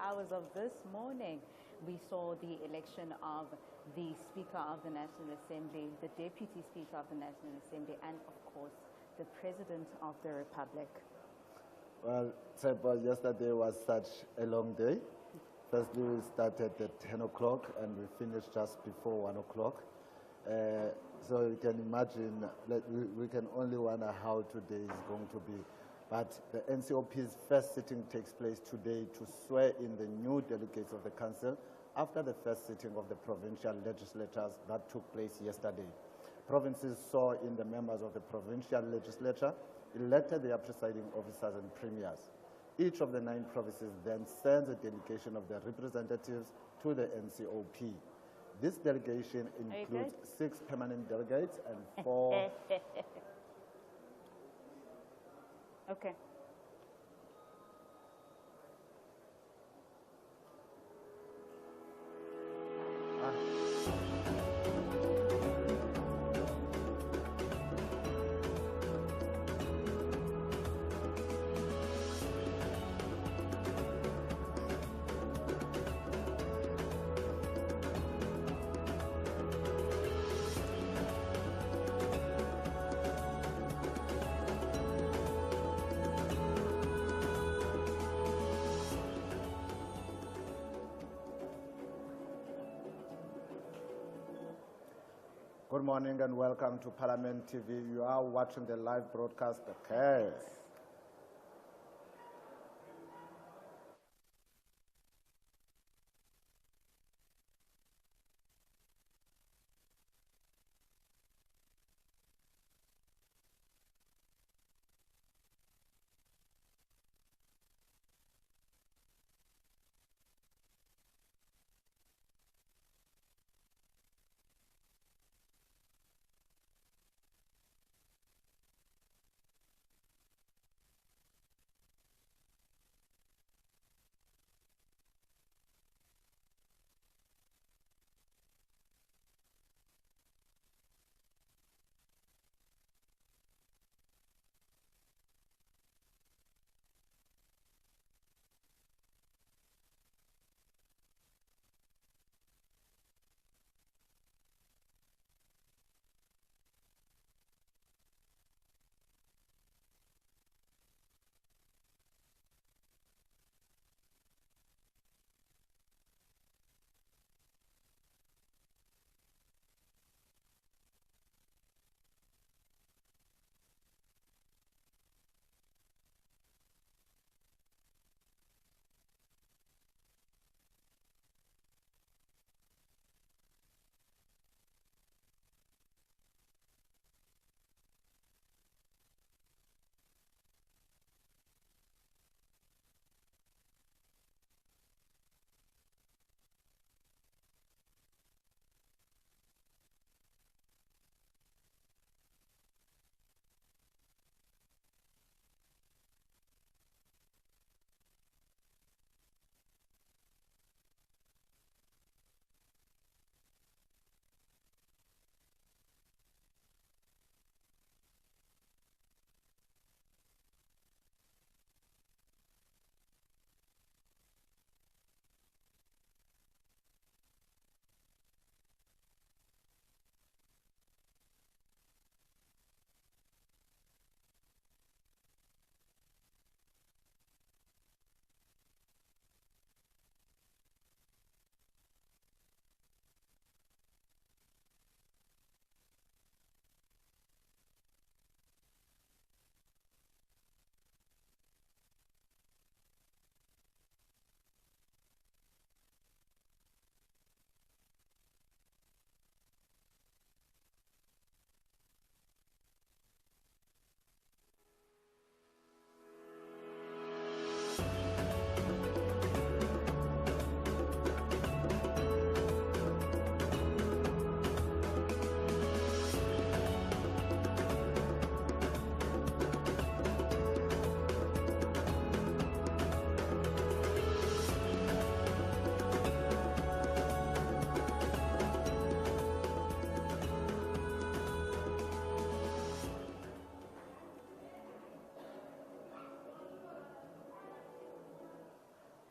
hours of this morning, we saw the election of the Speaker of the National Assembly, the Deputy Speaker of the National Assembly, and of course, the President of the Republic. Well, yesterday was such a long day. Firstly, we started at 10 o'clock and we finished just before 1 o'clock. So you can imagine that we can only wonder how today is going to be. But the NCOP's first sitting takes place today to swear in the new delegates of the council after the first sitting of the provincial legislatures that took place yesterday. Provinces saw in the members of the provincial legislature elected their presiding officers and premiers. Each of the 9 provinces then sends a delegation of their representatives to the NCOP. This delegation includes 6 permanent delegates and 4... Okay. Good morning and welcome to Parliament TV. You are watching the live broadcast. Okay.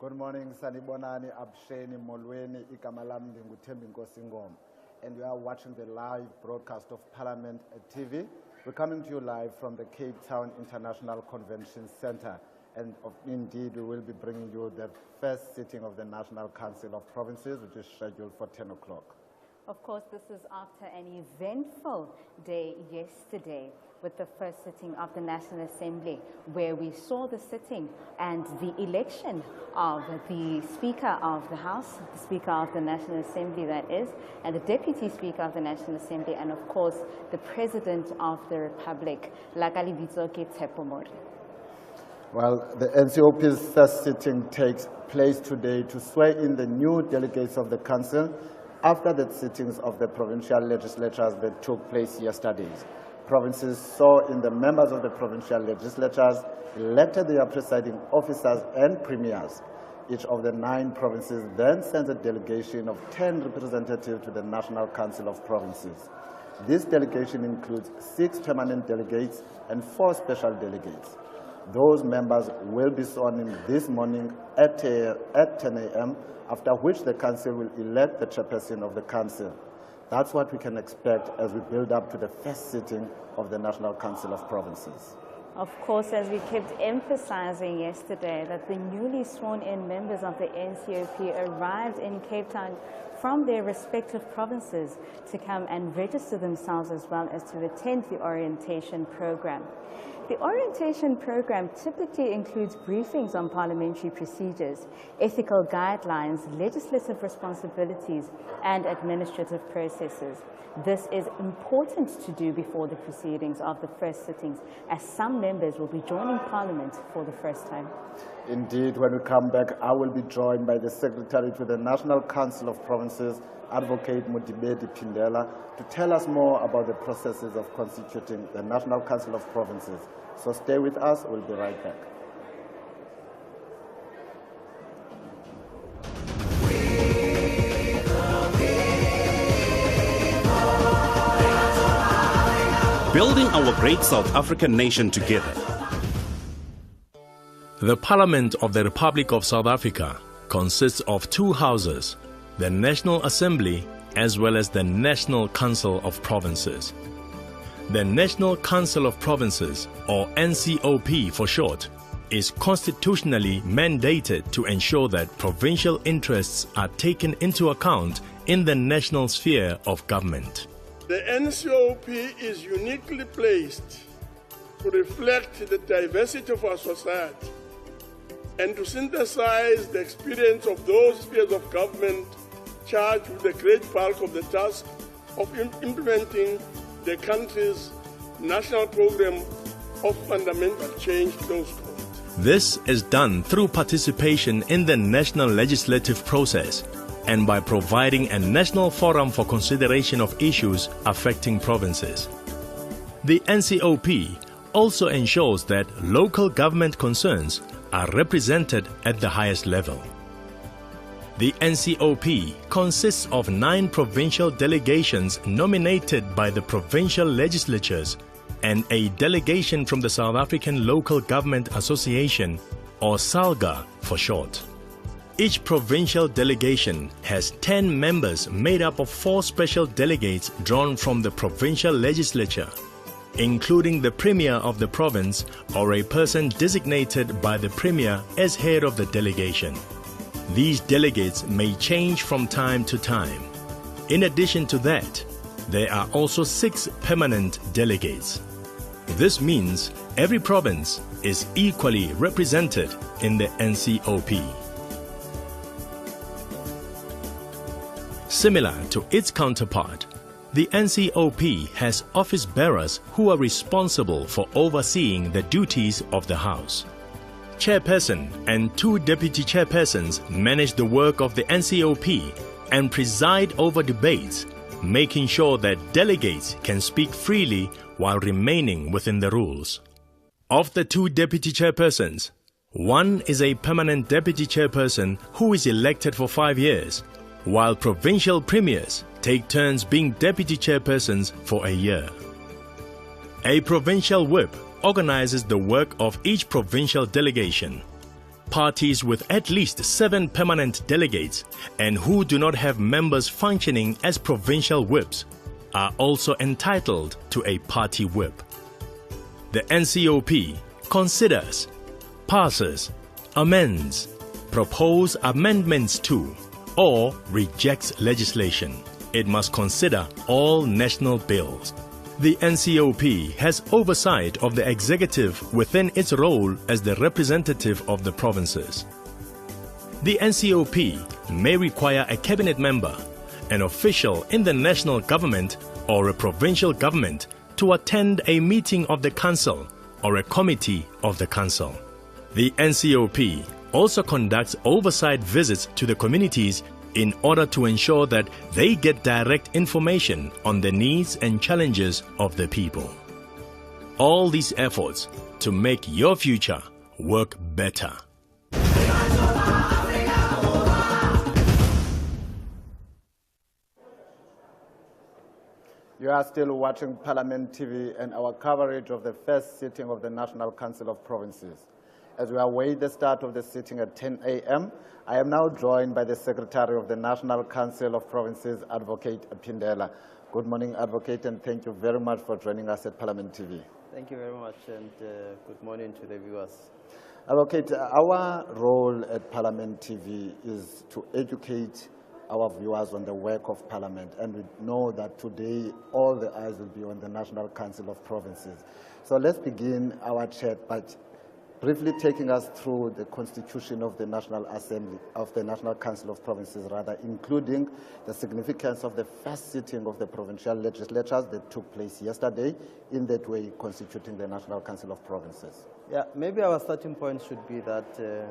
Good morning, Sanibonani, Absheni, Molweni, Ikamalam, Ngutembi Nkosingom. And we are watching the live broadcast of Parliament TV. We're coming to you live from the Cape Town International Convention Center. And indeed, we will be bringing you the first sitting of the National Council of Provinces, which is scheduled for 10 o'clock. Of course, this is after an eventful day yesterday with the first sitting of the National Assembly, where we saw the sitting and the election of the Speaker of the House, the Speaker of the National Assembly, that is, and the Deputy Speaker of the National Assembly, and of course, the President of the Republic, Lakali Bitsoke Tshepomori. Well, the NCOP's first sitting takes place today to swear in the new delegates of the Council after the sittings of the provincial legislatures that took place yesterday. Provinces saw in the members of the provincial legislatures elected their presiding officers and premiers. Each of the 9 provinces then sends a delegation of 10 representatives to the National Council of Provinces. This delegation includes 6 permanent delegates and 4 special delegates. Those members will be sworn in this morning at 10 a.m., after which the Council will elect the chairperson of the Council. That's what we can expect as we build up to the first sitting of the National Council of Provinces. Of course, as we kept emphasizing yesterday, that the newly sworn-in members of the NCOP arrived in Cape Town from their respective provinces to come and register themselves as well as to attend the orientation program. The orientation program typically includes briefings on parliamentary procedures, ethical guidelines, legislative responsibilities, and administrative processes. This is important to do before the proceedings of the first sittings, as some members will be joining Parliament for the first time. Indeed, when we come back, I will be joined by the Secretary to the National Council of Provinces, Advocate Mudibedi Pindela, to tell us more about the processes of constituting the National Council of Provinces. So stay with us, we'll be right back. Building our great South African nation together. The Parliament of the Republic of South Africa consists of 2 houses, the National Assembly as well as the National Council of Provinces. The National Council of Provinces, or NCOP for short, is constitutionally mandated to ensure that provincial interests are taken into account in the national sphere of government. The NCOP is uniquely placed to reflect the diversity of our society and to synthesize the experience of those spheres of government charged with the great bulk of the task of implementing the country's national program of fundamental change, close quote. This is done through participation in the national legislative process and by providing a national forum for consideration of issues affecting provinces. The NCOP also ensures that local government concerns are represented at the highest level. The NCOP consists of 9 provincial delegations nominated by the provincial legislatures and a delegation from the South African Local Government Association, or SALGA for short. Each provincial delegation has 10 members made up of 4 special delegates drawn from the provincial legislature, including the Premier of the province or a person designated by the Premier as head of the delegation. These delegates may change from time to time. In addition to that, there are also 6 permanent delegates. This means every province is equally represented in the NCOP. Similar to its counterpart, the NCOP has office bearers who are responsible for overseeing the duties of the House. Chairperson and 2 deputy chairpersons manage the work of the NCOP and preside over debates, making sure that delegates can speak freely while remaining within the rules. Of the 2 deputy chairpersons, one is a permanent deputy chairperson who is elected for 5 years, while provincial premiers take turns being deputy chairpersons for a year. A provincial whip organizes the work of each provincial delegation. Parties with at least 7 permanent delegates and who do not have members functioning as provincial whips are also entitled to a party whip. The NCOP considers, passes, amends, propose amendments to, or rejects legislation. It must consider all national bills. The NCOP has oversight of the executive within its role as the representative of the provinces. The NCOP may require a cabinet member, an official in the national government or a provincial government to attend a meeting of the council or a committee of the council. The NCOP also conducts oversight visits to the communities in order to ensure that they get direct information on the needs and challenges of the people. All these efforts to make your future work better. You are still watching Parliament TV and our coverage of the first sitting of the National Council of Provinces. As we await the start of the sitting at 10 a.m., I am now joined by the Secretary of the National Council of Provinces, Advocate Pindela. Good morning, Advocate, and thank you very much for joining us at Parliament TV. Thank you very much, and good morning to the viewers. Advocate, our role at Parliament TV is to educate our viewers on the work of Parliament, and we know that today all the eyes will be on the National Council of Provinces. So let's begin our chat by briefly taking us through the constitution of the National Assembly, of the National Council of Provinces rather, including the significance of the first sitting of the provincial legislatures that took place yesterday, in that way constituting the National Council of Provinces. Yeah, maybe our starting point should be that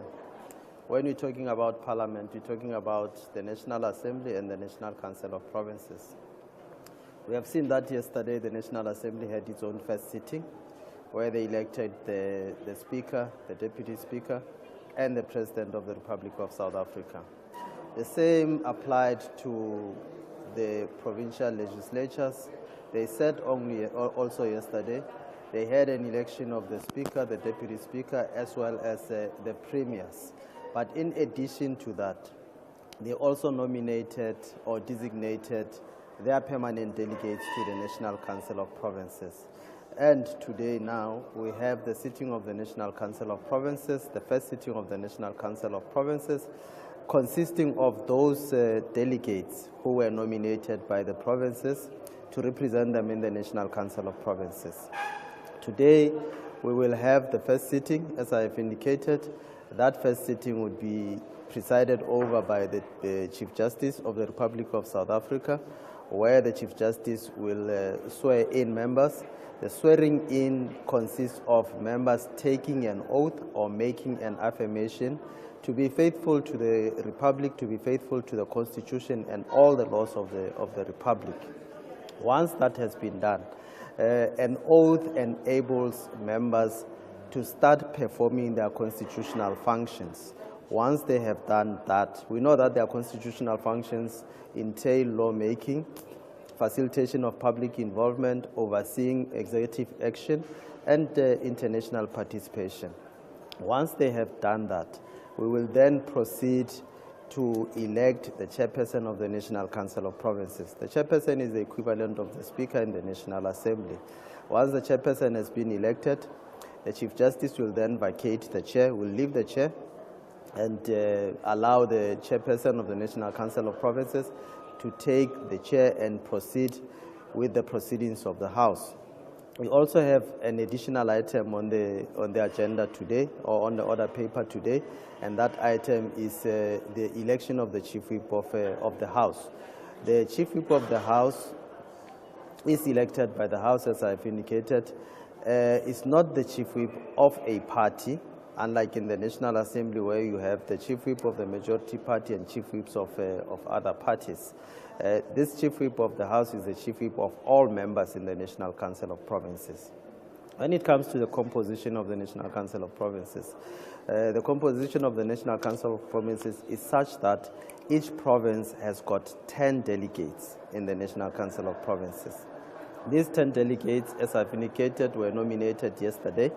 when we're talking about Parliament, we're talking about the National Assembly and the National Council of Provinces. We have seen that yesterday the National Assembly had its own first sitting, where they elected the Speaker, the Deputy Speaker, and the President of the Republic of South Africa. The same applied to the provincial legislatures. They said also yesterday they had an election of the Speaker, the Deputy Speaker, as well as the Premiers. But in addition to that, they also nominated or designated their permanent delegates to the National Council of Provinces. And today now, we have the sitting of the National Council of Provinces, the first sitting of the National Council of Provinces, consisting of those delegates who were nominated by the provinces to represent them in the National Council of Provinces. Today, we will have the first sitting, as I have indicated. That first sitting would be presided over by the Chief Justice of the Republic of South Africa, where the Chief Justice will swear in members. The swearing in consists of members taking an oath or making an affirmation to be faithful to the Republic, to be faithful to the Constitution and all the laws of the Republic. Once that has been done, an oath enables members to start performing their constitutional functions. Once they have done that, we know that their constitutional functions entail lawmaking, facilitation of public involvement, overseeing executive action, and international participation. Once they have done that, we will then proceed to elect the chairperson of the National Council of Provinces. The chairperson is the equivalent of the Speaker in the National Assembly. Once the chairperson has been elected, the Chief Justice will then vacate the chair, will leave the chair, and allow the chairperson of the National Council of Provinces to take the chair and proceed with the proceedings of the House. We also have an additional item on the agenda today, or on the order paper today, and that item is the election of the Chief Whip of the House. The Chief Whip of the House is elected by the House, as I've indicated. It's not the Chief Whip of a party, unlike in the National Assembly where you have the Chief Whip of the majority party and Chief Whips of other parties. This Chief Whip of the House is the Chief Whip of all members in the National Council of Provinces. When it comes to the composition of the National Council of Provinces, the composition of the National Council of Provinces is such that each province has got 10 delegates in the National Council of Provinces. These 10 delegates, as I've indicated, were nominated yesterday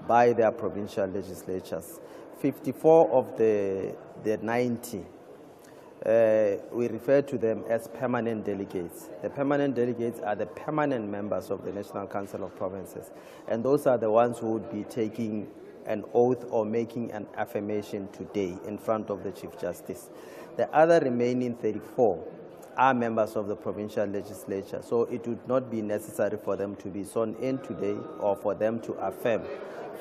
by their provincial legislatures. 54 of the 90, we refer to them as permanent delegates. The permanent delegates are the permanent members of the National Council of Provinces, and those are the ones who would be taking an oath or making an affirmation today in front of the Chief Justice. The other remaining 34 are members of the provincial legislature, so it would not be necessary for them to be sworn in today or for them to affirm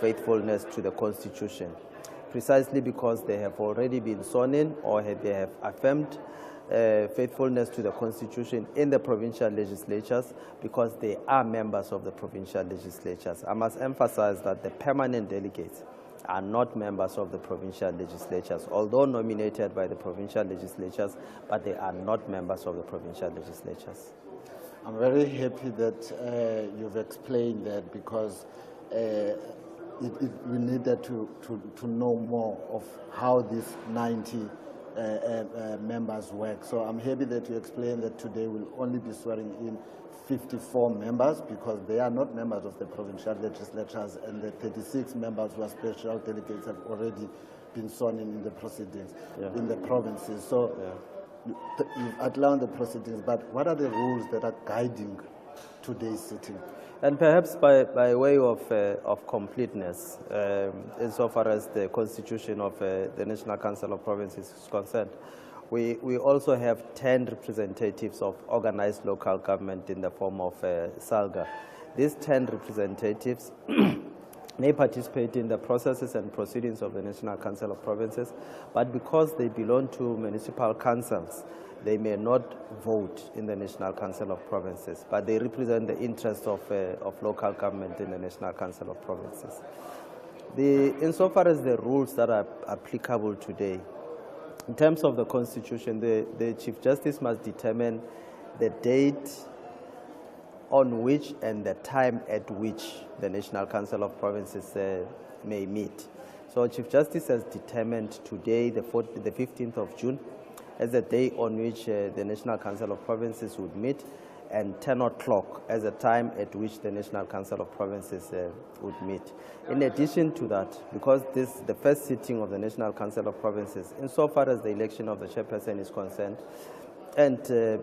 faithfulness to the Constitution, precisely because they have already been sworn in or they have affirmed faithfulness to the Constitution in the provincial legislatures, because they are members of the provincial legislatures. I must emphasize that the permanent delegates are not members of the provincial legislatures, although nominated by the provincial legislatures, but they are not members of the provincial legislatures. I'm very happy that you've explained that, because we needed to know more of how these 90 members work. So I'm happy that you explained that today we'll only be swearing in 54 members, because they are not members of the provincial legislatures, and the 36 members who are special delegates have already been sworn in the proceedings in the provinces. So you've outlined the proceedings, but what are the rules that are guiding today's sitting? And perhaps by way of completeness, insofar as the Constitution of the National Council of Provinces is concerned, we also have 10 representatives of organized local government in the form of SALGA. These 10 representatives may participate in the processes and proceedings of the National Council of Provinces, but because they belong to municipal councils, they may not vote in the National Council of Provinces, but they represent the interests of local government in the National Council of Provinces. Insofar as the rules that are applicable today, in terms of the Constitution, the Chief Justice must determine the date on which and the time at which the National Council of Provinces may meet. So Chief Justice has determined today, the 15th of June, as the day on which the National Council of Provinces would meet, and 10 o'clock as the time at which the National Council of Provinces would meet. In addition to that, because this is the first sitting of the National Council of Provinces, insofar as the election of the chairperson is concerned, and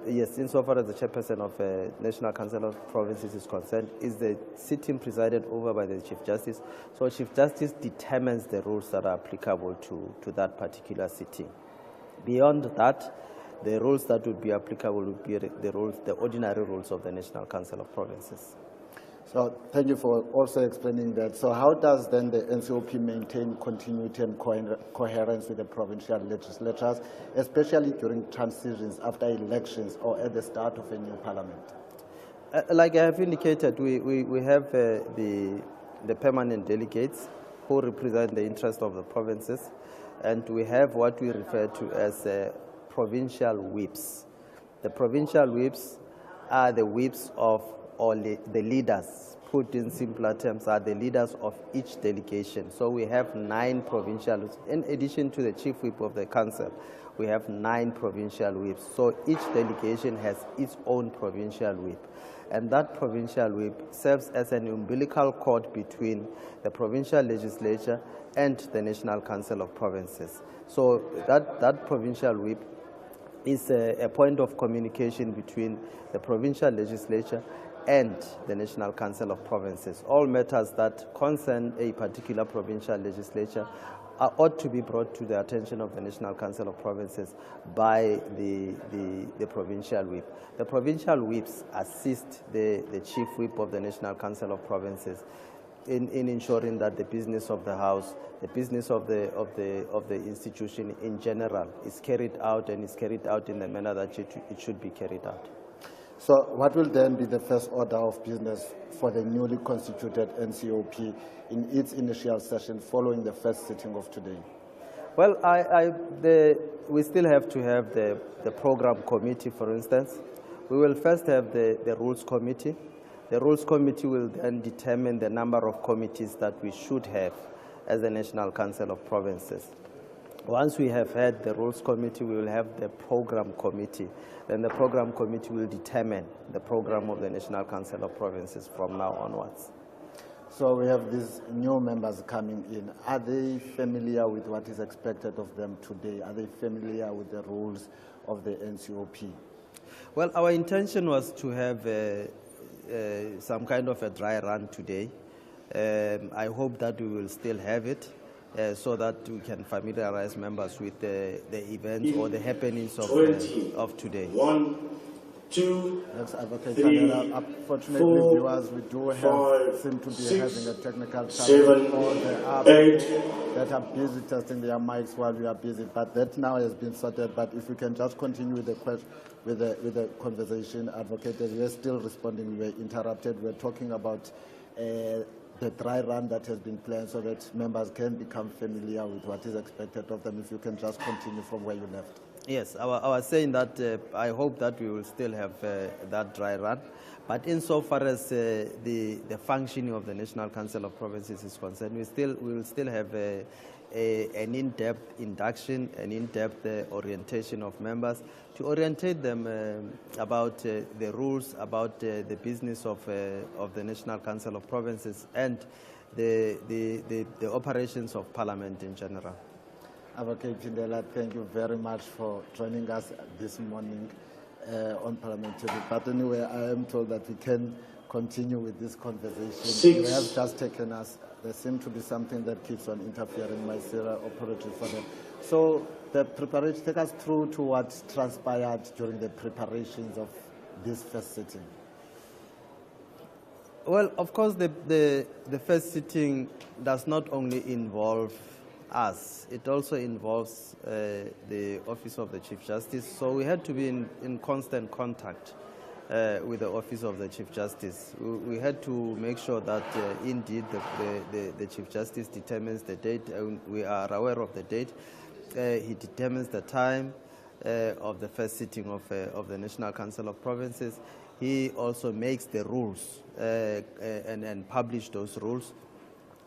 yes, insofar as the chairperson of National Council of Provinces is concerned, is the sitting presided over by the Chief Justice. So Chief Justice determines the rules that are applicable to that particular sitting. Beyond that, the rules that would be applicable would be the ordinary rules of the National Council of Provinces. So thank you for also explaining that. So how does then the NCOP maintain continuity and coherence with the provincial legislatures, especially during transitions after elections or at the start of a new parliament? Like I have indicated, we have the permanent delegates who represent the interest of the provinces, and we have what we refer to as provincial whips. The provincial whips are the whips of all the leaders. Put in simpler terms, are the leaders of each delegation. So we have 9 provincial whips. In addition to the chief whip of the council, we have 9 provincial whips. So each delegation has its own provincial whip. And that provincial whip serves as an umbilical cord between the provincial legislature and the National Council of Provinces. So that provincial whip is a point of communication between the provincial legislature and the National Council of Provinces. All matters that concern a particular provincial legislature ought to be brought to the attention of the National Council of Provinces by the provincial whip. The provincial whips assist the chief whip of the National Council of Provinces in ensuring that the business of the House, the business of the institution in general is carried out, and is carried out in the manner that it should be carried out. So what will then be the first order of business for the newly constituted NCOP in its initial session following the first sitting of today? Well, we still have to have the program committee, for instance. We will first have the rules committee. The rules committee will then determine the number of committees that we should have as the National Council of Provinces. Once we have had the rules committee, we will have the program committee. Then the program committee will determine the program of the National Council of Provinces from now onwards. So we have these new members coming in. Are they familiar with what is expected of them today? Are they familiar with the rules of the NCOP? Well, our intention was to have some kind of a dry run today. I hope that we will still have it so that we can familiarize members with the events or the happenings of today. 1, 2, Yes, Advocate 3, Chandela. Unfortunately, 4, viewers, we do seem to be 6, having a technical 7, challenge, or there are 8. that are busy testing their mics while we are busy. But that now has been sorted. But if we can just continue with the question, with the conversation, Advocate, we are still responding. We were interrupted. We are talking about the dry run that has been planned so that members can become familiar with what is expected of them. If you can just continue from where you left. Yes, I was saying that I hope that we will still have that dry run. But insofar as the functioning of the National Council of Provinces is concerned, we will still have an in-depth induction, an in-depth orientation of members to orientate them about the rules, about the business of the National Council of Provinces and the operations of Parliament in general. Advocate Chandela, thank you very much for joining us this morning on Parliament TV. But anyway, I am told that we can continue with this conversation. 6. They have just taken us. There seems to be something that keeps on interfering my serial operative for them. So the preparation, take us through to what transpired during the preparations of this first sitting. Well, of course, the first sitting does not only involve us, it also involves the Office of the Chief Justice. So we had to be in constant contact with the Office of the Chief Justice. We had to make sure that indeed the Chief Justice determines the date. We are aware of the date. He determines the time of the first sitting of the National Council of Provinces. He also makes the rules and publish those rules.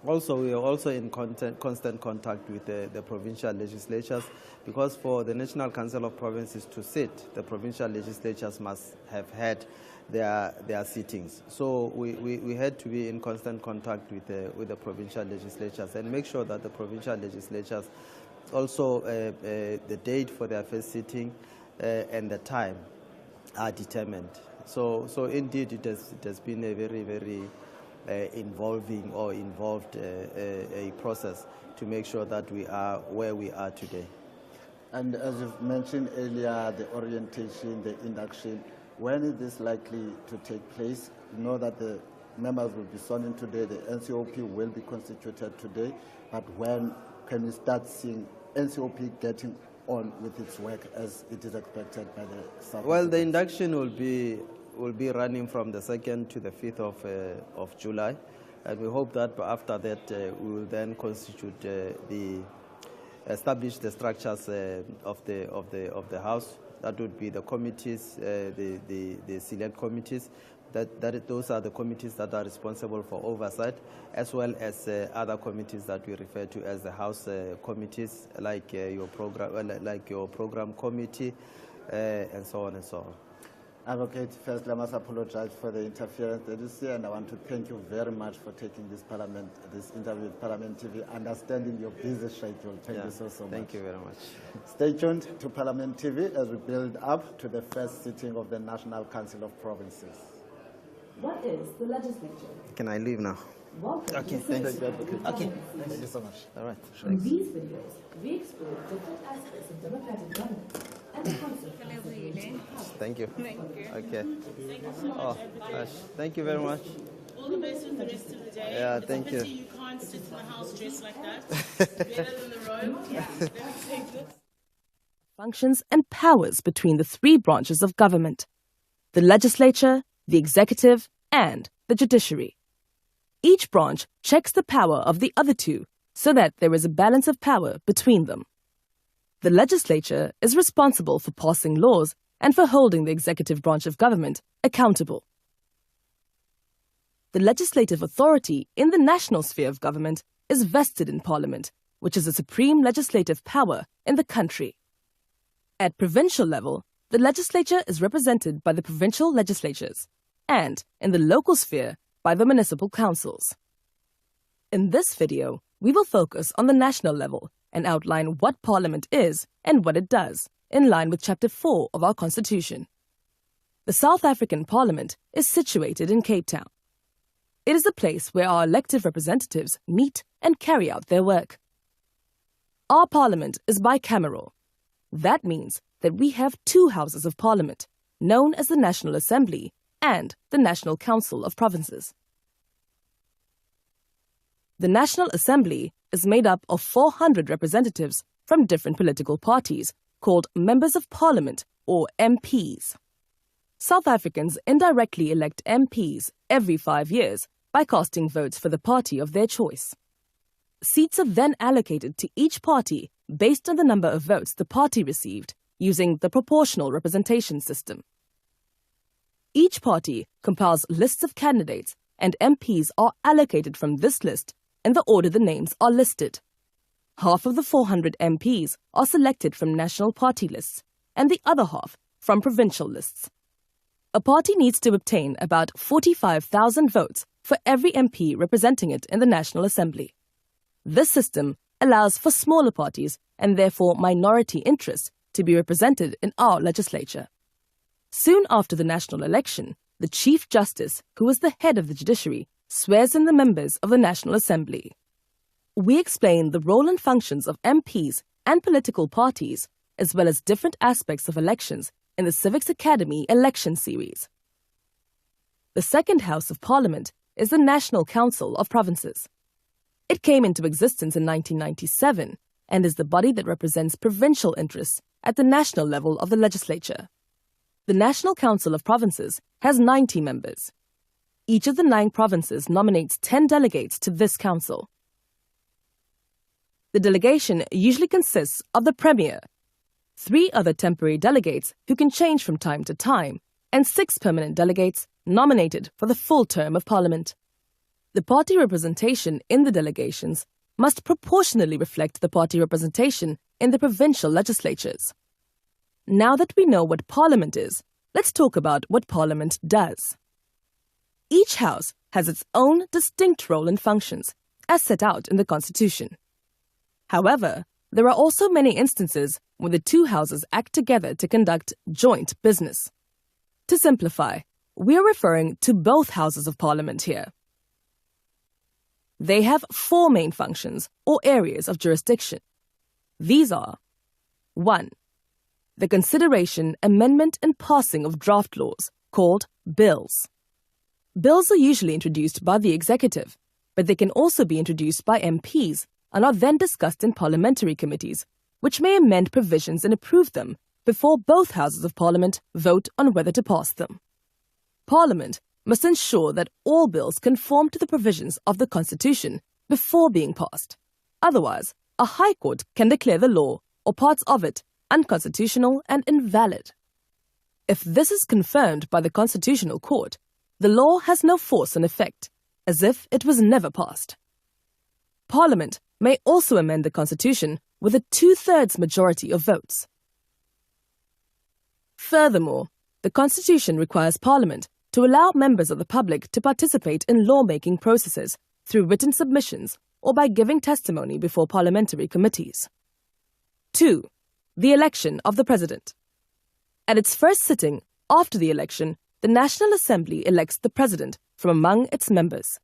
Also, we are also in constant contact with the provincial legislatures, because for the National Council of Provinces to sit, the provincial legislatures must have had their sittings. So we had to be in constant contact with the provincial legislatures and make sure that the provincial legislatures also the date for their first sitting and the time are determined. So indeed it has been a very, very involved a process to make sure that we are where we are today. And as you've mentioned earlier, the orientation, the induction, when is this likely to take place? You know that the members will be sworn in today, the NCOP will be constituted today, but when can we start seeing NCOP getting on with its work as it is expected by the South? Well, the induction will be running from the 2nd to the 5th of July, and we hope that after that we will then establish the structures of the House. That would be the committees, the select committees. Those are the committees that are responsible for oversight, as well as other committees that we refer to as the House committees, like your program committee, and so on and so on. Advocate, first, I must apologize for the interference that is here, and I want to thank you very much for taking this interview with Parliament TV, understanding your busy schedule. Thank you so much. Thank you very much. Stay tuned to Parliament TV as we build up to the first sitting of the National Council of Provinces. What is the legislature? Can I leave now? Welcome Okay, to thanks. Civics Academy. Okay. Thank you so much. All right. In these videos, we explore different aspects of democratic government and the concept of citizenship. Thank you. Thank you. Okay. Thank you so much, everybody. Gosh, thank you very much. All the best with the rest of the day. Yeah, it's thank a pity you. you can't sit in the house dressed like that. Better than the robe. Yeah. Let me take this. Functions and powers between the three branches of government: the legislature, the executive, and the judiciary. Each branch checks the power of the other two so that there is a balance of power between them. The legislature is responsible for passing laws and for holding the executive branch of government accountable. The legislative authority in the national sphere of government is vested in Parliament, which is the supreme legislative power in the country. At provincial level, the legislature is represented by the provincial legislatures, and in the local sphere by the municipal councils. In this video, we will focus on the national level and outline what Parliament is and what it does, in line with Chapter 4 of our Constitution. The South African Parliament is situated in Cape Town. It is a place where our elected representatives meet and carry out their work. Our Parliament is bicameral. That means that we have two houses of Parliament, known as the National Assembly and the National Council of Provinces. The National Assembly is made up of 400 representatives from different political parties, called Members of Parliament, or MPs. South Africans indirectly elect MPs every 5 years by casting votes for the party of their choice. Seats are then allocated to each party based on the number of votes the party received using the proportional representation system. Each party compiles lists of candidates, and MPs are allocated from this list in the order the names are listed. Half of the 400 MPs are selected from national party lists, and the other half from provincial lists. A party needs to obtain about 45,000 votes for every MP representing it in the National Assembly. This system allows for smaller parties and therefore minority interests to be represented in our legislature. Soon after the national election, the Chief Justice, who is the head of the judiciary, swears in the members of the National Assembly. We explain the role and functions of MPs and political parties, as well as different aspects of elections in the Civics Academy election series. The second House of Parliament is the National Council of Provinces. It came into existence in 1997 and is the body that represents provincial interests at the national level of the legislature. The National Council of Provinces has 90 members. Each of the 9 provinces nominates 10 delegates to this council. The delegation usually consists of the Premier, 3 other temporary delegates who can change from time to time, and 6 permanent delegates nominated for the full term of Parliament. The party representation in the delegations must proportionally reflect the party representation in the provincial legislatures. Now that we know what Parliament is, let's talk about what Parliament does. Each house has its own distinct role and functions, as set out in the Constitution. However, there are also many instances where the two houses act together to conduct joint business. To simplify, we are referring to both houses of Parliament here. They have 4 main functions or areas of jurisdiction. These are: 1. The consideration, amendment, and passing of draft laws, called bills. Bills are usually introduced by the executive, but they can also be introduced by MPs and are then discussed in parliamentary committees, which may amend provisions and approve them before both houses of Parliament vote on whether to pass them. Parliament must ensure that all bills conform to the provisions of the Constitution before being passed. Otherwise, a High Court can declare the law or parts of it unconstitutional and invalid. If this is confirmed by the Constitutional Court, the law has no force and effect, as if it was never passed. Parliament may also amend the Constitution with a 2/3 majority of votes. Furthermore, the Constitution requires Parliament to allow members of the public to participate in lawmaking processes through written submissions or by giving testimony before parliamentary committees. 2. The election of the President. At its first sitting after the election, the National Assembly elects the President from among its members.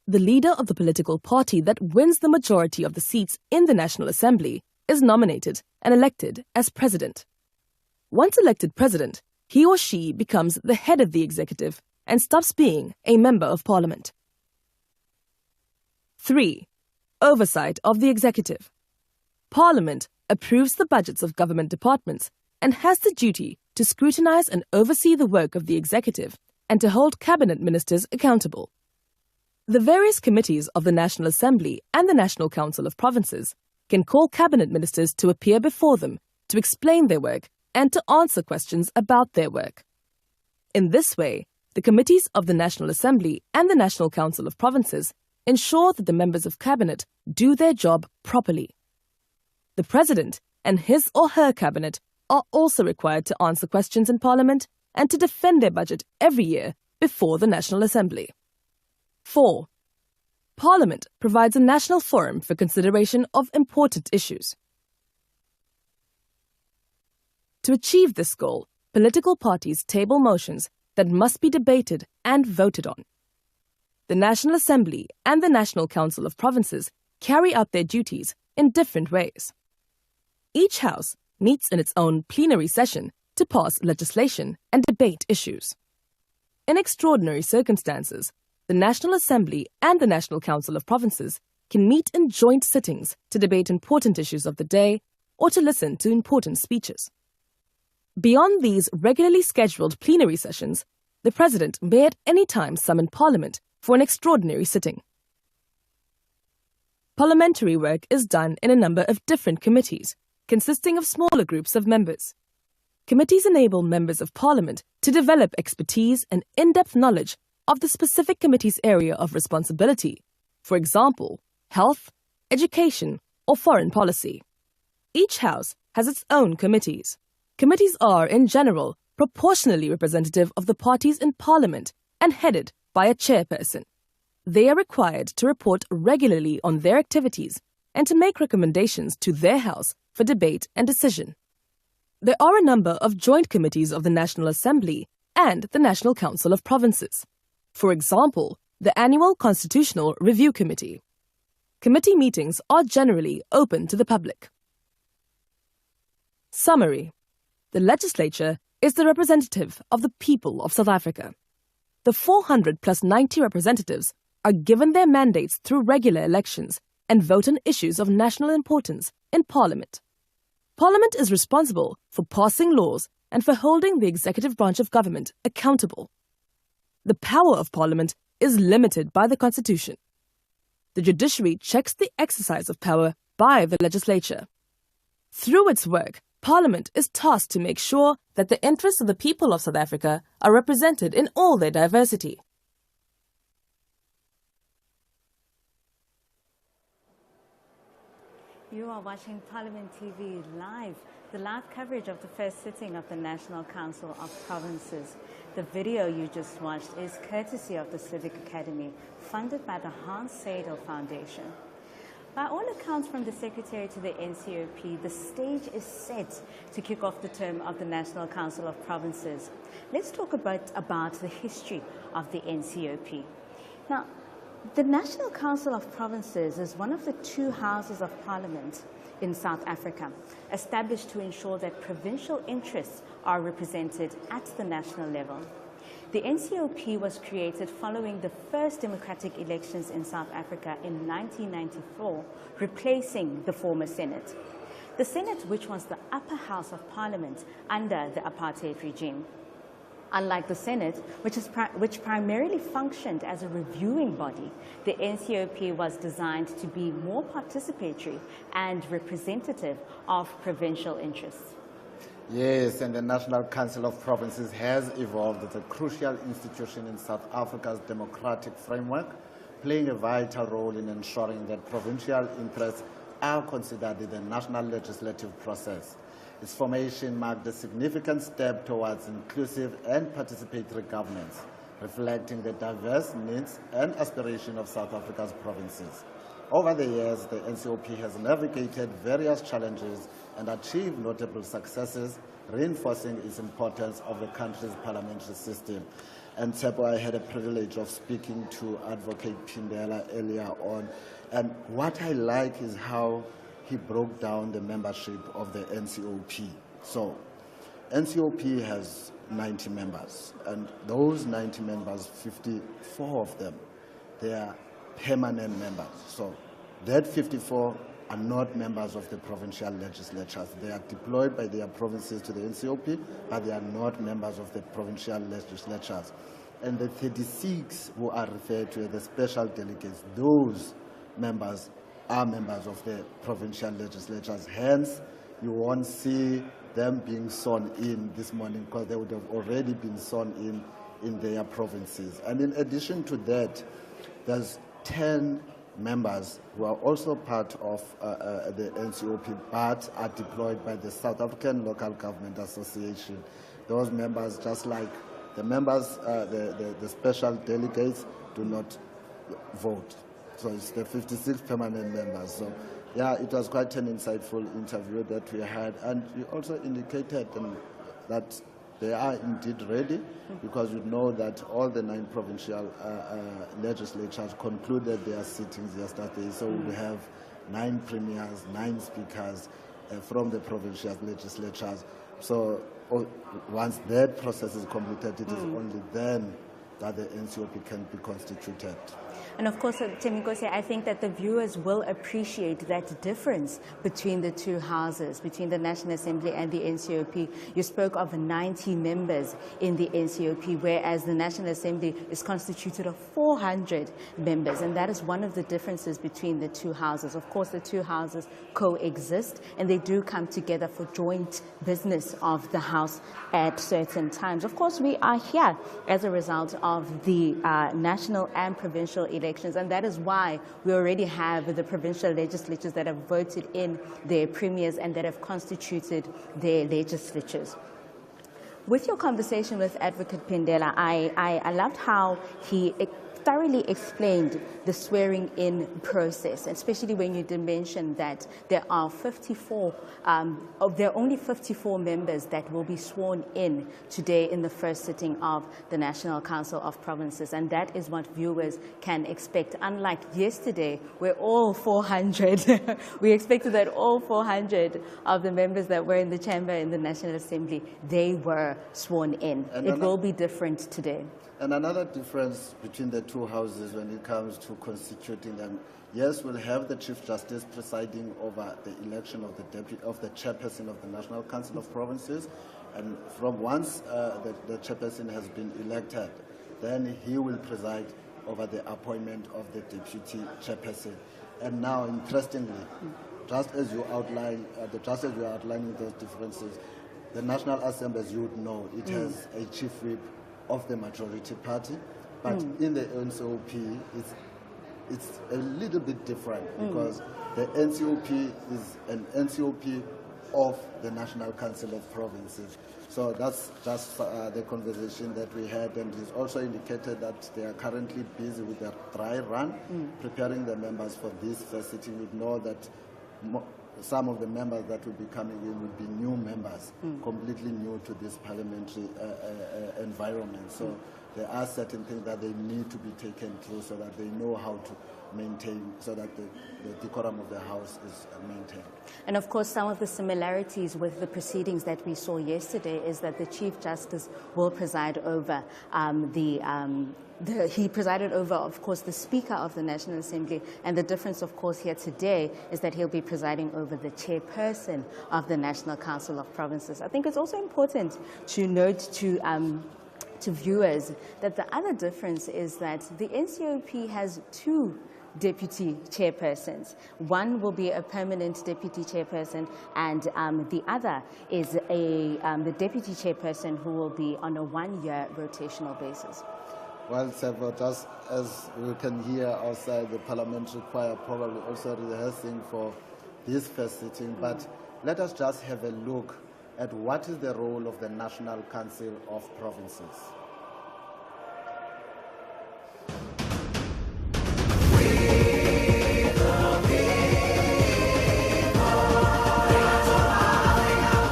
The leader of the political party that wins the majority of the seats in the National Assembly is nominated and elected as President. Once elected President, he or she becomes the head of the executive and stops being a member of Parliament. 3. Oversight of the executive. Parliament approves the budgets of government departments and has the duty to scrutinize and oversee the work of the executive and to hold cabinet ministers accountable. The various committees of the National Assembly and the National Council of Provinces can call cabinet ministers to appear before them to explain their work and to answer questions about their work. In this way, the committees of the National Assembly and the National Council of Provinces ensure that the members of cabinet do their job properly. The President and his or her cabinet are also required to answer questions in Parliament and to defend their budget every year before the National Assembly. 4. Parliament provides a national forum for consideration of important issues. To achieve this goal, political parties table motions that must be debated and voted on. The National Assembly and the National Council of Provinces carry out their duties in different ways. Each house meets in its own plenary session to pass legislation and debate issues. In extraordinary circumstances, the National Assembly and the National Council of Provinces can meet in joint sittings to debate important issues of the day or to listen to important speeches. Beyond these regularly scheduled plenary sessions, the President may at any time summon Parliament for an extraordinary sitting. Parliamentary work is done in a number of different committees, consisting of smaller groups of members. Committees enable members of Parliament to develop expertise and in-depth knowledge of the specific committee's area of responsibility, for example, health, education, or foreign policy. Each house has its own committees. Committees are, in general, proportionally representative of the parties in Parliament and headed by a chairperson. They are required to report regularly on their activities and to make recommendations to their house for debate and decision. There are a number of joint committees of the National Assembly and the National Council of Provinces. For example, the Annual Constitutional Review Committee. Committee meetings are generally open to the public. Summary. The legislature is the representative of the people of South Africa. The 400 plus 90 representatives are given their mandates through regular elections and vote on issues of national importance in Parliament. Parliament is responsible for passing laws and for holding the executive branch of government accountable. The power of Parliament is limited by the Constitution. The judiciary checks the exercise of power by the legislature. Through its work, Parliament is tasked to make sure that the interests of the people of South Africa are represented in all their diversity. You are watching Parliament TV live, the live coverage of the first sitting of the National Council of Provinces. The video you just watched is courtesy of the Civics Academy, funded by the Hans Seidel Foundation. By all accounts from the Secretary to the NCOP, the stage is set to kick off the term of the National Council of Provinces. Let's talk about the history of the NCOP. Now, the National Council of Provinces is one of the two houses of Parliament in South Africa, established to ensure that provincial interests are represented at the national level. The NCOP was created following the first democratic elections in South Africa in 1994, replacing the former Senate. The Senate, which was the upper house of Parliament under the apartheid regime. Unlike the Senate, which primarily functioned as a reviewing body, the NCOP was designed to be more participatory and representative of provincial interests. Yes, and the National Council of Provinces has evolved as a crucial institution in South Africa's democratic framework, playing a vital role in ensuring that provincial interests are considered in the national legislative process. Its formation marked a significant step towards inclusive and participatory governance, reflecting the diverse needs and aspirations of South Africa's provinces. Over the years, the NCOP has navigated various challenges and achieved notable successes, reinforcing its importance of the country's parliamentary system. And Tsepo, I had a privilege of speaking to Advocate Pindela earlier on, and what I like is how he broke down the membership of the NCOP. So, NCOP has 90 members, and those 90 members, 54 of them, they are permanent members. So, that 54 are not members of the provincial legislatures. They are deployed by their provinces to the NCOP, but they are not members of the provincial legislatures. And the 36 who are referred to as the special delegates, those members are members of the provincial legislatures. Hence, you won't see them being sworn in this morning because they would have already been sworn in their provinces. And in addition to that, there's 10 members who are also part of the NCOP but are deployed by the South African Local Government Association. Those members, just like the members, the special delegates, do not vote. So it's the 56 permanent members. So yeah, it was quite an insightful interview that we had, and we also indicated that they are indeed ready, because we know that all the 9 provincial legislatures concluded their sittings yesterday. So we have 9 premiers, 9 speakers from the provincial legislatures. So once that process is completed, it is only then that the NCOP can be constituted. And of course, Temikosi, I think that the viewers will appreciate that difference between the two houses, between the National Assembly and the NCOP. You spoke of 90 members in the NCOP, whereas the National Assembly is constituted of 400 members. And that is one of the differences between the two houses. Of course, the two houses coexist, and they do come together for joint business of the House at certain times. Of course, we are here as a result of the national and provincial elections, and that is why we already have the provincial legislatures that have voted in their premiers and that have constituted their legislatures. With your conversation with Advocate Pindela, I loved how he thoroughly explained the swearing-in process, especially when you did mention that there are 54, there are only 54 members that will be sworn in today in the first sitting of the National Council of Provinces, and that is what viewers can expect. Unlike yesterday, where all 400, we expected that all 400 of the members that were in the chamber in the National Assembly, they were sworn in. And it will be different today. And another difference between the two houses when it comes to constituting them, yes, we'll have the Chief Justice presiding over the election of the chairperson of the National Council of Provinces, and from once the chairperson has been elected, then he will preside over the appointment of the deputy chairperson. And now, interestingly, just as you outline, you are outlining those differences, the National Assembly, as you would know, it has a chief whip of the majority party, but in the NCOP, it's a little bit different, because the NCOP is an NCOP of the National Council of Provinces. So that's just the conversation that we had, and it's also indicated that they are currently busy with their dry run, preparing the members for this first sitting. We know that some of the members that will be coming in will be new members, completely new to this parliamentary environment. So there are certain things that they need to be taken through so that they know how to maintain, so that the decorum of the House is maintained. And of course, some of the similarities with the proceedings that we saw yesterday is that the Chief Justice will preside over he presided over, of course, the Speaker of the National Assembly, and the difference, of course, here today is that he'll be presiding over the chairperson of the National Council of Provinces. I think it's also important to note to viewers that the other difference is that the NCOP has 2 deputy chairpersons. One will be a permanent deputy chairperson, and the other is the deputy chairperson who will be on a 1-year rotational basis. Well, Sebo, just as we can hear outside, the parliamentary choir probably also rehearsing for this first sitting, but let us just have a look at what is the role of the National Council of Provinces.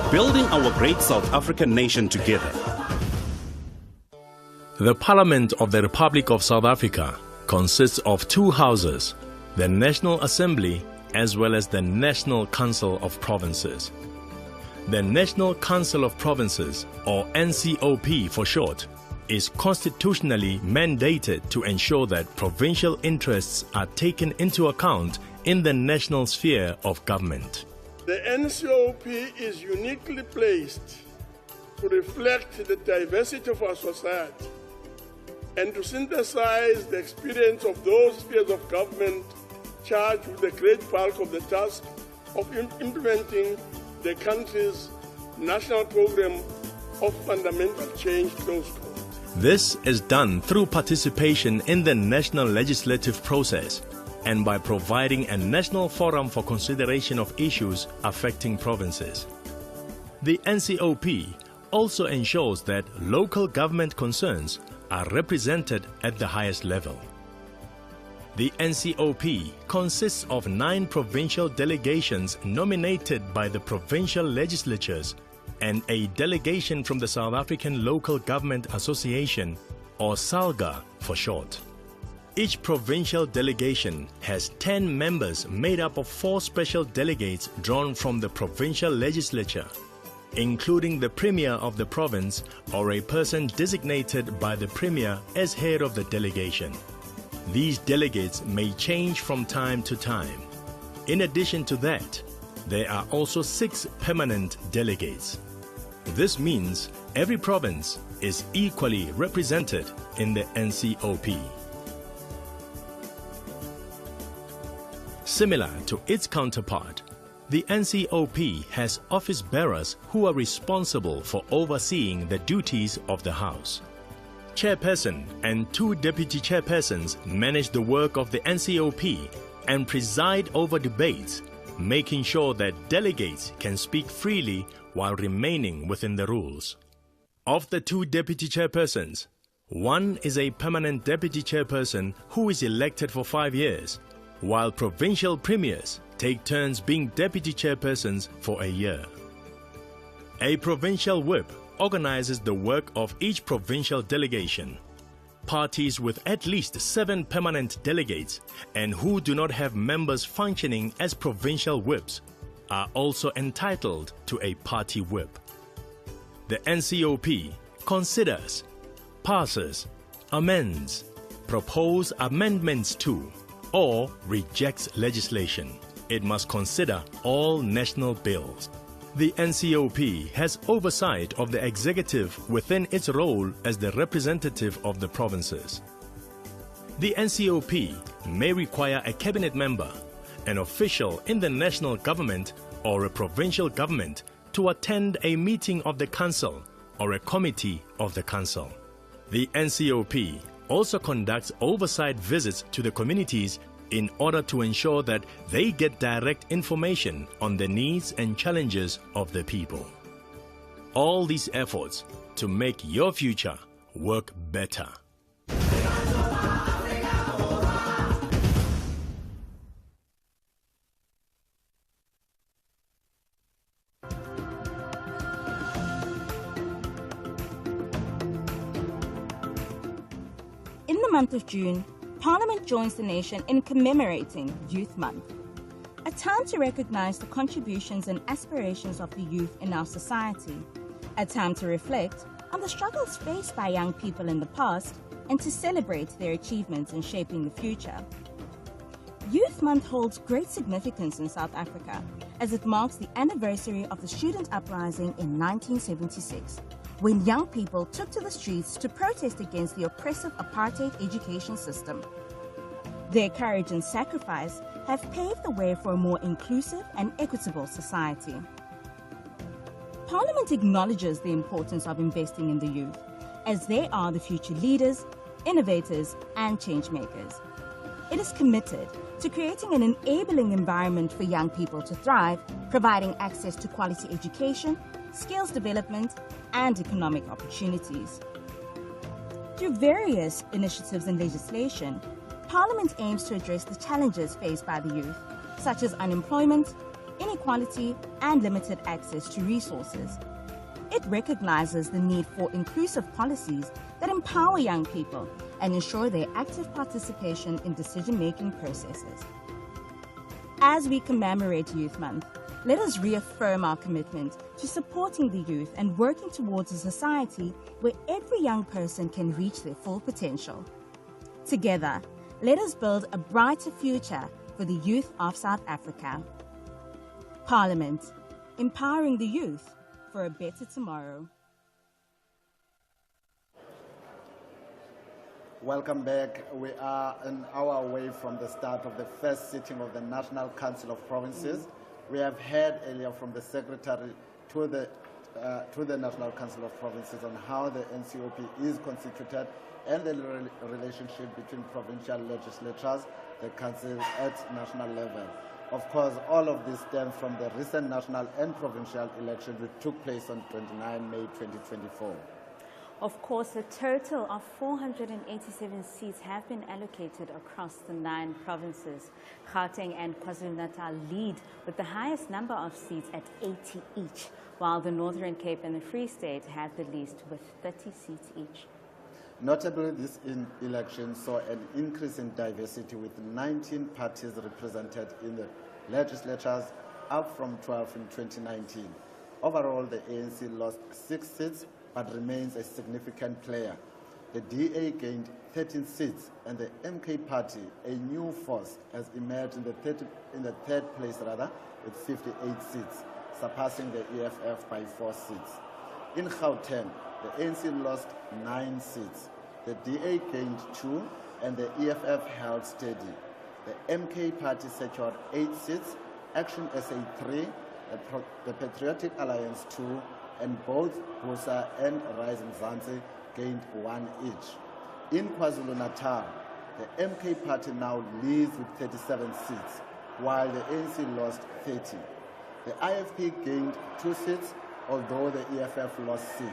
Building our great South African nation together. The Parliament of the Republic of South Africa consists of 2 houses, the National Assembly as well as the National Council of Provinces. The National Council of Provinces, or NCOP for short, is constitutionally mandated to ensure that provincial interests are taken into account in the national sphere of government. The NCOP is uniquely placed to reflect the diversity of our society and to synthesize the experience of those spheres of government charged with the great bulk of the task of implementing the country's national program of fundamental change, close quote. This is done through participation in the national legislative process and by providing a national forum for consideration of issues affecting provinces. The NCOP also ensures that local government concerns are represented at the highest level. The NCOP consists of 9 provincial delegations nominated by the provincial legislatures and a delegation from the South African Local Government Association, or SALGA for short. Each provincial delegation has 10 members made up of 4 special delegates drawn from the provincial legislature, including the Premier of the province or a person designated by the Premier as head of the delegation. These delegates may change from time to time. In addition to that, there are also 6 permanent delegates. This means every province is equally represented in the NCOP. Similar to its counterpart, the NCOP has office bearers who are responsible for overseeing the duties of the House. Chairperson and 2 deputy chairpersons manage the work of the NCOP and preside over debates, making sure that delegates can speak freely while remaining within the rules. Of the 2 deputy chairpersons, one is a permanent deputy chairperson who is elected for 5 years, while provincial premiers take turns being deputy chairpersons for a year. A provincial whip organizes the work of each provincial delegation. Parties with at least 7 permanent delegates and who do not have members functioning as provincial whips are also entitled to a party whip. The NCOP considers, passes, amends, proposes amendments to, or rejects legislation. It must consider all national bills. The NCOP has oversight of the executive within its role as the representative of the provinces. The NCOP may require a cabinet member, an official in the national government or a provincial government to attend a meeting of the council or a committee of the council. The NCOP also conducts oversight visits to the communities in order to ensure that they get direct information on the needs and challenges of the people. All these efforts to make your future work better. In the month of June, Parliament joins the nation in commemorating Youth Month, a time to recognize the contributions and aspirations of the youth in our society, a time to reflect on the struggles faced by young people in the past and to celebrate their achievements in shaping the future. Youth Month holds great significance in South Africa as it marks the anniversary of the student uprising in 1976, when young people took to the streets to protest against the oppressive apartheid education system. Their courage and sacrifice have paved the way for a more inclusive and equitable society. Parliament acknowledges the importance of investing in the youth, as they are the future leaders, innovators, and change makers. It is committed to creating an enabling environment for young people to thrive, providing access to quality education, skills development, and economic opportunities. Through various initiatives and legislation, Parliament aims to address the challenges faced by the youth, such as unemployment, inequality, and limited access to resources. It recognizes the need for inclusive policies that empower young people and ensure their active participation in decision-making processes. As we commemorate Youth Month, let us reaffirm our commitment to supporting the youth and working towards a society where every young person can reach their full potential. Together, let us build a brighter future for the youth of South Africa. Parliament, empowering the youth for a better tomorrow. Welcome back. We are an hour away from the start of the first sitting of the National Council of Provinces. We have heard earlier from the Secretary to the National Council of Provinces on how the NCOP is constituted and the relationship between provincial legislatures, the council at national level. Of course, all of this stems from the recent national and provincial elections which took place on 29 May 2024. Of course, a total of 487 seats have been allocated across the 9 provinces. Gauteng and KwaZulu-Natal lead with the highest number of seats at 80 each, while the Northern Cape and the Free State have the least with 30 seats each. Notably, this election saw an increase in diversity with 19 parties represented in the legislatures, up from 12 in 2019. Overall, the ANC lost 6 seats, but remains a significant player. The DA gained 13 seats, and the MK Party, a new force, has emerged in the third place with 58 seats, surpassing the EFF by 4 seats. In Gauteng, the ANC lost 9 seats. The DA gained 2, and the EFF held steady. The MK Party secured 8 seats, Action SA 3, the Patriotic Alliance 2, and both BUSA and Rising Mzansi gained 1 each. In KwaZulu-Natal, the MK Party now leads with 37 seats, while the ANC lost 30. The IFP gained 2 seats, although the EFF lost 6.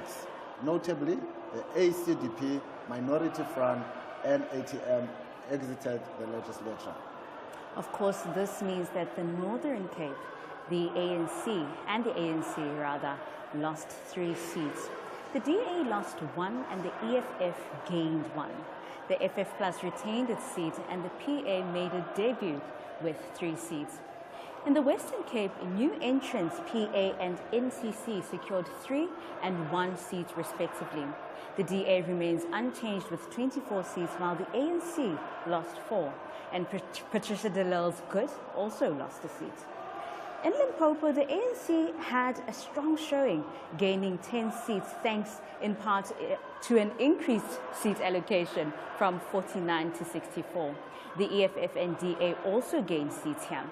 Notably, the ACDP, Minority Front, and ATM exited the legislature. Of course, this means that the Northern Cape, the ANC rather, lost 3 seats. The DA lost 1 and the EFF gained 1. The FF Plus retained its seat and the PA made a debut with 3 seats. In the Western Cape, new entrants PA and NCC secured 3 and 1 seat respectively. The DA remains unchanged with 24 seats, while the ANC lost 4, and Patricia de Lille's Good also lost a seat. In Limpopo, the ANC had a strong showing, gaining 10 seats thanks in part to an increased seat allocation from 49 to 64. The EFF and DA also gained seats here.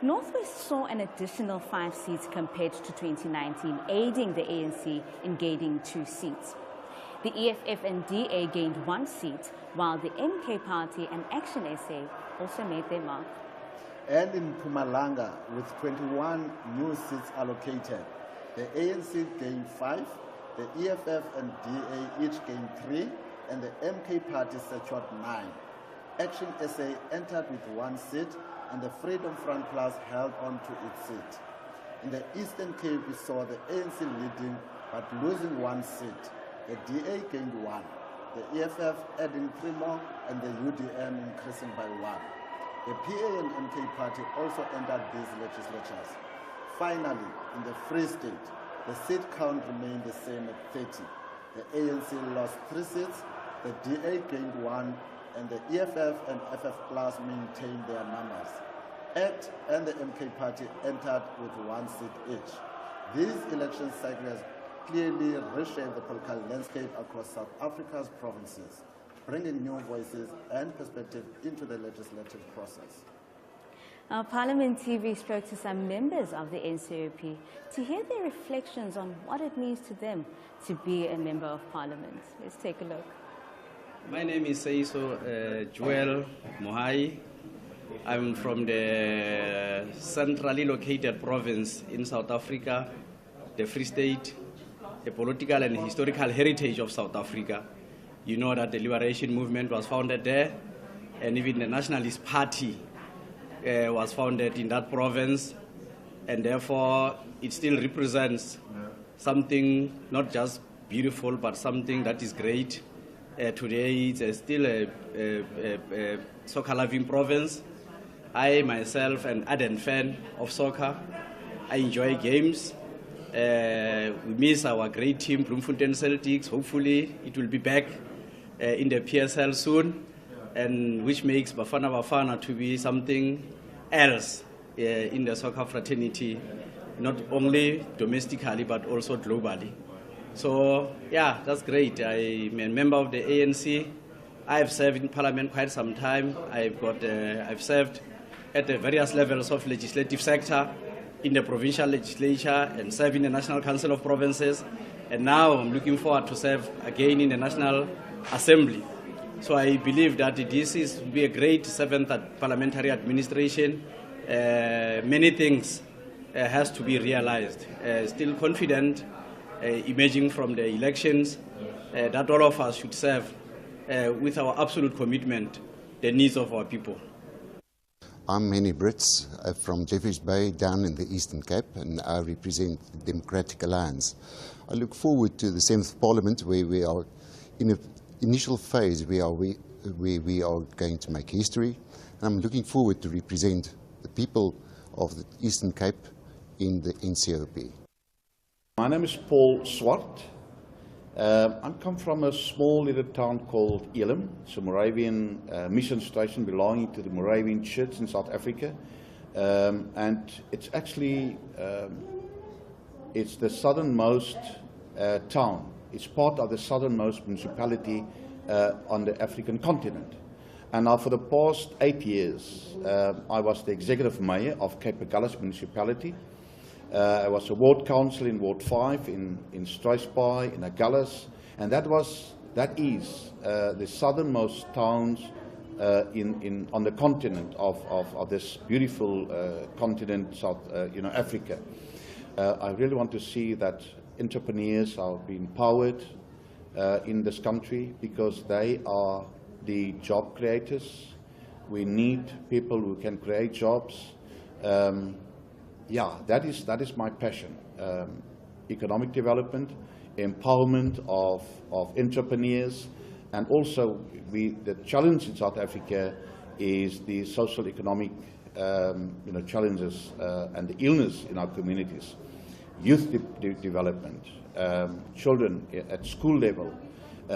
Northwest saw an additional 5 seats compared to 2019, aiding the ANC in gaining 2 seats. The EFF and DA gained 1 seat, while the MK Party and Action SA also made their mark. And in Mpumalanga, with 21 new seats allocated, the ANC gained 5, the EFF and DA each gained 3, and the MK Party secured 9. Action SA entered with 1 seat, and the Freedom Front Plus held on to its seat. In the Eastern Cape, we saw the ANC leading but losing 1 seat. The DA gained 1, the EFF adding 3 more, and the UDM increasing by 1. The PA and MK Party also entered these legislatures. Finally, in the Free State, the seat count remained the same at 30. The ANC lost 3 seats, the DA gained 1, and the EFF and FF Plus maintained their numbers. ACT and the MK Party entered with 1 seat each. These election cycles clearly reshaped the political landscape across South Africa's provinces, bringing new voices and perspective into the legislative process. Our Parliament TV spoke to some members of the NCOP to hear their reflections on what it means to them to be a member of Parliament. Let's take a look. My name is Seiso Joel Mohai. I'm from the centrally located province in South Africa, the Free State, the political and historical heritage of South Africa. You know that the liberation movement was founded there, and even the Nationalist Party was founded in that province, and therefore it still represents something not just beautiful, but something that is great. Today it's still a soccer-loving province. I myself am an ardent fan of soccer. I enjoy games. We miss our great team, Bloemfontein Celtics. Hopefully it will be back in the PSL soon, and which makes Bafana Bafana to be something else in the soccer fraternity, not only domestically but also globally. So yeah, that's great. I'm a member of the ANC. I've served in Parliament quite some time. I've served at the various levels of legislative sector, in the provincial legislature, and serve in the National Council of Provinces. And now I'm looking forward to serve again in the National Assembly. So I believe that this will be a great 7th parliamentary administration. Many things has to be realized. Still confident, emerging from the elections. that all of us should serve with our absolute commitment the needs of our people. I'm Manny Brits from Jeffreys Bay down in the Eastern Cape, and I represent the Democratic Alliance. I look forward to the 7th Parliament, where we are in an initial phase where we are going to make history. And I'm looking forward to represent the people of the Eastern Cape in the NCOP. My name is Paul Swart. I come from a small little town called Elim. It's a Moravian mission station belonging to the Moravian Church in South Africa. And it's actually, it's the southernmost town. It's part of the southernmost municipality on the African continent. And now for the past 8 years, I was the executive mayor of Cape Agulhas municipality. I was a ward councillor in Ward 5 in Struisbaai, in Agulhas, and that is the southernmost towns on the continent of this beautiful continent, South Africa. I really want to see that entrepreneurs are being empowered in this country, because they are the job creators. We need people who can create jobs. Yeah, that is my passion. Economic development, empowerment of entrepreneurs, and also the challenge in South Africa is the social economic challenges and the illness in our communities. Youth development, children at school level,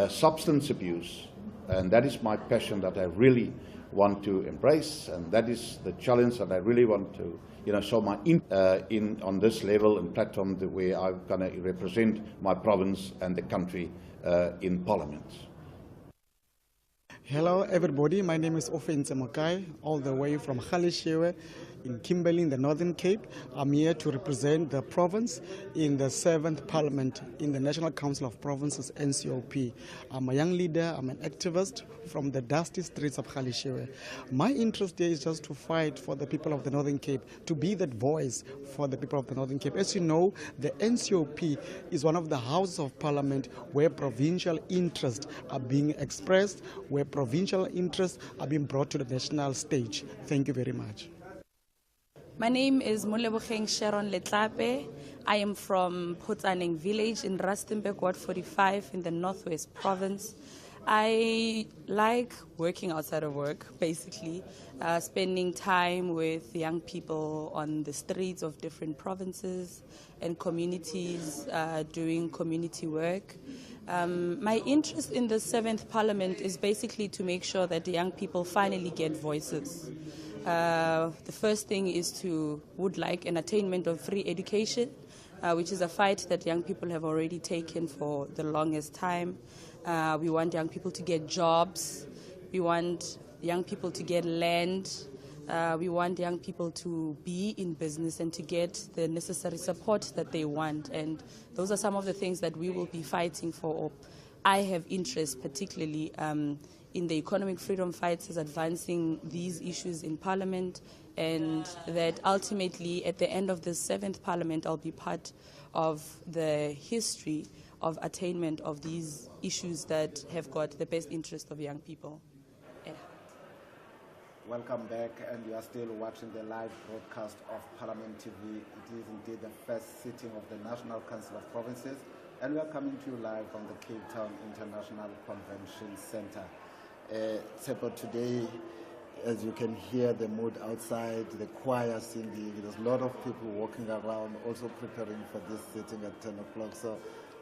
substance abuse, and that is my passion that I really want to embrace, and that is the challenge that I really want to show my in on this level and platform where I'm going to represent my province and the country in Parliament. Hello everybody, my name is Ofense Mokai, all the way from Khalishewe in Kimberley in the Northern Cape. I'm here to represent the province in the 7th Parliament in the National Council of Provinces, NCOP. I'm a young leader, I'm an activist from the dusty streets of Khalishewe. My interest here is just to fight for the people of the Northern Cape, to be that voice for the people of the Northern Cape. As you know, the NCOP is one of the houses of Parliament where provincial interests are being expressed, where provincial interests are being brought to the national stage. Thank you very much. My name is Moleboheng Sharon Letlape. I am from Potsaneng village in Rustenburg, Ward 45 in the Northwest Province. I like working outside of work, basically, spending time with young people on the streets of different provinces and communities, doing community work. My interest in the 7th Parliament is basically to make sure that the young people finally get voices. The first thing is would like an attainment of free education, which is a fight that young people have already taken for the longest time. We want young people to get jobs. We want young people to get land. We want young people to be in business and to get the necessary support that they want. And those are some of the things that we will be fighting for. I have interest particularly in the economic freedom fights, is advancing these issues in Parliament, and that ultimately at the end of the 7th Parliament I'll be part of the history of attainment of these issues that have got the best interest of young people. Yeah. Welcome back, and you are still watching the live broadcast of Parliament TV. It is indeed the first sitting of the National Council of Provinces, and we are coming to you live from the Cape Town International Convention Center. Tsepo, today, as you can hear the mood outside, the choir singing, there's a lot of people walking around also preparing for this sitting at 10 o'clock. So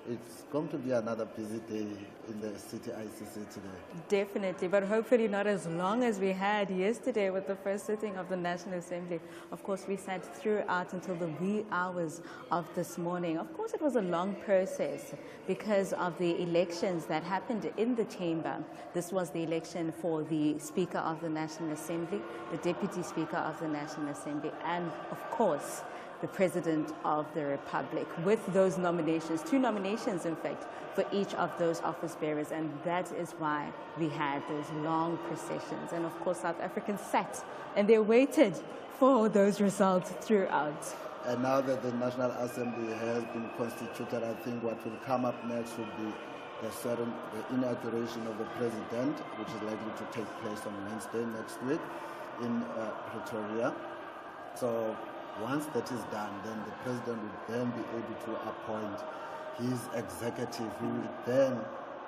it's going to be another busy day in the city ICC today. Definitely, but hopefully not as long as we had yesterday with the first sitting of the National Assembly. Of course, we sat throughout until the wee hours of this morning. Of course, it was a long process because of the elections that happened in the chamber. This was the election for the Speaker of the National Assembly, the Deputy Speaker of the National Assembly, and of course, the President of the Republic, with those nominations, 2 nominations in fact, for each of those office bearers, and that is why we had those long processions. And of course, South Africans sat and they waited for those results throughout. And now that the National Assembly has been constituted, I think what will come up next will be the inauguration of the president, which is likely to take place on Wednesday next week in Pretoria. So once that is done, then the president will then be able to appoint his executive, who will then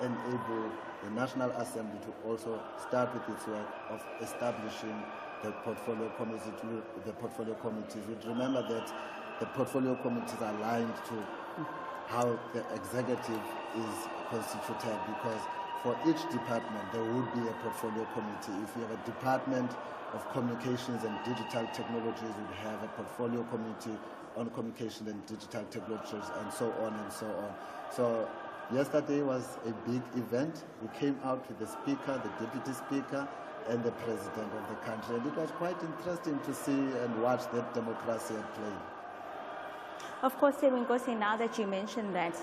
enable the National Assembly to also start with its work of establishing the portfolio committees. We remember that the portfolio committees are aligned to how the executive is constituted, because for each department there would be a portfolio committee. If you have a department of communications and digital technologies, we would have a portfolio committee on communication and digital technologies, and so on and so on. So yesterday was a big event. We came out with the speaker, the deputy speaker, and the president of the country, and it was quite interesting to see and watch that democracy at play. Of course, Ngosi, now that you mentioned that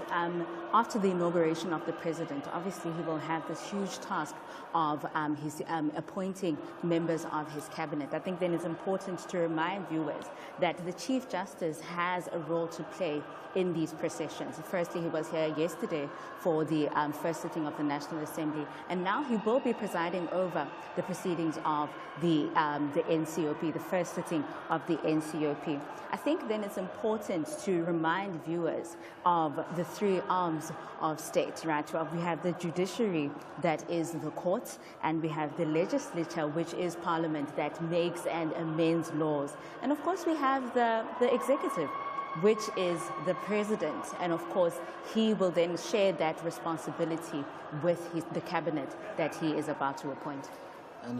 after the inauguration of the president, obviously he will have this huge task of his appointing members of his cabinet. I think then it's important to remind viewers that the Chief Justice has a role to play in these processions. Firstly, he was here yesterday for the first sitting of the National Assembly, and now he will be presiding over the proceedings of the NCOP, the first sitting of the NCOP. I think then it's important to remind viewers of the three arms of state, right? Well, we have the judiciary, that is the courts, and we have the legislature, which is parliament, that makes and amends laws. And of course, we have the executive, which is the president, and of course he will then share that responsibility with the cabinet that he is about to appoint. And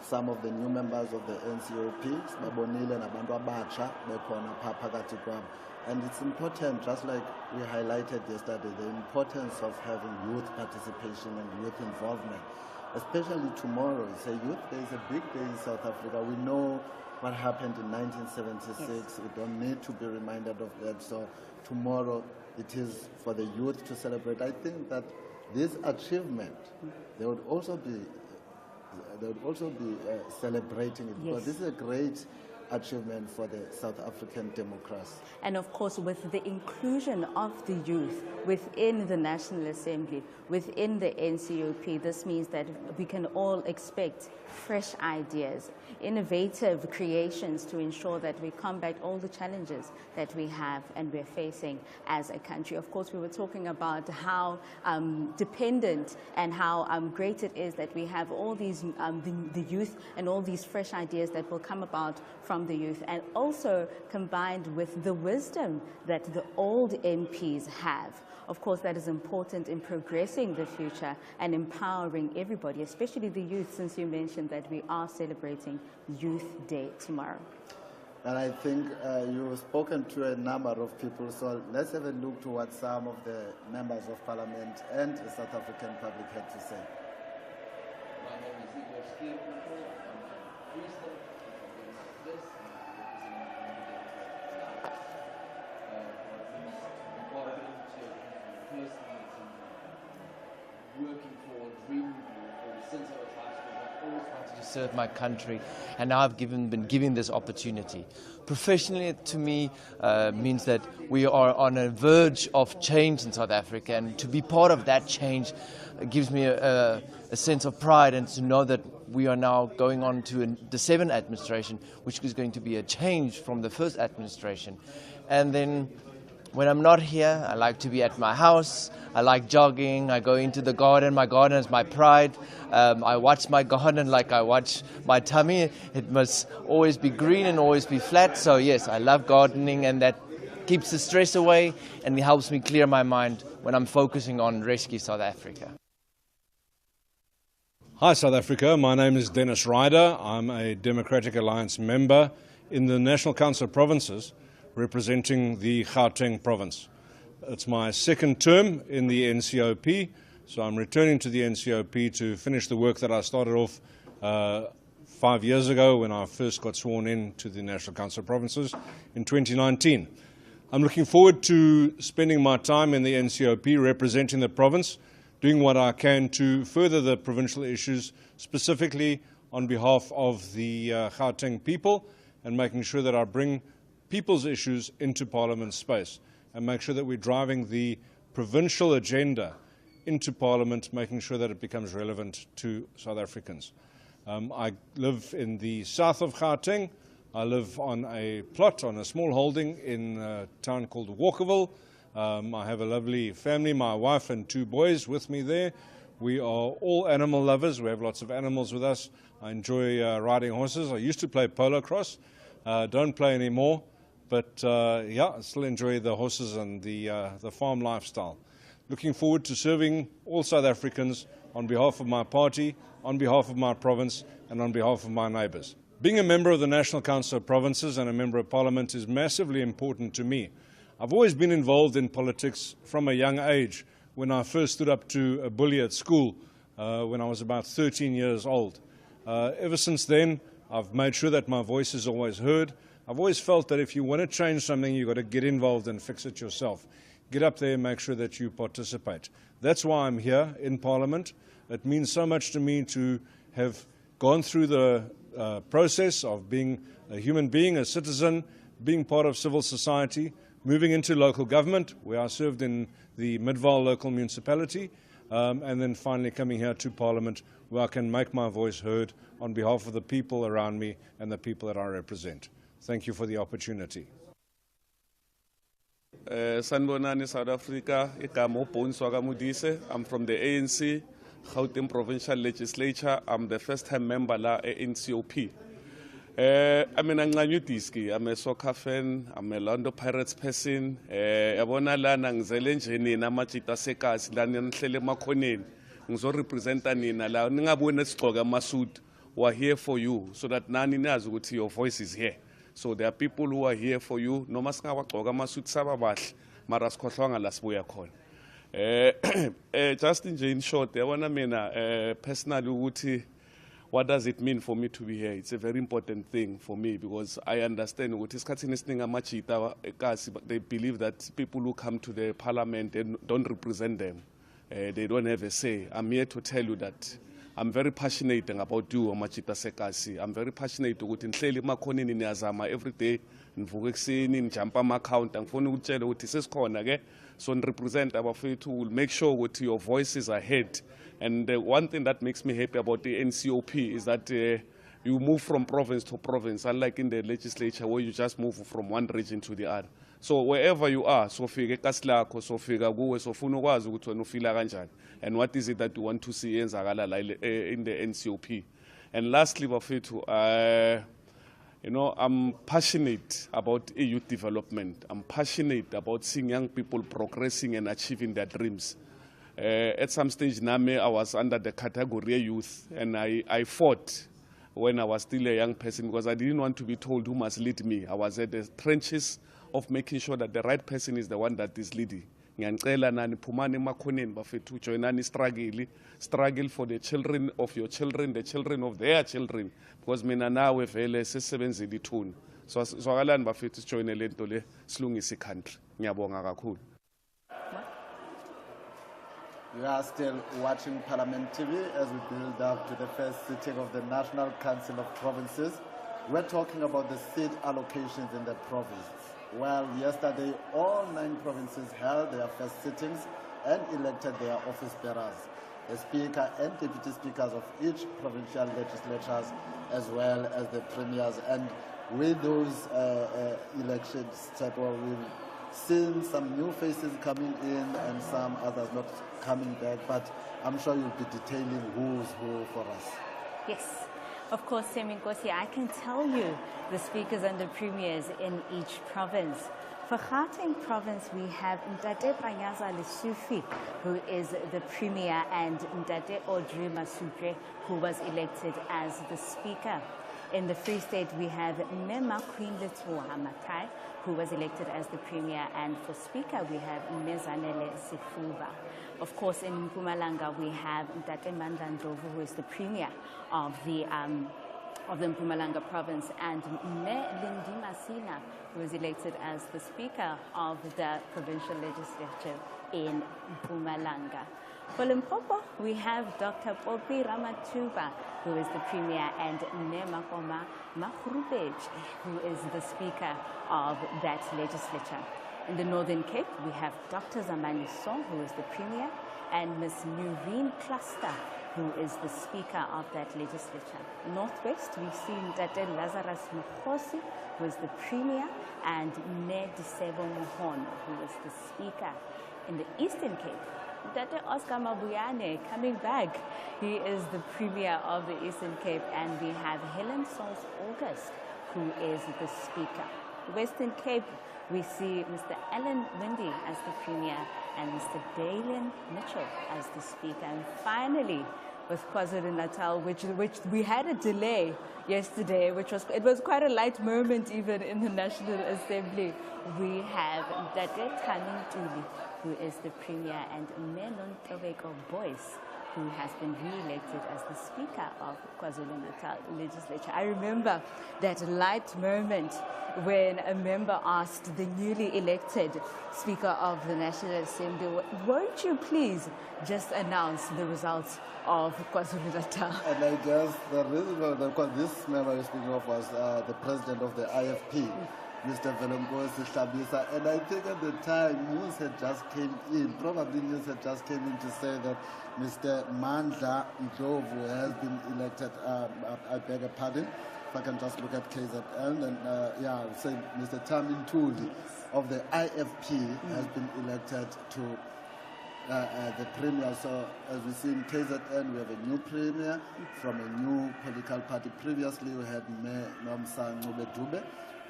some of the new members of the NCOP, and it's important, just like we highlighted yesterday, the importance of having youth participation and youth involvement. Especially tomorrow, it's a youth day, it's a big day in South Africa. We know what happened in 1976. Yes. We don't need to be reminded of that. So tomorrow, it is for the youth to celebrate. I think that this achievement, they would also be celebrating it, because this is a great achievement for the South African democracy. And of course, with the inclusion of the youth within the National Assembly, within the NCOP, this means that we can all expect fresh ideas, innovative creations to ensure that we combat all the challenges that we have and we're facing as a country. Of course, we were talking about how dependent and how great it is that we have all these, the youth and all these fresh ideas that will come about from the youth, and also combined with the wisdom that the old MPs have. Of course, that is important in progressing the future and empowering everybody, especially the youth, since you mentioned that we are celebrating Youth Day tomorrow. And I think you've spoken to a number of people, so let's have a look to what some of the members of Parliament and the South African public had to say. My name is chairperson. Working for a dream since I was high school. I've always wanted to serve my country, and now I've been given this opportunity. Professionally, to me, means that we are on a verge of change in South Africa, and to be part of that change gives me a sense of pride, and to know that we are now going on to the 7th administration, which is going to be a change from the first administration. And then when I'm not here, I like to be at my house. I like jogging. I go into the garden. My garden is my pride. I watch my garden like I watch my tummy. It must always be green and always be flat. So yes, I love gardening, and that keeps the stress away and it helps me clear my mind when I'm focusing on Rescue South Africa. Hi South Africa, my name is Dennis Ryder. I'm a Democratic Alliance member in the National Council of Provinces, representing the Gauteng province. It's my second term in the NCOP, so I'm returning to the NCOP to finish the work that I started off 5 years ago when I first got sworn in to the National Council of Provinces in 2019. I'm looking forward to spending my time in the NCOP representing the province, doing what I can to further the provincial issues, specifically on behalf of the Gauteng people, and making sure that I bring people's issues into Parliament space and make sure that we're driving the provincial agenda into Parliament, making sure that it becomes relevant to South Africans. I live in the south of Gauteng. I live on a plot, on a small holding in a town called Walkerville. I have a lovely family, my wife and 2 boys with me there. We are all animal lovers. We have lots of animals with us. I enjoy riding horses. I used to play polo cross. Don't play anymore. But yeah, I still enjoy the horses and the farm lifestyle. Looking forward to serving all South Africans on behalf of my party, on behalf of my province, and on behalf of my neighbours. Being a member of the National Council of Provinces and a member of Parliament is massively important to me. I've always been involved in politics from a young age. When I first stood up to a bully at school, when I was about 13 years old. Ever since then, I've made sure that my voice is always heard. I've always felt that if you want to change something, you've got to get involved and fix it yourself. Get up there and make sure that you participate. That's why I'm here in Parliament. It means so much to me to have gone through the process of being a human being, a citizen, being part of civil society, moving into local government, where I served in the Midvaal local municipality, and then finally coming here to Parliament, where I can make my voice heard on behalf of the people around me and the people that I represent. Thank you for the opportunity. Sanbonani, South Africa. I'm from the ANC, Gauteng Provincial Legislature. I'm the first-time member la NCOP. I'm an Anganyutiski. I'm a soccer fan. I'm a London Pirates person. Abona la nangzele njeni na machita sekas la nhlele makhoneni. Ngizo representa nina la ningabone sigqoka amasud. We're here for you so that nani nazi ukuthi your voice is here. So there are people who are here for you. Noma singawagqoka amasud sababahle mara sikhohlwanga la sibuya khona. Just in short, yabona mina personally ukuthi what does it mean for me to be here? It's a very important thing for me because I understand they believe that people who come to the parliament don't represent them. They don't have a say. I'm here to tell you that I'm very passionate about you, Machita Sekasi. I'm very passionate about inhleli makhonini niyazama every day. Nivuka ekuseni nijampa ama-account. Angifuni ukutshela ukuthi sesikhona ke. So represent abafethu will make sure that your voices are heard. And one thing that makes me happy about the NCOP is that you move from province to province, unlike in the legislature where you just move from one region to the other. So wherever you are, so fika kaslako, so fika kuwe, so funa ukwazi ukuthi wena ufila kanjani. And what is it that you want to see in the NCOP? And lastly, bafethu, you know, I'm passionate about youth development. I'm passionate about seeing young people progressing and achieving their dreams. At some stage, Name, I was under the category youth, and I fought when I was still a young person because I didn't want to be told who must lead me. I was at the trenches of making sure that the right person is the one that is leading. Ngiyacela nani phumani emakhoneni bafethu joinani struggle for the children of your children, the children of their children, because mina nawe vele sisebenzile ithuna. So akalani bafethu sijoine lento le silungise country. Ngiyabonga kakhulu. We are still watching Parliament TV as we build up to the first sitting of the National Council of Provinces. We're talking about the seat allocations in the province. Well, yesterday, all 9 provinces held their first sittings and elected their office bearers, the speaker and deputy speakers of each provincial legislatures, as well as the premiers. And with those elections, we've seen some new faces coming in and some others not coming back, but I'm sure you'll be detailing who's who for us. Yes, of course, Seminkosi, I can tell you the speakers and the premiers in each province. For Gauteng province, we have Ntate Panyaza Lesufi, who is the premier, and Ntate Audrey Masupre, who was elected as the speaker. In the Free State, we have Mema Queen Letuwa Makai, who was elected as the premier, and for speaker, we have Mezanele Sifuba. Of course, in Mpumalanga, we have Ntate Mandla Ndlovu, who is the premier of the Mpumalanga province, and Me Lindi Masina, who was elected as the speaker of the provincial legislature in Mpumalanga. For Limpopo, we have Dr. Popi Ramatuba, who is the Premier, and Nemakoma Mahrubej, who is the Speaker of that legislature. In the Northern Cape, we have Dr. Zamani Song, who is the Premier, and Ms. Nureen Cluster, who is the Speaker of that legislature. Northwest, we've seen Tate Lazarus Mukhosi, who is the Premier, and Ne Disebo Mohon, who is the Speaker. In the Eastern Cape, Tate Oscar Mabuyane coming back. He is the Premier of the Eastern Cape, and we have Helen Sauls August, who is the Speaker. Western Cape, we see Mr. Alan Windy as the Premier and Mr. Dalian Mitchell as the Speaker. And finally, with KwaZulu-Natal, which we had a delay yesterday, it was quite a light moment even in the National Assembly. We have Dade Tuli, who is the Premier, and Menon Tobeko Boyce, who has been re-elected as the Speaker of KwaZulu-Natal Legislature. I remember that light moment when a member asked the newly elected Speaker of the National Assembly, won't you please just announce the results of KwaZulu-Natal? And I guess the reason because this member you're speaking of was the president of the IFP, Mr. Velengosi Shabisa, and I think at the time news had just came in, probably news had just came in to say that Mr. Mandla Ndlovu has been elected, I beg a pardon, if I can just look at KZN, and say Mr. Tamin Tuli of the IFP has been elected to the Premier. So as we see in KZN, we have a new Premier from a new political party. Previously we had Nomsa Ngube Dube,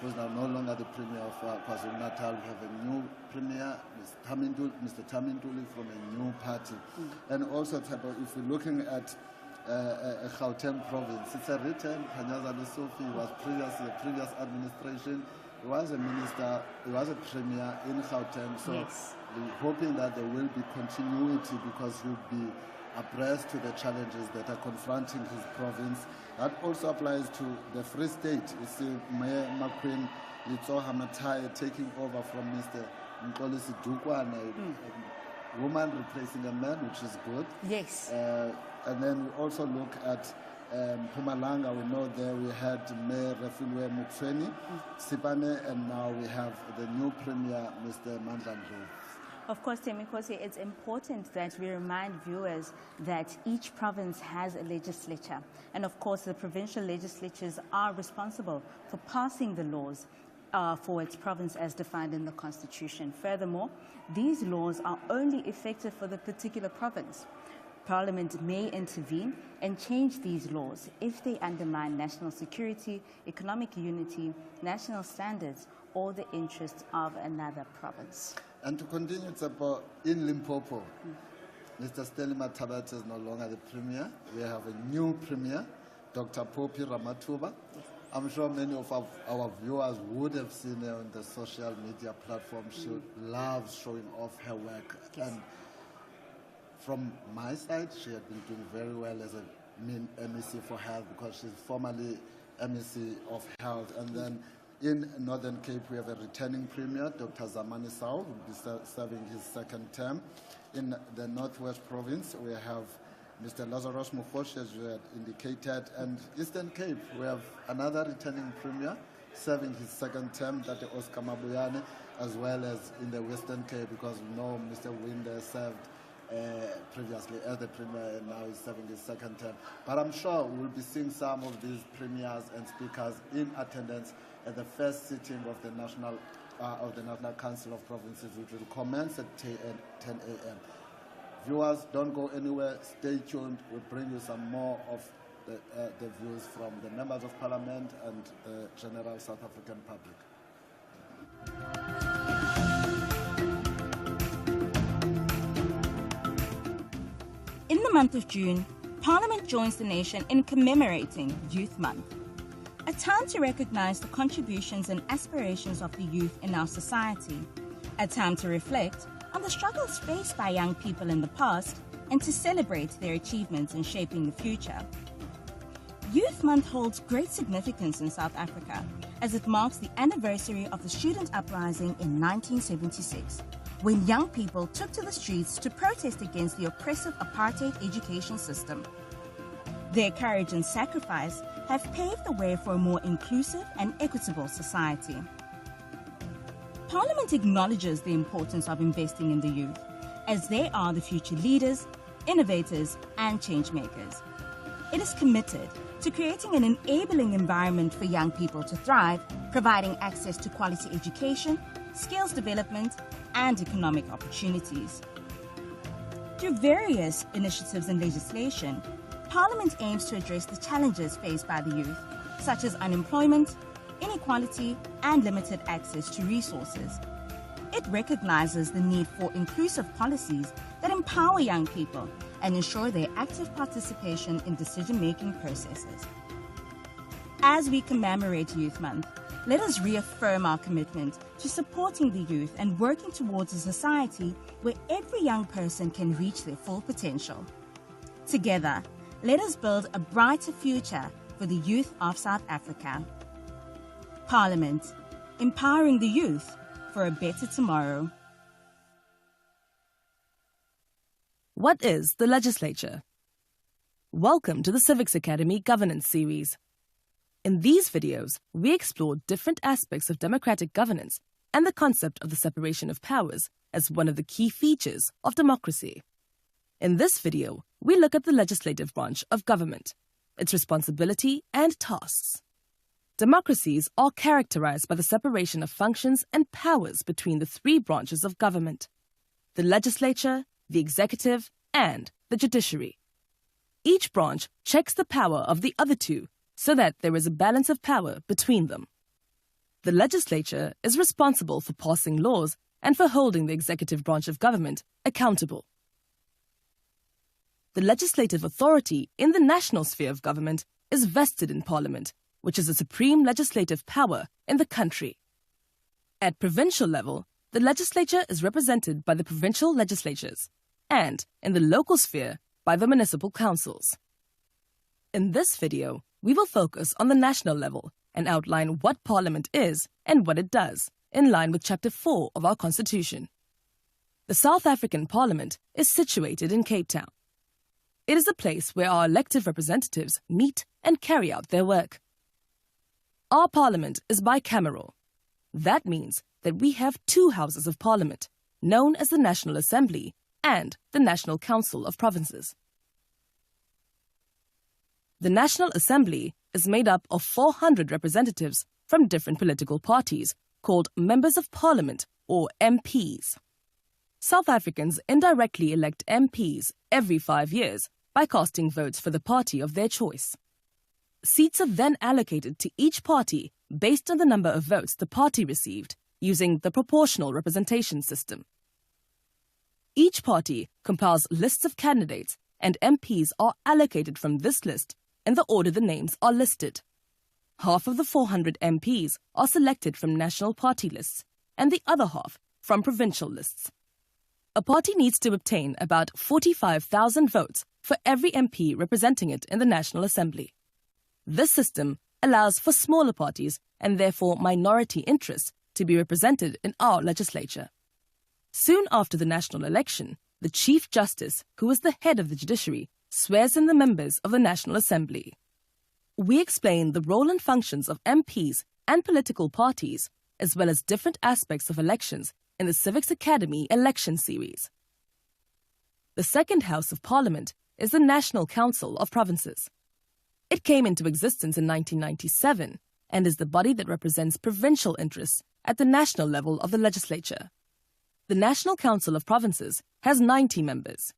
who's now no longer the Premier of KwaZulu-Natal. We have a new Premier, Mr. Taminduli, from a new party. And also, if we're looking at a Gauteng province, it's a return. Panyaza Lesofi was previously the previous administration. He was a minister, he was a Premier in Gauteng. So we're hoping that there will be continuity because he'll be abreast to the challenges that are confronting his province. That also applies to the Free State. We see Mayor McQueen Litsoha Matai taking over from Mr. Mkolisi Dukwana, a woman replacing a man, which is good. Yes. And then we also look at Mpumalanga. We know there we had Mayor Refilwe Mutsweni, Sipane, and now we have the new Premier, Mr. Mandla Ndlovu. Of course, Temikosi, it's important that we remind viewers that each province has a legislature. And of course, the provincial legislatures are responsible for passing the laws for its province as defined in the Constitution. Furthermore, these laws are only effective for the particular province. Parliament may intervene and change these laws if they undermine national security, economic unity, national standards, or the interests of another province. And to continue, it's about in Limpopo, Mr. Stanley Mathabate is no longer the Premier. We have a new Premier, Dr. Popi Ramatuba. I'm sure many of our viewers would have seen her on the social media platform. She loves showing off her work. Yes. And from my side, she had been doing very well as a MEC for Health because she's formerly MEC of Health. And then in Northern Cape, we have a returning Premier, Dr. Zamani Sao, who will be serving his second term. In the Northwest Province, we have Mr. Lazarus Mukhosi, as you had indicated. And Eastern Cape, we have another returning Premier serving his second term, that is Oscar Mabuyane, as well as in the Western Cape, because we know Mr. Winder served previously as the Premier, and now he's serving his second term. But I'm sure we'll be seeing some of these premiers and speakers in attendance at the first sitting of the National Council of Provinces, which will commence at 10 a.m. Viewers, don't go anywhere. Stay tuned. We'll bring you some more of the views from the members of Parliament and the general South African public. In the month of June, Parliament joins the nation in commemorating Youth Month, a time to recognize the contributions and aspirations of the youth in our society, a time to reflect on the struggles faced by young people in the past and to celebrate their achievements in shaping the future. Youth Month holds great significance in South Africa as it marks the anniversary of the student uprising in 1976, when young people took to the streets to protest against the oppressive apartheid education system. Their courage and sacrifice have paved the way for a more inclusive and equitable society. Parliament acknowledges the importance of investing in the youth, as they are the future leaders, innovators, and change makers. It is committed to creating an enabling environment for young people to thrive, providing access to quality education, skills development, and economic opportunities. Through various initiatives and legislation, Parliament aims to address the challenges faced by the youth, such as unemployment, inequality, and limited access to resources. It recognizes the need for inclusive policies that empower young people and ensure their active participation in decision-making processes. As we commemorate Youth Month, let us reaffirm our commitment to supporting the youth and working towards a society where every young person can reach their full potential. Together, let us build a brighter future for the youth of South Africa. Parliament, empowering the youth for a better tomorrow. What is the legislature? Welcome to the Civics Academy Governance Series. In these videos, we explore different aspects of democratic governance and the concept of the separation of powers as one of the key features of democracy. In this video, we look at the legislative branch of government, its responsibility and tasks. Democracies are characterized by the separation of functions and powers between the three branches of government: the legislature, the executive, and the judiciary. Each branch checks the power of the other two so that there is a balance of power between them. The legislature is responsible for passing laws and for holding the executive branch of government accountable. The legislative authority in the national sphere of government is vested in Parliament, which is the supreme legislative power in the country. At provincial level, the legislature is represented by the provincial legislatures, and in the local sphere by the municipal councils. In this video, we will focus on the national level and outline what Parliament is and what it does, in line with Chapter 4 of our Constitution. The South African Parliament is situated in Cape Town. It is a place where our elected representatives meet and carry out their work. Our Parliament is bicameral. That means that we have two houses of Parliament, known as the National Assembly and the National Council of Provinces. The National Assembly is made up of 400 representatives from different political parties, called Members of Parliament, or MPs. South Africans indirectly elect MPs every 5 years by casting votes for the party of their choice. Seats are then allocated to each party based on the number of votes the party received using the proportional representation system. Each party compiles lists of candidates, and MPs are allocated from this list in the order the names are listed. Half of the 400 MPs are selected from national party lists, and the other half from provincial lists. A party needs to obtain about 45,000 votes for every MP representing it in the National Assembly. This system allows for smaller parties and therefore minority interests to be represented in our legislature. Soon after the national election, the Chief Justice, who is the head of the judiciary, swears in the members of the National Assembly. We explain the role and functions of MPs and political parties, as well as different aspects of elections in the Civics Academy election series. The second House of Parliament is the National Council of Provinces. It came into existence in 1997 and is the body that represents provincial interests at the national level of the legislature. The National Council of Provinces has 90 members.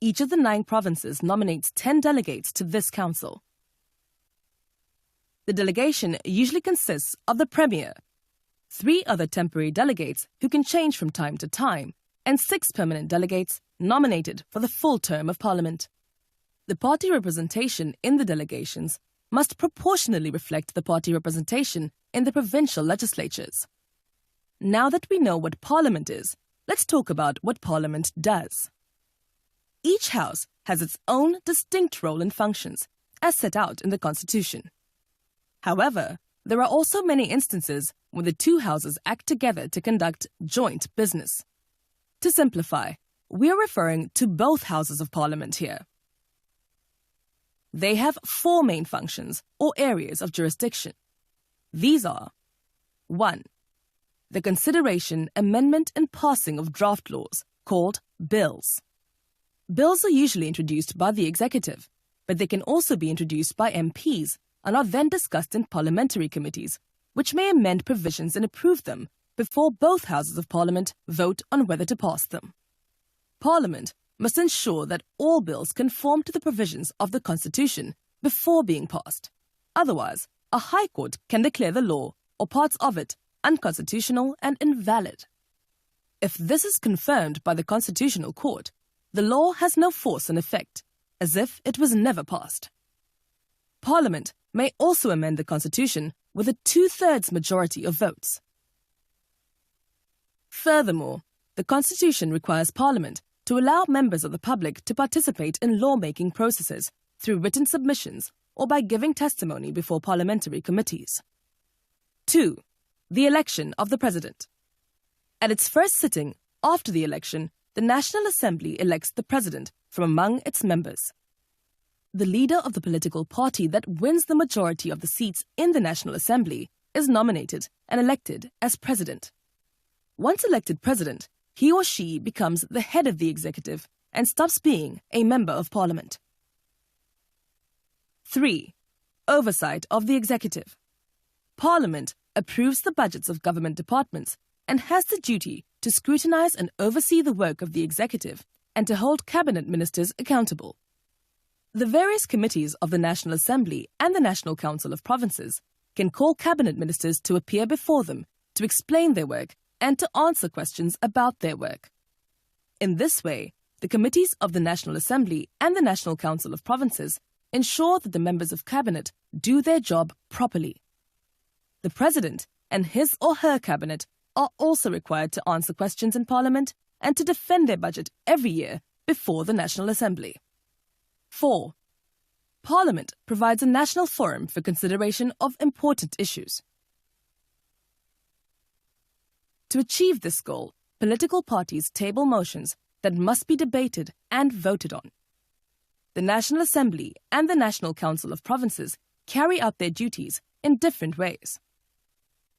Each of the 9 provinces nominates 10 delegates to this council. The delegation usually consists of the Premier, 3 other temporary delegates who can change from time to time, and 6 permanent delegates nominated for the full term of Parliament. The party representation in the delegations must proportionally reflect the party representation in the provincial legislatures. Now that we know what Parliament is, let's talk about what Parliament does. Each house has its own distinct role and functions, as set out in the Constitution. However, there are also many instances when the two houses act together to conduct joint business. To simplify, we are referring to both houses of Parliament here. They have 4 main functions or areas of jurisdiction. These are: 1. The consideration, amendment and passing of draft laws, called bills. Bills are usually introduced by the executive, but they can also be introduced by MPs and are then discussed in parliamentary committees, which may amend provisions and approve them before both houses of Parliament vote on whether to pass them. Parliament must ensure that all bills conform to the provisions of the Constitution before being passed. Otherwise, a High Court can declare the law or parts of it unconstitutional and invalid. If this is confirmed by the Constitutional Court, the law has no force and effect, as if it was never passed. Parliament may also amend the Constitution with a 2/3 majority of votes. Furthermore, the Constitution requires Parliament to allow members of the public to participate in lawmaking processes through written submissions or by giving testimony before parliamentary committees. 2. The election of the President. At its first sitting after the election, the National Assembly elects the President from among its members. The leader of the political party that wins the majority of the seats in the National Assembly is nominated and elected as President. Once elected President, he or she becomes the head of the executive and stops being a member of Parliament. 3. Oversight of the executive. Parliament approves the budgets of government departments and has the duty to scrutinize and oversee the work of the executive and to hold cabinet ministers accountable. The various committees of the National Assembly and the National Council of Provinces can call cabinet ministers to appear before them to explain their work and to answer questions about their work. In this way, the committees of the National Assembly and the National Council of Provinces ensure that the members of cabinet do their job properly. The President and his or her cabinet are also required to answer questions in Parliament and to defend their budget every year before the National Assembly. 4. Parliament provides a national forum for consideration of important issues. To achieve this goal, political parties table motions that must be debated and voted on. The National Assembly and the National Council of Provinces carry out their duties in different ways.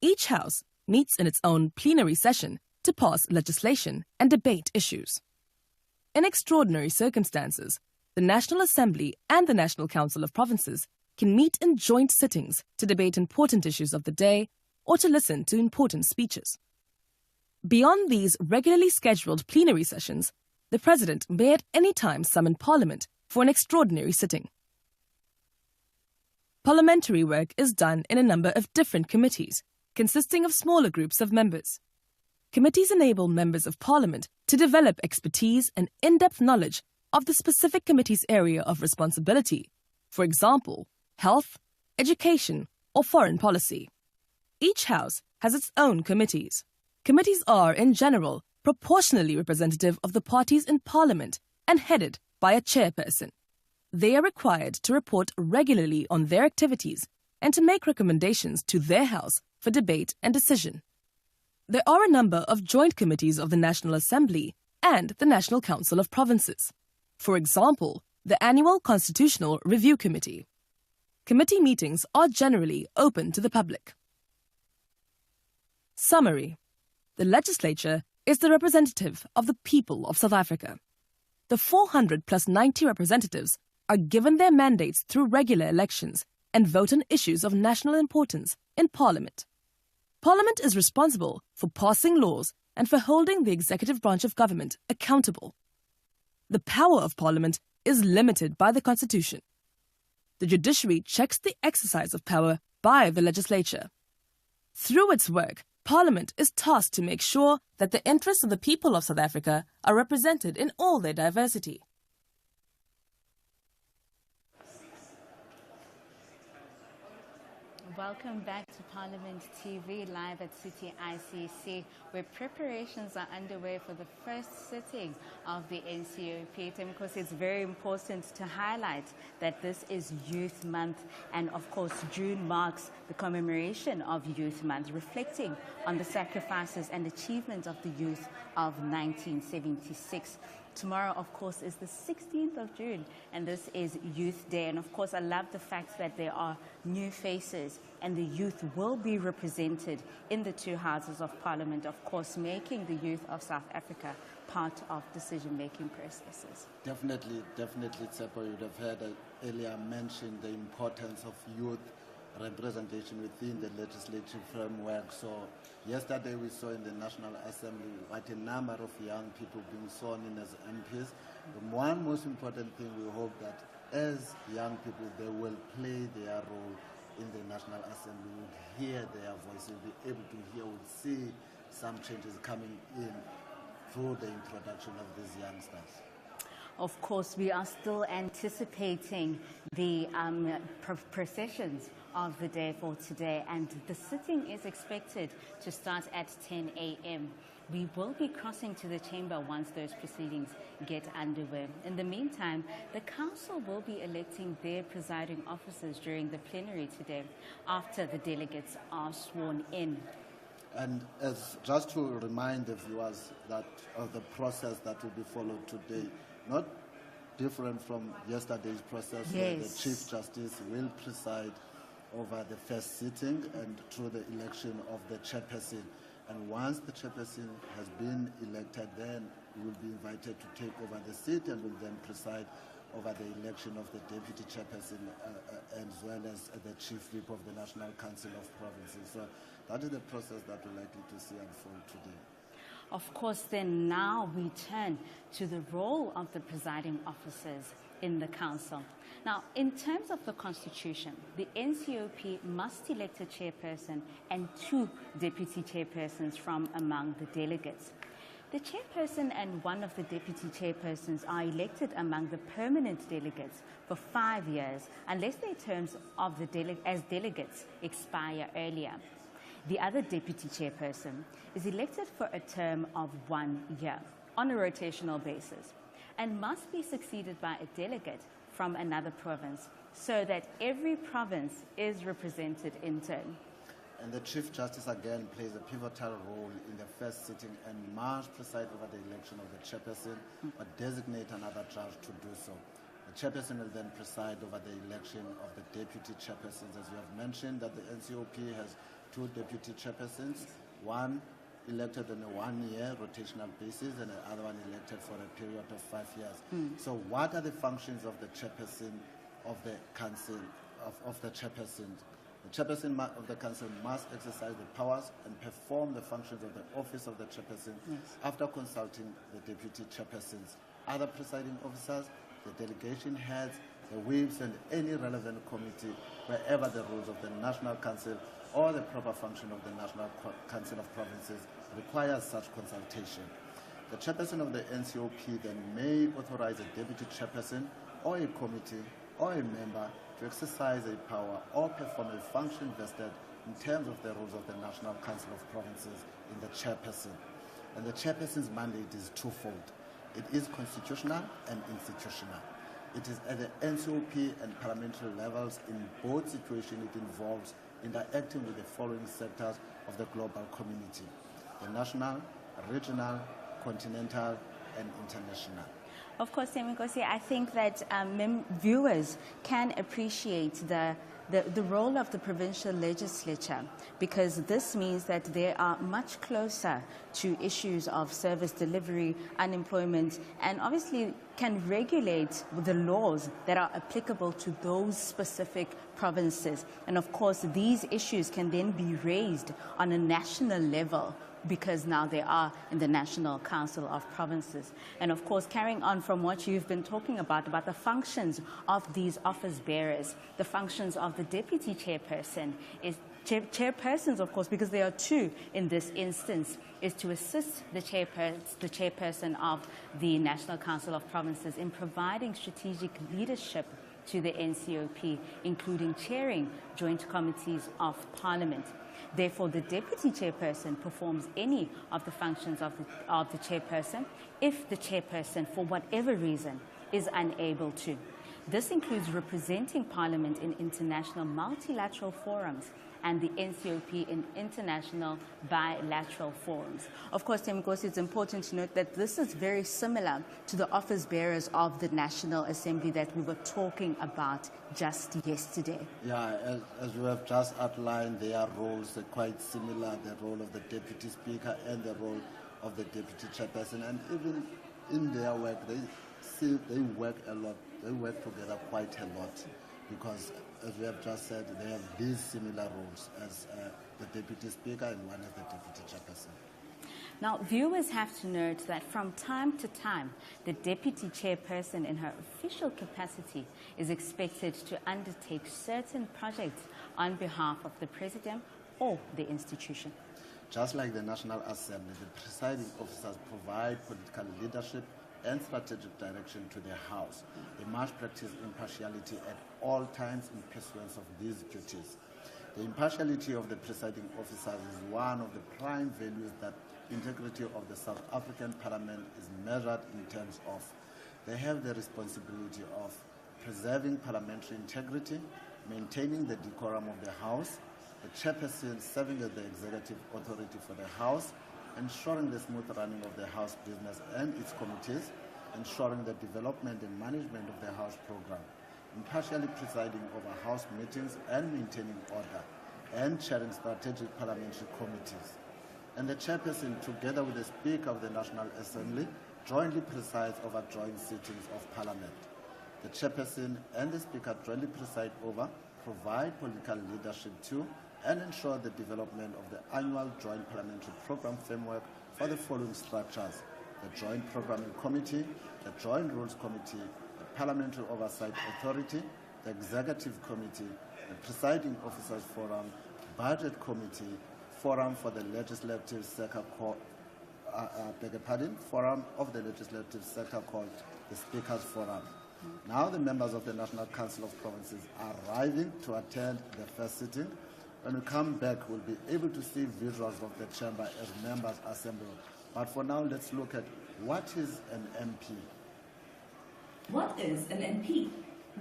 Each house meets in its own plenary session to pass legislation and debate issues. In extraordinary circumstances, the National Assembly and the National Council of Provinces can meet in joint sittings to debate important issues of the day or to listen to important speeches. Beyond these regularly scheduled plenary sessions, the President may at any time summon Parliament for an extraordinary sitting. Parliamentary work is done in a number of different committees, consisting of smaller groups of members. Committees enable members of Parliament to develop expertise and in-depth knowledge of the specific committee's area of responsibility, for example, health, education, or foreign policy. Each house has its own committees. Committees are, in general, proportionally representative of the parties in Parliament and headed by a chairperson. They are required to report regularly on their activities and to make recommendations to their house for debate and decision. There are a number of joint committees of the National Assembly and the National Council of Provinces. For example, the Annual Constitutional Review Committee. Committee meetings are generally open to the public. Summary. The legislature is the representative of the people of South Africa. The 400 plus 90 representatives are given their mandates through regular elections and vote on issues of national importance in Parliament. Parliament is responsible for passing laws and for holding the executive branch of government accountable. The power of Parliament is limited by the Constitution. The judiciary checks the exercise of power by the legislature. Through its work, Parliament is tasked to make sure that the interests of the people of South Africa are represented in all their diversity. welcome back to Parliament TV live at City ICC, where preparations are underway for the first sitting of the NCOP. And of course, it's very important to highlight that this is Youth Month, and of course, June marks the commemoration of Youth Month, reflecting on the sacrifices and achievements of the youth of 1976. Tomorrow, of course, is the 16th of June, and this is Youth Day. And of course, I love the fact that there are new faces, and the youth will be represented in the two houses of Parliament, of course, making the youth of South Africa part of decision-making processes. Definitely, Tsepo, you would have heard earlier mentioned the importance of youth representation within the legislative framework. So yesterday we saw in the National Assembly quite a number of young people being sworn in as MPs. The one most important thing, we hope that as young people they will play their role in the National Assembly, we'll hear their voices, we'll be able to hear, we'll see some changes coming in through the introduction of these youngsters. Of course, we are still anticipating the processions of the day for today, and the sitting is expected to start at 10 a.m. We will be crossing to the chamber once those proceedings get underway. In the meantime, the council will be electing their presiding officers during the plenary today after the delegates are sworn in. And just to remind the viewers that of the process that will be followed today, not different from yesterday's process, where the Chief Justice will preside over the first sitting and through the election of the chairperson. And once the chairperson has been elected, then we will be invited to take over the seat and will then preside over the election of the deputy chairperson as well as the chief whip of the National Council of Provinces. So that is the process that we're likely to see unfold today. Of course, then now we turn to the role of the presiding officers in the council. Now, in terms of the Constitution, the NCOP must elect a chairperson and 2 deputy chairpersons from among the delegates. The chairperson and one of the deputy chairpersons are elected among the permanent delegates for 5 years, unless their terms of as delegates expire earlier. The other deputy chairperson is elected for a term of 1 year on a rotational basis and must be succeeded by a delegate from another province, so that every province is represented in turn. And the Chief Justice again plays a pivotal role in the first sitting and must preside over the election of the chairperson or designate another judge to do so. The chairperson will then preside over the election of the deputy chairpersons. As you have mentioned, that the NCOP has 2 deputy chairpersons, one elected on a 1-year rotational basis and the other one elected for a period of 5 years. So what are the functions of the chairperson of the council, of the chairperson? The chairperson of the council must exercise the powers and perform the functions of the office of the chairperson after consulting the deputy chairpersons, other presiding officers, the delegation heads, the whips, and any relevant committee wherever the rules of the National Council or the proper function of the National Council of Provinces requires such consultation. The chairperson of the NCOP then may authorize a deputy chairperson or a committee or a member to exercise a power or perform a function vested in terms of the rules of the National Council of Provinces in the chairperson. And the chairperson's mandate is twofold. It is constitutional and institutional. It is at the NCOP and parliamentary levels. In both situations, it involves interacting with the following sectors of the global community: the national, regional, continental, and international. Of course, Temikosi, I think that viewers can appreciate the role of the provincial legislature, because this means that they are much closer to issues of service delivery, unemployment, and obviously can regulate the laws that are applicable to those specific provinces. And of course, these issues can then be raised on a national level, because now they are in the National Council of Provinces. And of course, carrying on from what you've been talking about the functions of these office bearers, the functions of the deputy chairperson, is chairpersons, of course, because there are 2 in this instance, is to assist the chairperson of the National Council of Provinces in providing strategic leadership to the NCOP, including chairing joint committees of Parliament. Therefore, the deputy chairperson performs any of the functions of the chairperson if the chairperson, for whatever reason, is unable to. This includes representing Parliament in international multilateral forums and the NCOP in international bilateral forums. Of course, Temikosi, it's important to note that this is very similar to the office bearers of the National Assembly that we were talking about just yesterday. Yeah, as we have just outlined, their roles are quite similar, the role of the Deputy Speaker and the role of the Deputy Chairperson. And even in their work, they work a lot. They work together quite a lot because, as we have just said, they have these similar roles as the Deputy Speaker and one as the Deputy Chairperson. Now, viewers have to note that from time to time, the Deputy Chairperson in her official capacity is expected to undertake certain projects on behalf of the President or the institution. Just like the National Assembly, the presiding officers provide political leadership and strategic direction to the House. They must practice impartiality at all times in pursuance of these duties. The impartiality of the presiding officers is one of the prime values that integrity of the South African Parliament is measured in terms of. They have the responsibility of preserving parliamentary integrity, maintaining the decorum of the House, the chairperson serving as the executive authority for the House, ensuring the smooth running of the House business and its committees, ensuring the development and management of the House program, impartially presiding over House meetings and maintaining order, and chairing strategic parliamentary committees. And the chairperson, together with the Speaker of the National Assembly, jointly presides over joint sittings of Parliament. The chairperson and the Speaker jointly preside over, provide political leadership to, and ensure the development of the annual Joint Parliamentary Program Framework for the following structures: the Joint Programming Committee, the Joint Rules Committee, the Parliamentary Oversight Authority, the Executive Committee, the Presiding Officers Forum, Budget Committee, Forum for the Legislative Sector Forum of the Legislative Sector called the Speakers Forum. Now the members of the National Council of Provinces are arriving to attend the first sitting. When we come back, we'll be able to see visuals of the chamber as members assemble. But for now, let's look at what is an MP. What is an MP?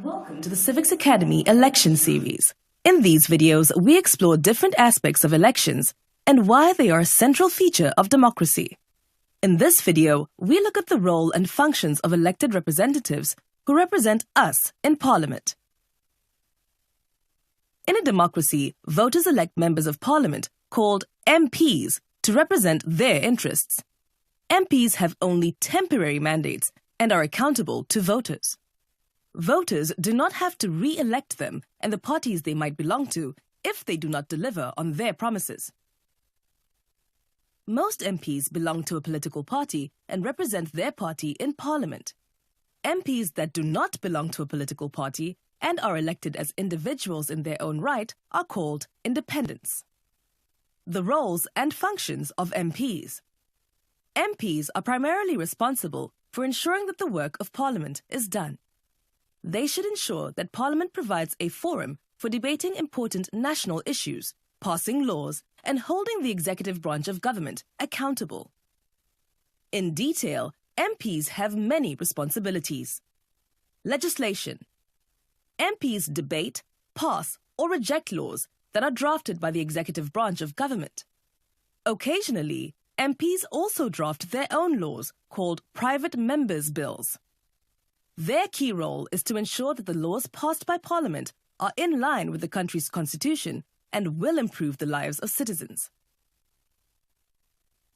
Welcome to the Civics Academy election series. In these videos, we explore different aspects of elections and why they are a central feature of democracy. In this video, we look at the role and functions of elected representatives who represent us in Parliament. In a democracy, voters elect members of Parliament, called MPs, to represent their interests. MPs have only temporary mandates and are accountable to voters. Voters do not have to re-elect them and the parties they might belong to if they do not deliver on their promises. Most MPs belong to a political party and represent their party in Parliament. MPs that do not belong to a political party and are elected as individuals in their own right are called independents. The roles and functions of MPs. MPs are primarily responsible for ensuring that the work of Parliament is done. They should ensure that Parliament provides a forum for debating important national issues, passing laws, and holding the executive branch of government accountable. In detail, MPs have many responsibilities. Legislation. MPs debate, pass, or reject laws that are drafted by the executive branch of government. Occasionally, MPs also draft their own laws called private members' bills. Their key role is to ensure that the laws passed by Parliament are in line with the country's constitution and will improve the lives of citizens.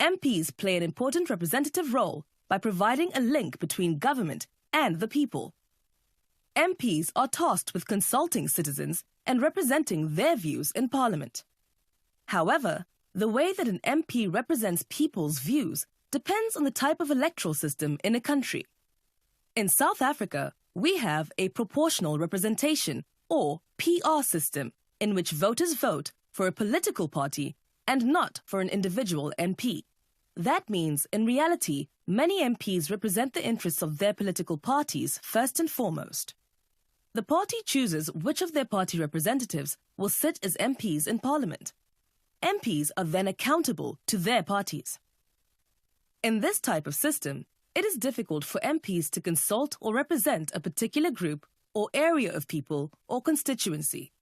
MPs play an important representative role by providing a link between government and the people. MPs are tasked with consulting citizens and representing their views in Parliament. However, the way that an MP represents people's views depends on the type of electoral system in a country. In South Africa, we have a proportional representation, or PR system, in which voters vote for a political party and not for an individual MP. That means, in reality, many MPs represent the interests of their political parties first and foremost. The party chooses which of their party representatives will sit as MPs in Parliament. MPs are then accountable to their parties. In this type of system, it is difficult for MPs to consult or represent a particular group or area of people or constituency.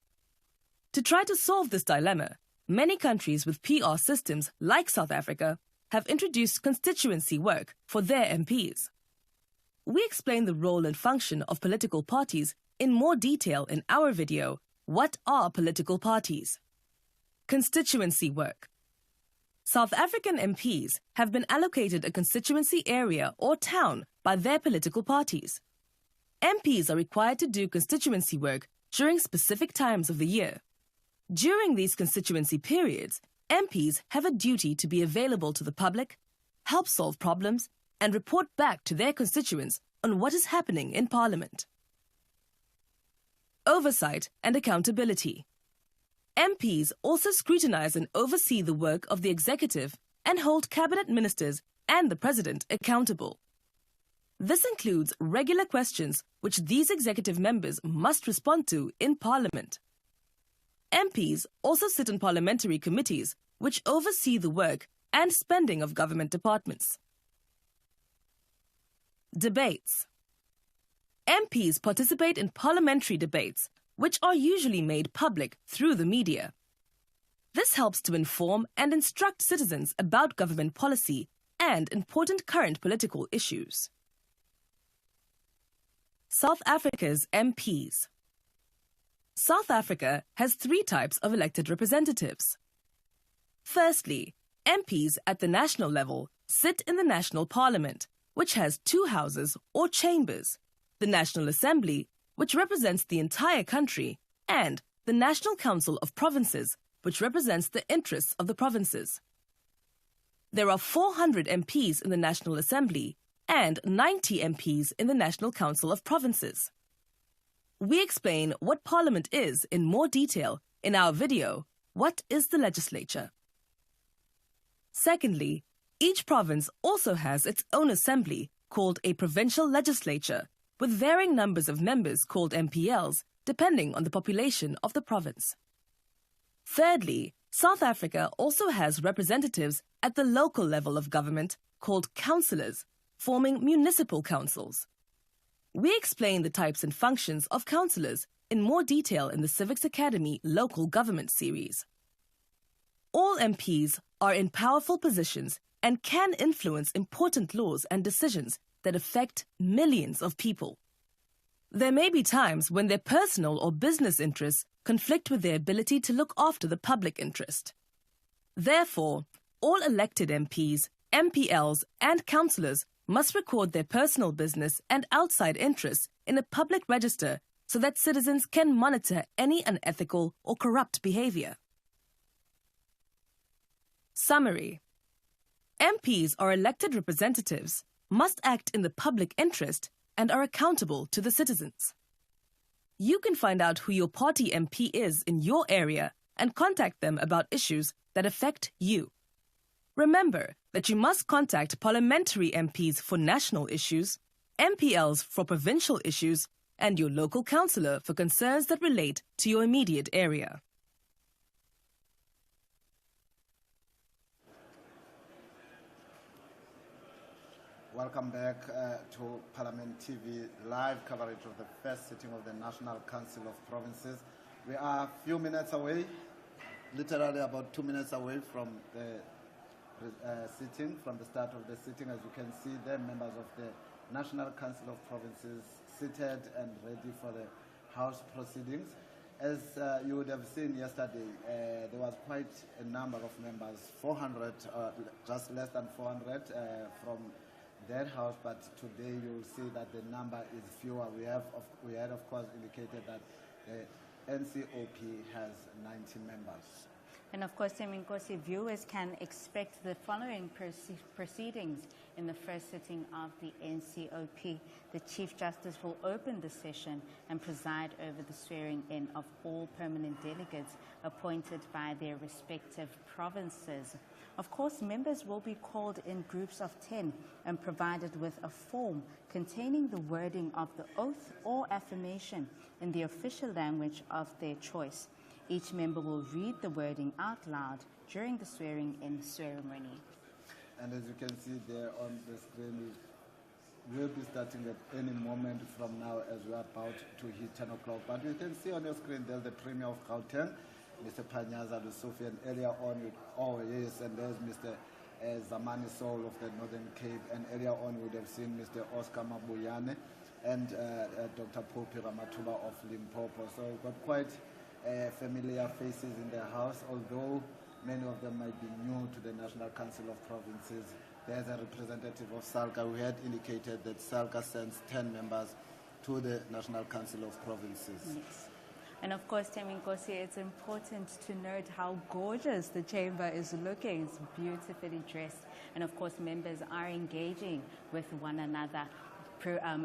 To try to solve this dilemma, many countries with PR systems like South Africa have introduced constituency work for their MPs. We explain the role and function of political parties in more detail in our video, What are Political Parties? Constituency work. South African MPs have been allocated a constituency area or town by their political parties. MPs are required to do constituency work during specific times of the year. During these constituency periods, MPs have a duty to be available to the public, help solve problems, and report back to their constituents on what is happening in Parliament. Oversight and accountability. MPs also scrutinize and oversee the work of the executive and hold cabinet ministers and the president accountable. This includes regular questions which these executive members must respond to in Parliament. MPs also sit on parliamentary committees which oversee the work and spending of government departments. Debates. MPs participate in parliamentary debates, which are usually made public through the media. This helps to inform and instruct citizens about government policy and important current political issues. South Africa's MPs. South Africa has 3 types of elected representatives. Firstly, MPs at the national level sit in the National Parliament, which has 2 houses or chambers, the National Assembly, which represents the entire country, and the National Council of Provinces, which represents the interests of the provinces. There are 400 MPs in the National Assembly and 90 MPs in the National Council of Provinces. We explain what Parliament is in more detail in our video, What is the Legislature? Secondly, each province also has its own assembly called a provincial legislature, with varying numbers of members called MPLs, depending on the population of the province. Thirdly, South Africa also has representatives at the local level of government called councillors, forming municipal councils. We explain the types and functions of councillors in more detail in the Civics Academy Local Government series. All MPs are in powerful positions and can influence important laws and decisions that affect millions of people. There may be times when their personal or business interests conflict with their ability to look after the public interest. Therefore, all elected MPs, MPLs, and councillors must record their personal business and outside interests in a public register so that citizens can monitor any unethical or corrupt behavior. Summary. MPs are elected representatives, must act in the public interest, and are accountable to the citizens. You can find out who your party MP is in your area and contact them about issues that affect you. Remember that you must contact parliamentary MPs for national issues, MPLs for provincial issues, and your local councillor for concerns that relate to your immediate area. Welcome back to Parliament TV live coverage of the first sitting of the National Council of Provinces. We are a few minutes away, literally about 2 minutes away from the sitting, from the start of the sitting. As you can see, the members of the National Council of Provinces seated and ready for the House proceedings. As you would have seen yesterday, there was quite a number of members, 400, just less than 400 from that house, but today you'll see that the number is fewer. We had of course indicated that the NCOP has 90 members. And of course, Teminkosi, viewers can expect the following proceedings in the first sitting of the NCOP. The Chief Justice will open the session and preside over the swearing-in of all permanent delegates appointed by their respective provinces. Of course, members will be called in groups of 10 and provided with a form containing the wording of the oath or affirmation in the official language of their choice. Each member will read the wording out loud during the swearing-in ceremony. And as you can see there on the screen, we'll be starting at any moment from now as we're about to hit 10 o'clock. But you can see on your screen there's the Premier of Gauteng, Mr. Panyaza Lusufi, and earlier on and there's Mr. Zamani Soul of the Northern Cape, and earlier on we would have seen Mr. Oscar Mabuyane and Dr. Popi Ramatuba of Limpopo. So we've got quite familiar faces in the house, although many of them might be new to the National Council of Provinces. There's a representative of SALCA who had indicated that SALCA sends 10 members to the National Council of Provinces. Yes. And of course, Teminkosi, it's important to note how gorgeous the chamber is looking. It's beautifully dressed. And of course, members are engaging with one another,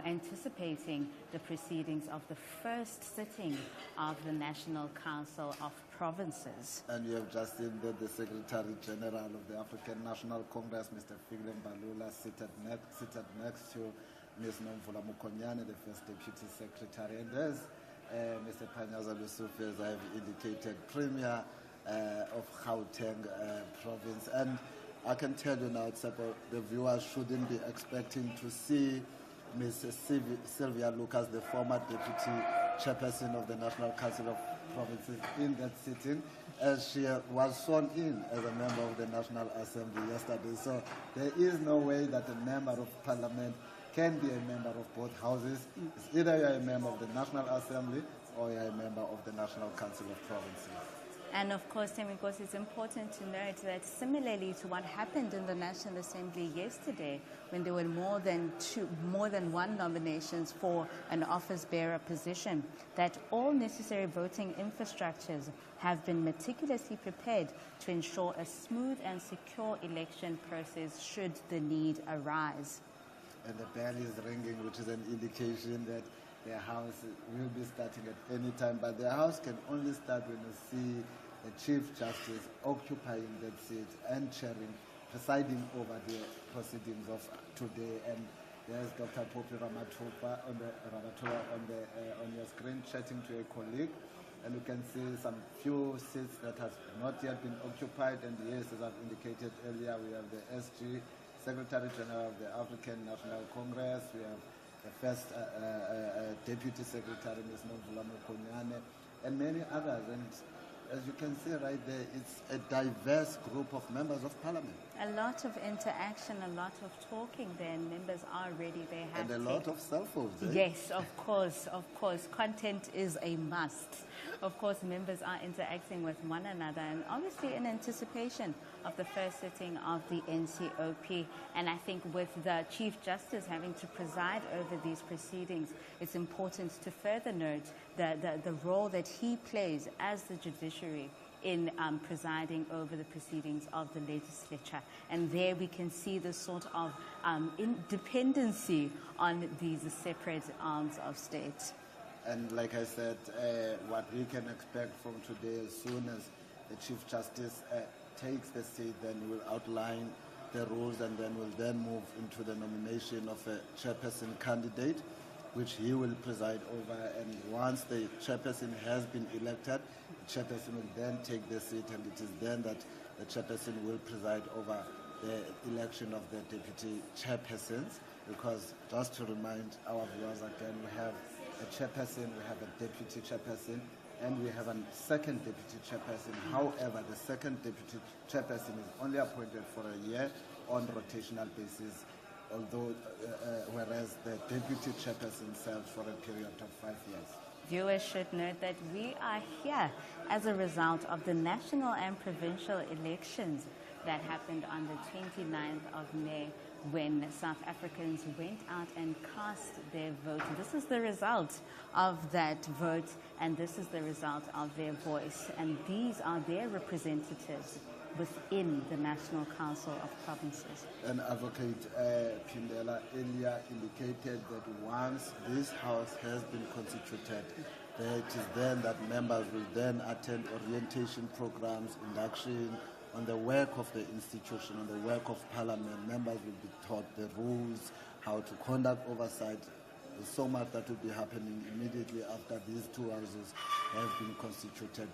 anticipating the proceedings of the first sitting of the National Council of Provinces. And you have just seen that the Secretary General of the African National Congress, Mr. Figlem Balula, seated next to Ms. Nomvula Mukonyane, the First Deputy Secretary. And there's Mr. Panyaza Lusufi, as I have indicated, Premier of Gauteng Province. And I can tell you now, the viewers shouldn't be expecting to see Ms. Sylvia Lucas, the former Deputy Chairperson of the National Council of Provinces, in that sitting, as she was sworn in as a member of the National Assembly yesterday. So there is no way that a member of Parliament can be a member of both houses. It's either you're a member of the National Assembly or you're a member of the National Council of Provinces. And of course, Temikos, it's important to note that similarly to what happened in the National Assembly yesterday, when there were more than one nominations for an office bearer position, that all necessary voting infrastructures have been meticulously prepared to ensure a smooth and secure election process should the need arise. And the bell is ringing, which is an indication that the House will be starting at any time, but the House can only start when you see the Chief Justice occupying that seat and presiding over the proceedings of today. And there's Dr. Popi Ramatuba on your screen chatting to a colleague. And you can see some few seats that have not yet been occupied. And yes, as I've indicated earlier, we have the SG, Secretary General of the African National Congress. We have the First Deputy Secretary, Ms. Nomvula Mukonyane, and many others. And as you can see right there, it's a diverse group of members of Parliament. A lot of interaction, a lot of talking there, and members are ready. They have and a lot of cell phones. Yes, of course. Content is a must. Of course, members are interacting with one another, and obviously in anticipation of the first sitting of the NCOP. And I think with the Chief Justice having to preside over these proceedings, it's important to further note the role that he plays as the judiciary in presiding over the proceedings of the legislature. And there we can see the sort of independency on these separate arms of state. And like I said, what we can expect from today, as soon as the Chief Justice takes the seat, then we'll outline the rules, and then we'll then move into the nomination of a chairperson candidate, which he will preside over. And once the chairperson has been elected, the chairperson will then take the seat, and it is then that the chairperson will preside over the election of the deputy chairpersons. Because just to remind our viewers again, we have a chairperson, we have a deputy chairperson, and we have a second deputy chairperson. However, the second deputy chairperson is only appointed for a year on rotational basis, although whereas the deputy chairperson serves for a period of 5 years. Viewers should note that we are here as a result of the national and provincial elections that happened on the 29th of May, when South Africans went out and cast their vote. This is the result of that vote, and this is the result of their voice. And these are their representatives within the National Council of Provinces. And Advocate Pindela earlier indicated that once this house has been constituted, that it is then that members will then attend orientation programs, induction, on the work of the institution, on the work of Parliament. Members will be taught the rules, how to conduct oversight. There's so much that will be happening immediately after these two houses have been constituted.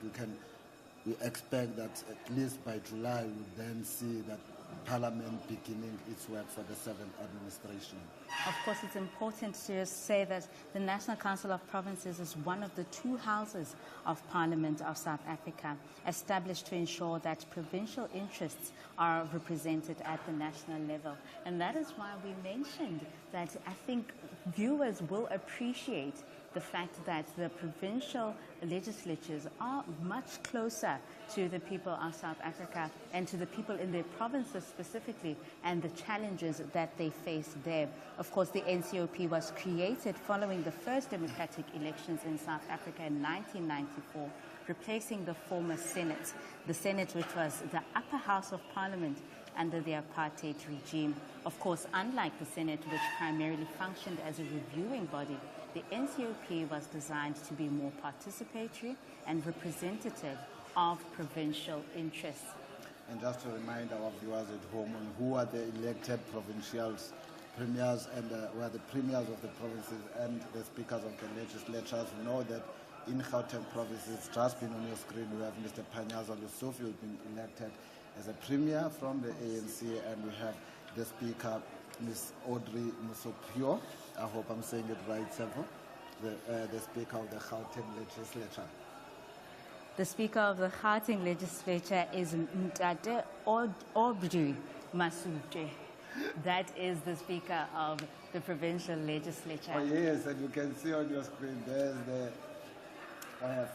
We expect that at least by July we'll then see that Parliament beginning its work for the 7th administration. Of course, it's important to say that the National Council of Provinces is one of the two houses of Parliament of South Africa, established to ensure that provincial interests are represented at the national level. And that is why we mentioned that I think viewers will appreciate the fact that the provincial legislatures are much closer to the people of South Africa and to the people in their provinces specifically, and the challenges that they face there. Of course, the NCOP was created following the first democratic elections in South Africa in 1994, replacing the former Senate, the Senate which was the upper house of Parliament under the apartheid regime. Of course, unlike the Senate, which primarily functioned as a reviewing body, the NCOP was designed to be more participatory and representative of provincial interests. And just to remind our viewers at home on who are the elected provincials, premiers, and who are the premiers of the provinces and the speakers of the legislatures, we know that in Gauteng province, it's just been on your screen, we have Mr. Panyaza Lusufi, who's been elected as a premier from the ANC, and we have the speaker, Ms. Audrey Musopio. I hope I'm saying it right, Sevo, the speaker of the Gauteng legislature. The speaker of the Gauteng legislature is Mtate Audrey Musopio. That is the speaker of the provincial legislature. Oh yes, and you can see on your screen there's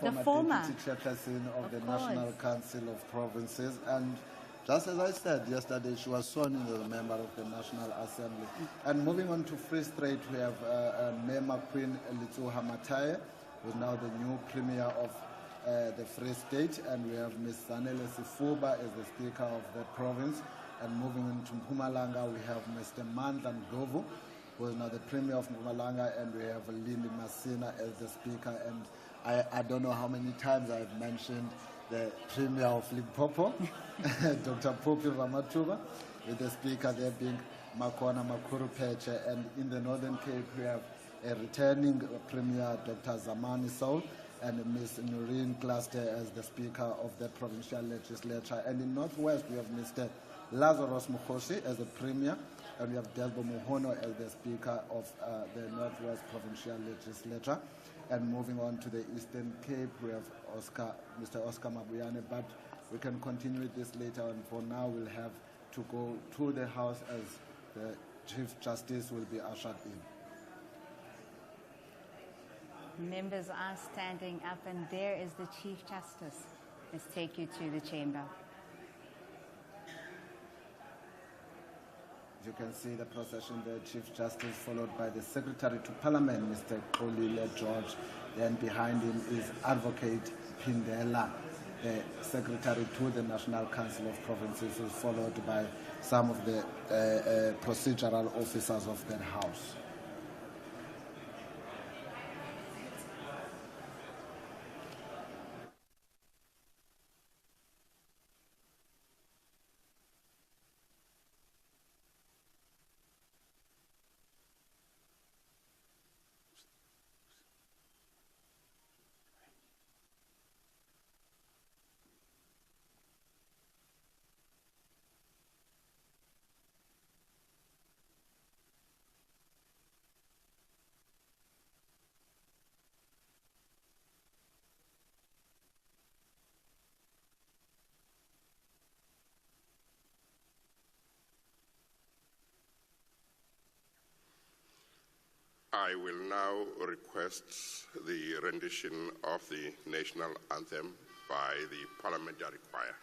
the former deputy chairperson of the National Council of Provinces, and just as I said yesterday, she was sworn in as a member of the National Assembly. And moving on to Free State, we have Mema Queen Litsuha Mataye, who is now the new premier of the Free State, and we have Ms. Zanele Sifuba as the speaker of the province. And moving into Mpumalanga, we have Mr. Mandla Ndlovu, who is now the premier of Mpumalanga, and we have Lindy Masina as the speaker. And I don't know how many times I've mentioned the premier of Limpopo, Dr. Popi Ramatuba, with the speaker there being Makwana Makuru Peche. And in the Northern Cape, we have a returning premier, Dr. Zamani Soul, and Ms. Noreen Cluster as the speaker of the provincial legislature. And in Northwest, we have Mr. Lazarus Mukhosi as the premier, and we have Delbo Muhono as the speaker of the Northwest provincial legislature. And moving on to the Eastern Cape, we have Mr. Oscar Mabuyane, but we can continue with this later on. For now, we'll have to go to the House as the Chief Justice will be ushered in. Members are standing up, and there is the Chief Justice. Let's take you to the chamber. You can see the procession, the Chief Justice, followed by the Secretary to Parliament, Mr. Kolile George. Then behind him is Advocate Pindela, the Secretary to the National Council of Provinces, who is followed by some of the procedural officers of that house. I will now request the rendition of the national anthem by the parliamentary choir.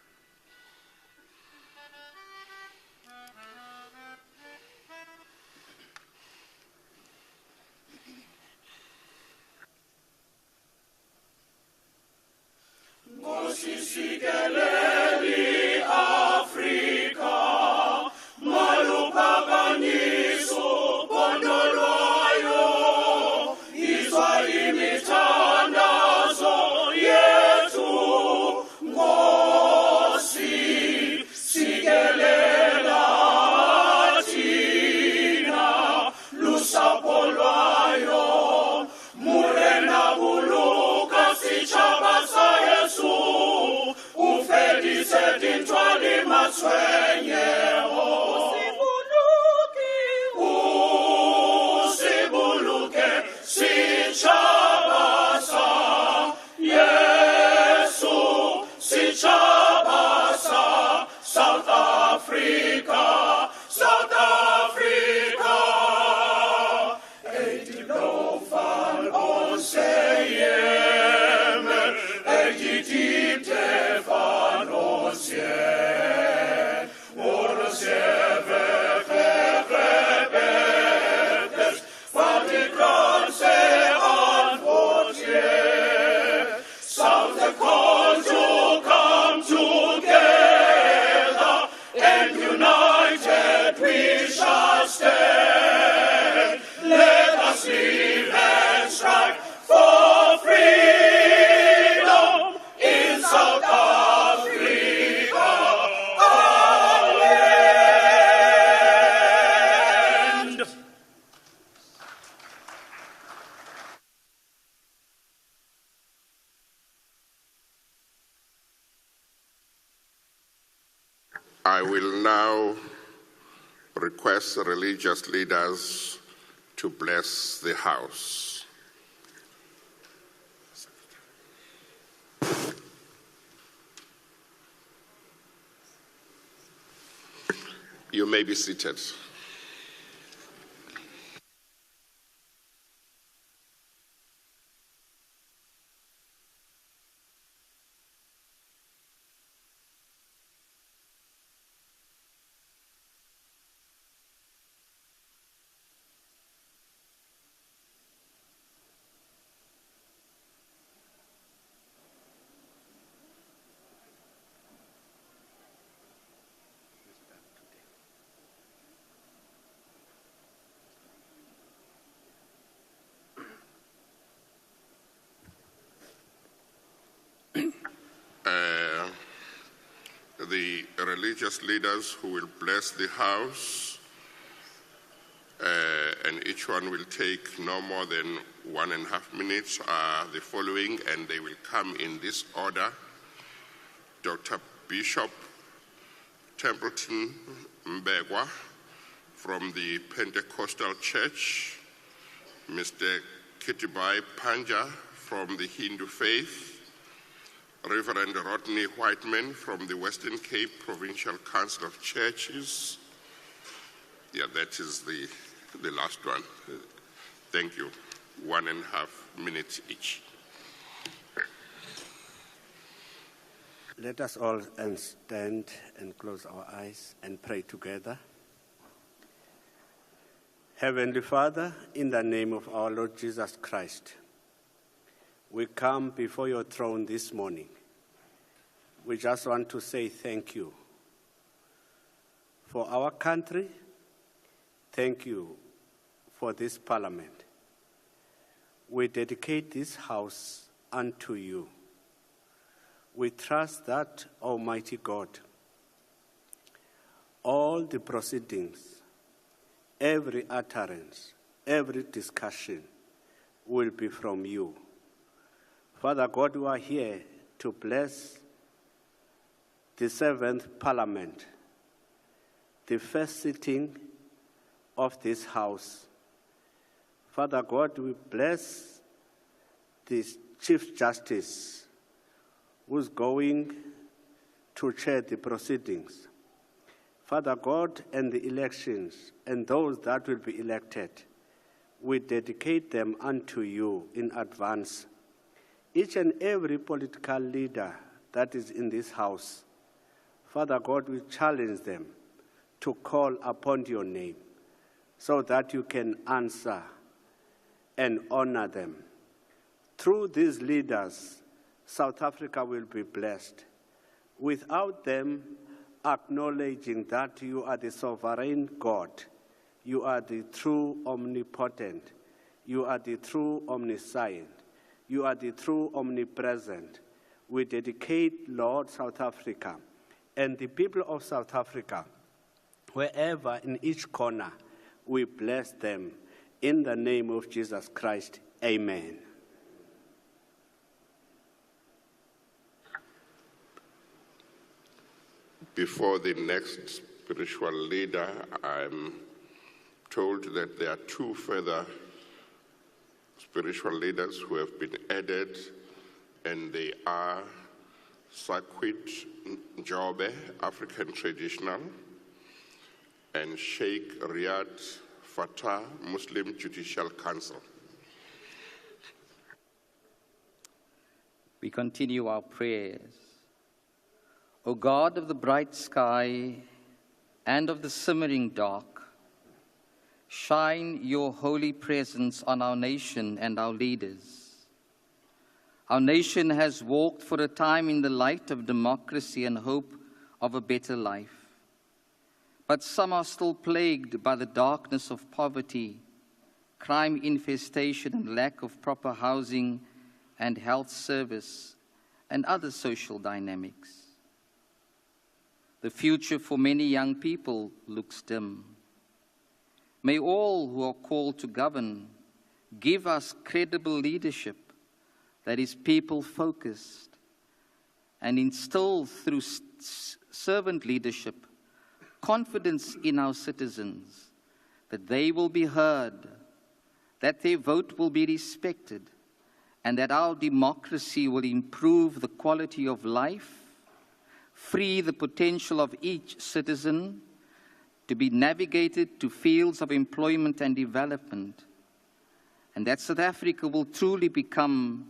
South Africa, South Africa. Eighty no fun on sayem, eighty deep fan on sien, or seven, but the grand say on what ye, South Africa to come together, and united we shall stand. Let us live and strive for freedom in South Africa, our land. I will now request the religious leaders to bless the house. You may be seated. The religious leaders who will bless the house, and each one will take no more than 1.5 minutes, are the following, and they will come in this order. Dr. Bishop Templeton Mbegwa from the Pentecostal Church, Mr. Kitibai Panja from the Hindu Faith, Reverend Rodney Whiteman from the Western Cape Provincial Council of Churches. Yeah, that is the last one. Thank you. 1.5 minutes each. Let us all stand and close our eyes and pray together. Heavenly Father, in the name of our Lord Jesus Christ, we come before your throne this morning. We just want to say thank you for our country. Thank you for this parliament. We dedicate this house unto you. We trust that, Almighty God, all the proceedings, every utterance, every discussion will be from you. Father God, we are here to bless the 7th Parliament, the first sitting of this House. Father God, we bless the Chief Justice who's going to chair the proceedings. Father God, and the elections and those that will be elected, we dedicate them unto you in advance. Each and every political leader that is in this house, Father God, we challenge them to call upon your name so that you can answer and honor them. Through these leaders, South Africa will be blessed. Without them acknowledging that you are the sovereign God, you are the true omnipotent, you are the true omniscient, you are the true omnipresent. We dedicate, Lord, South Africa and the people of South Africa, wherever in each corner, we bless them in the name of Jesus Christ. Amen. Before the next spiritual leader, I'm told that there are 2 further spiritual leaders who have been added, and they are Sakwit Njobe, African Traditional, and Sheikh Riyad Fatah, Muslim Judicial Council. We continue our prayers. O God of the bright sky and of the simmering dark, shine your holy presence on our nation and our leaders. Our nation has walked for a time in the light of democracy and hope of a better life. But some are still plagued by the darkness of poverty, crime infestation, and lack of proper housing and health service, and other social dynamics. The future for many young people looks dim. May all who are called to govern give us credible leadership that is people-focused and instill through servant leadership confidence in our citizens that they will be heard, that their vote will be respected, and that our democracy will improve the quality of life, free the potential of each citizen to be navigated to fields of employment and development, and that South Africa will truly become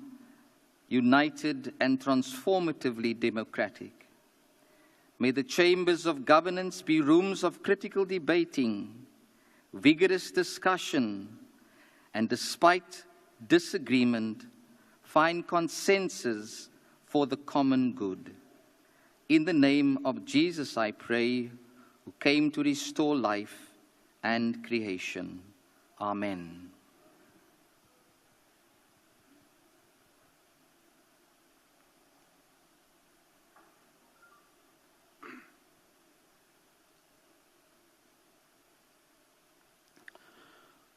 united and transformatively democratic. May the chambers of governance be rooms of critical debating, vigorous discussion, and despite disagreement, find consensus for the common good. In the name of Jesus, I pray, who came to restore life and creation. Amen.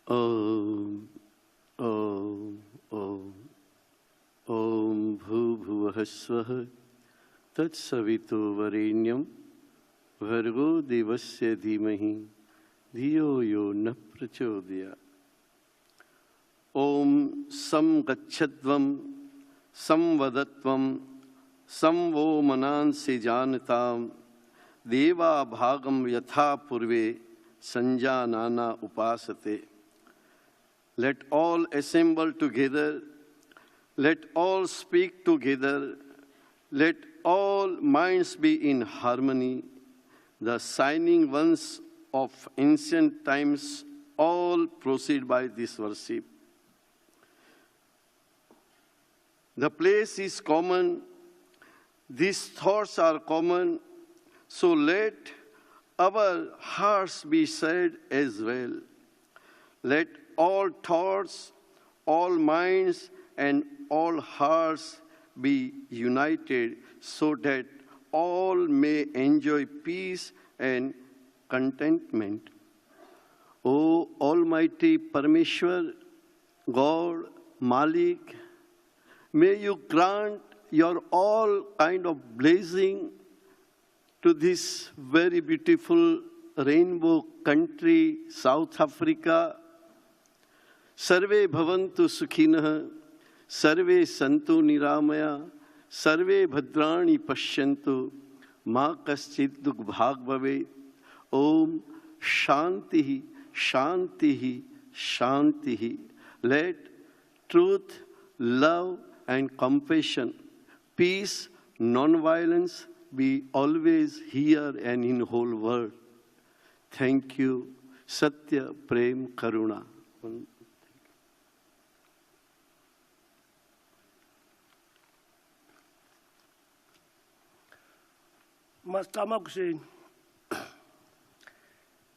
Om Bhuvah Swah Tat Savito Varenyam Bhargo Devasya Dhimahi Dhiyo Yo Na Prachodaya. Om Sam Gacchadvam Sam Vadatvam Sam Vo Manan Se Janatam Deva Bhagam Yatha Purve Sanjanana Upasate. Let all assemble together, let all speak together, let all minds be in harmony. The shining ones of ancient times all proceed by this worship. The place is common, these thoughts are common, so let our hearts be shared as well. Let all thoughts, all minds, and all hearts be united so that all may enjoy peace and contentment. O Almighty Parameshwar, God, Malik, may you grant your all kind of blessing to this very beautiful rainbow country, South Africa. Sarve bhavantu sukhinah, sarve santu niramaya, sarve bhadrani pashyantu, ma kaschid dukh bhag bhave. Om Shantihi, Shantihi, Shantihi. Let truth, love, and compassion, peace, non-violence be always here and in the whole world. Thank you. Satya, Prem, Karuna. Masicama kusheni.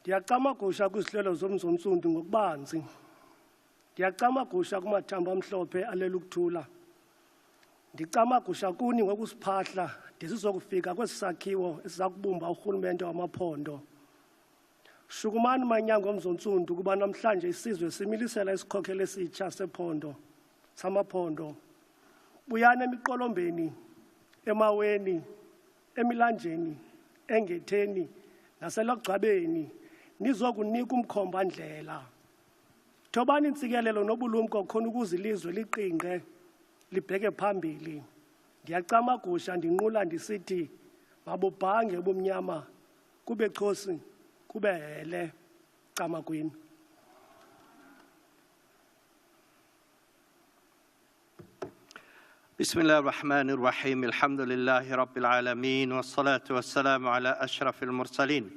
Ndiyacama gusha kwizihlelo zomzonsundu ngokubanzi. Ndiyacama gusha kumathamba amhlophe alela ukuthula. Ndicama gusha kuni ngokusiphahla ndisizokufika kwesi sakhiwo esizakubumba urhulumente wamaphondo. Shukumani manyango omzonsundu kuba namhlanje isizwe similisela isikhokhelo esitsha sephondo samaphondo. Buyani emiqolombeni, emaweni, emilanjeni, engetheni naselogcwabeni nizokunika umkhombandlela. Thobani intsikelelo nobulumko khona ukuze ilizwe liqingqe libheke phambili. Ndiyacamagusha ndinqula ndisithi mabubhange ubumnyama kube chosi kube hele camagwini. بسم الله الرحمن الرحيم الحمد لله رب العالمين والصلاة والسلام على أشرف المرسلين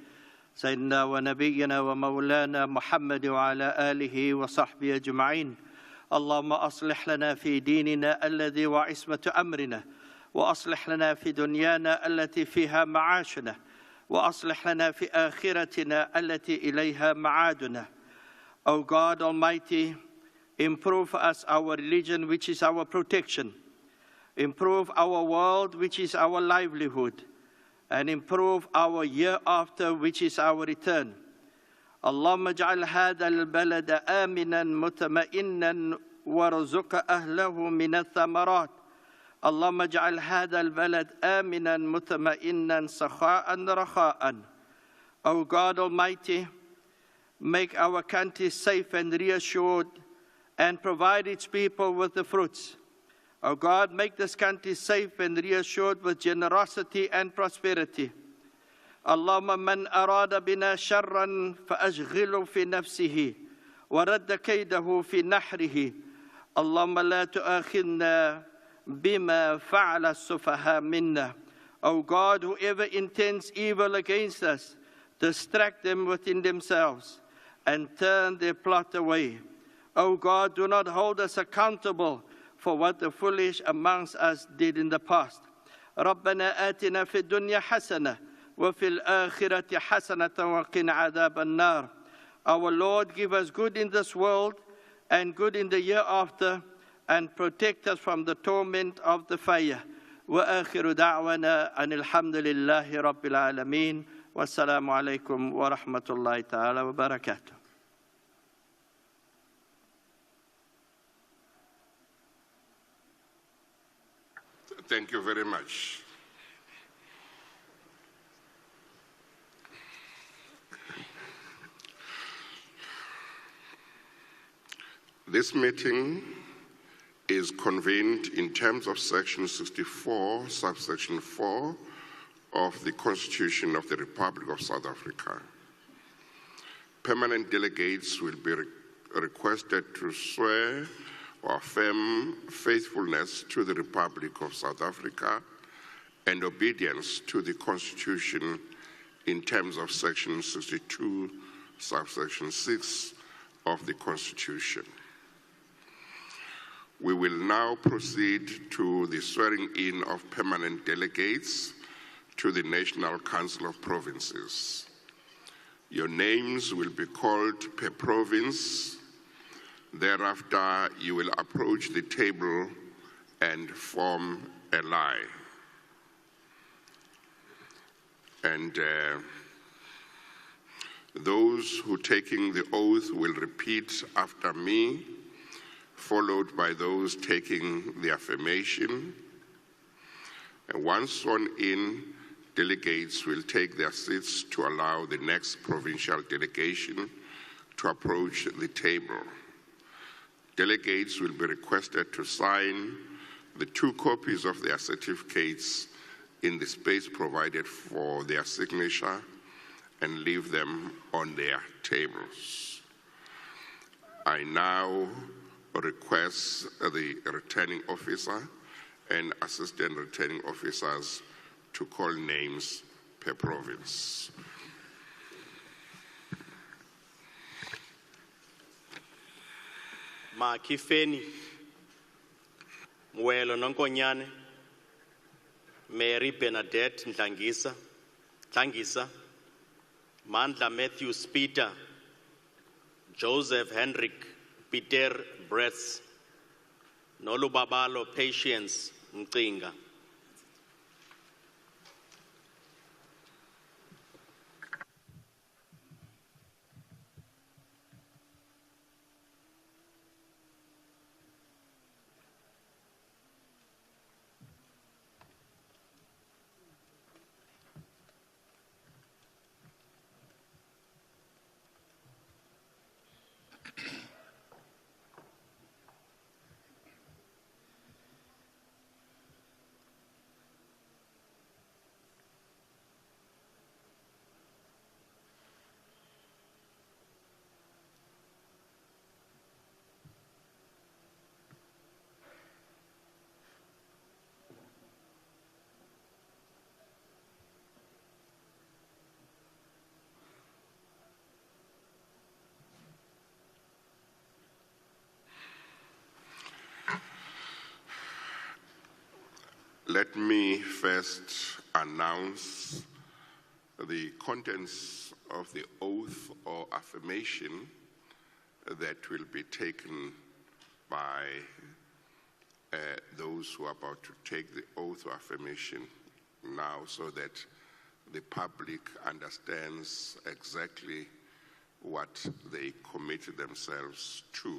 سيدنا ونبينا ومولانا محمد وعلى آله وصحبه أجمعين. اللهم أصلح لنا في ديننا الذي وعصمة أمرنا، وأصلح لنا في دنيانا التي فيها معاشنا، وأصلح لنا في آخرتنا التي إليها معادنا. O God Almighty, improve for us our religion, which is our protection. Improve our world, which is our livelihood, and improve our year after, which is our return. اللهم اجعل هذا البلد آمنا مطمئنا وارزق أهله من الثمرات. اللهم اجعل هذا البلد آمنا مطمئنا سخاء رخاء. O God Almighty, make our country safe and reassured and provide its people with the fruits. O God, make this country safe and reassured with generosity and prosperity. Allahumma man arada bina sharran fa'ashghilu fi nafsihi wa radda kaydahu fi nahrihi. Allahumma la tu'akhidna bima fa'ala sufaha minna. O God, whoever intends evil against us, distract them within themselves and turn their plot away. O God, do not hold us accountable for what the foolish amongst us did in the past. ربنا آتنا في الدنيا حسنة وفي الآخرة حسنة وقنا عذاب النار. Our Lord, give us good in this world and good in the year after, and protect us from the torment of the fire. وآخر دعوانا أن الحمد لله رب العالمين والسلام عليكم ورحمة الله تعالى وبركاته. Thank you very much. This meeting is convened in terms of Section 64, subsection 4 of the Constitution of the Republic of South Africa. Permanent delegates will be requested to swear or affirm faithfulness to the Republic of South Africa and obedience to the Constitution in terms of Section 62, subsection 6 of the Constitution. We will now proceed to the swearing in of permanent delegates to the National Council of Provinces. Your names will be called per province. Thereafter, you will approach the table and form a line. And those who taking the oath will repeat after me, followed by those taking the affirmation. And once sworn in, delegates will take their seats to allow the next provincial delegation to approach the table. Delegates will be requested to sign the 2 copies of their certificates in the space provided for their signature and leave them on their tables. I now request the returning officer and assistant returning officers to call names per province. Makifeni, Mwelo Nonkonyane, Mary Bernadette Ntlangisa, Mandla Matthews Peter, Joseph Hendrik Peter Bretz, Nolubabalo Patience Mcinga. Let me first announce the contents of the oath or affirmation that will be taken by those who are about to take the oath or affirmation now, so that the public understands exactly what they committed themselves to.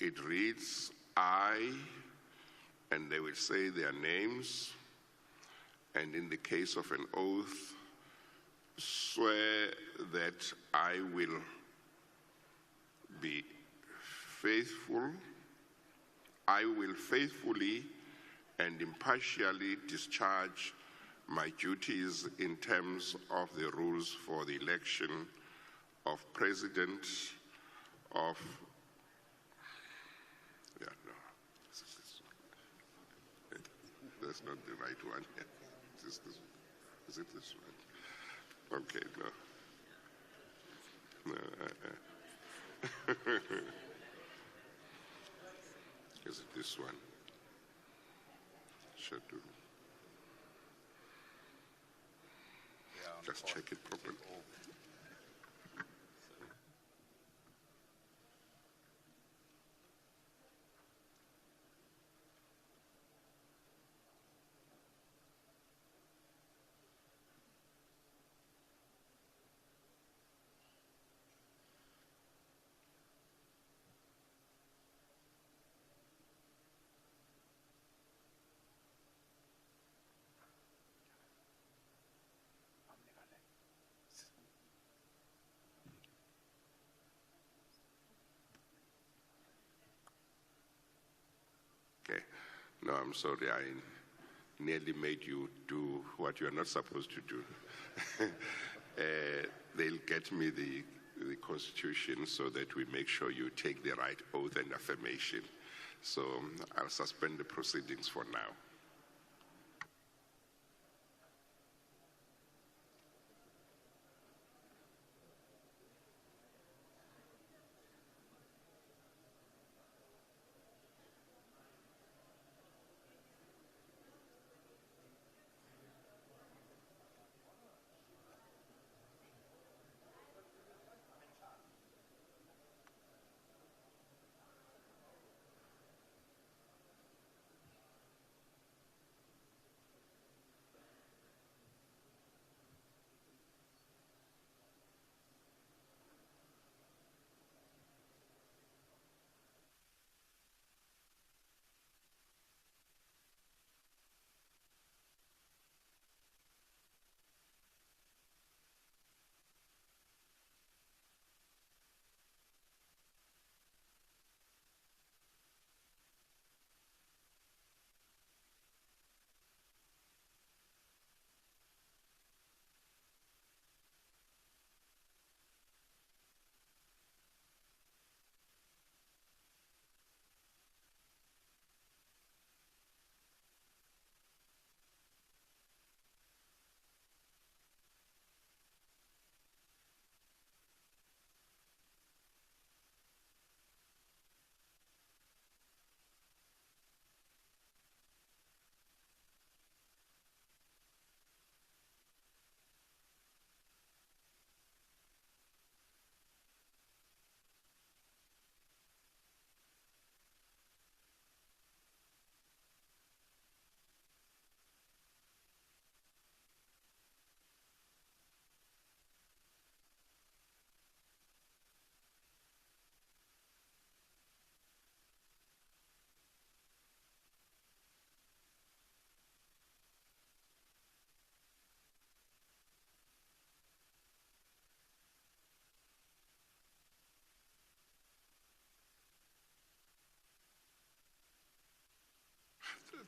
It reads, I, and they will say their names, and in the case of an oath, swear that I will be faithful, I will faithfully and impartially discharge my duties in terms of the rules for the election of President of, that's not the right one. Is it this one? Okay, no. Is it this one? Should do. Just check it properly. Okay. No, I'm sorry. I nearly made you do what you're not supposed to do. They'll get me the Constitution so that we make sure you take the right oath and affirmation. So I'll suspend the proceedings for now.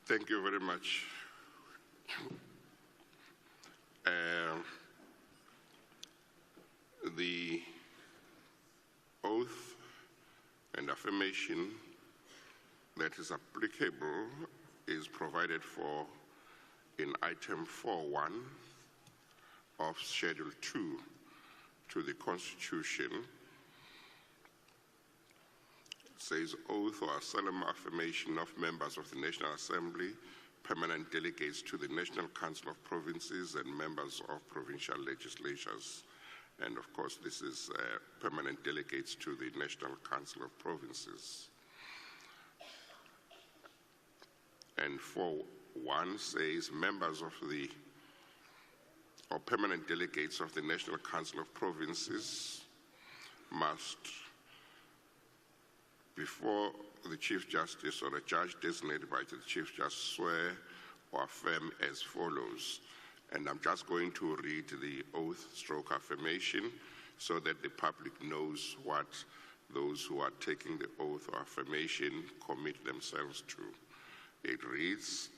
Thank you very much. The oath and affirmation that is applicable is provided for in item 4.1 of Schedule 2 to the Constitution. says oath or solemn affirmation of members of the National Assembly, permanent delegates to the National Council of Provinces and members of provincial legislatures. And of course, this is permanent delegates to the National Council of Provinces. And 4.1 says members of the or permanent delegates of the National Council of Provinces must, before the Chief Justice or a judge designated by the Chief Justice, swear or affirm as follows. And I'm just going to read the oath stroke affirmation so that the public knows what those who are taking the oath or affirmation commit themselves to. It reads,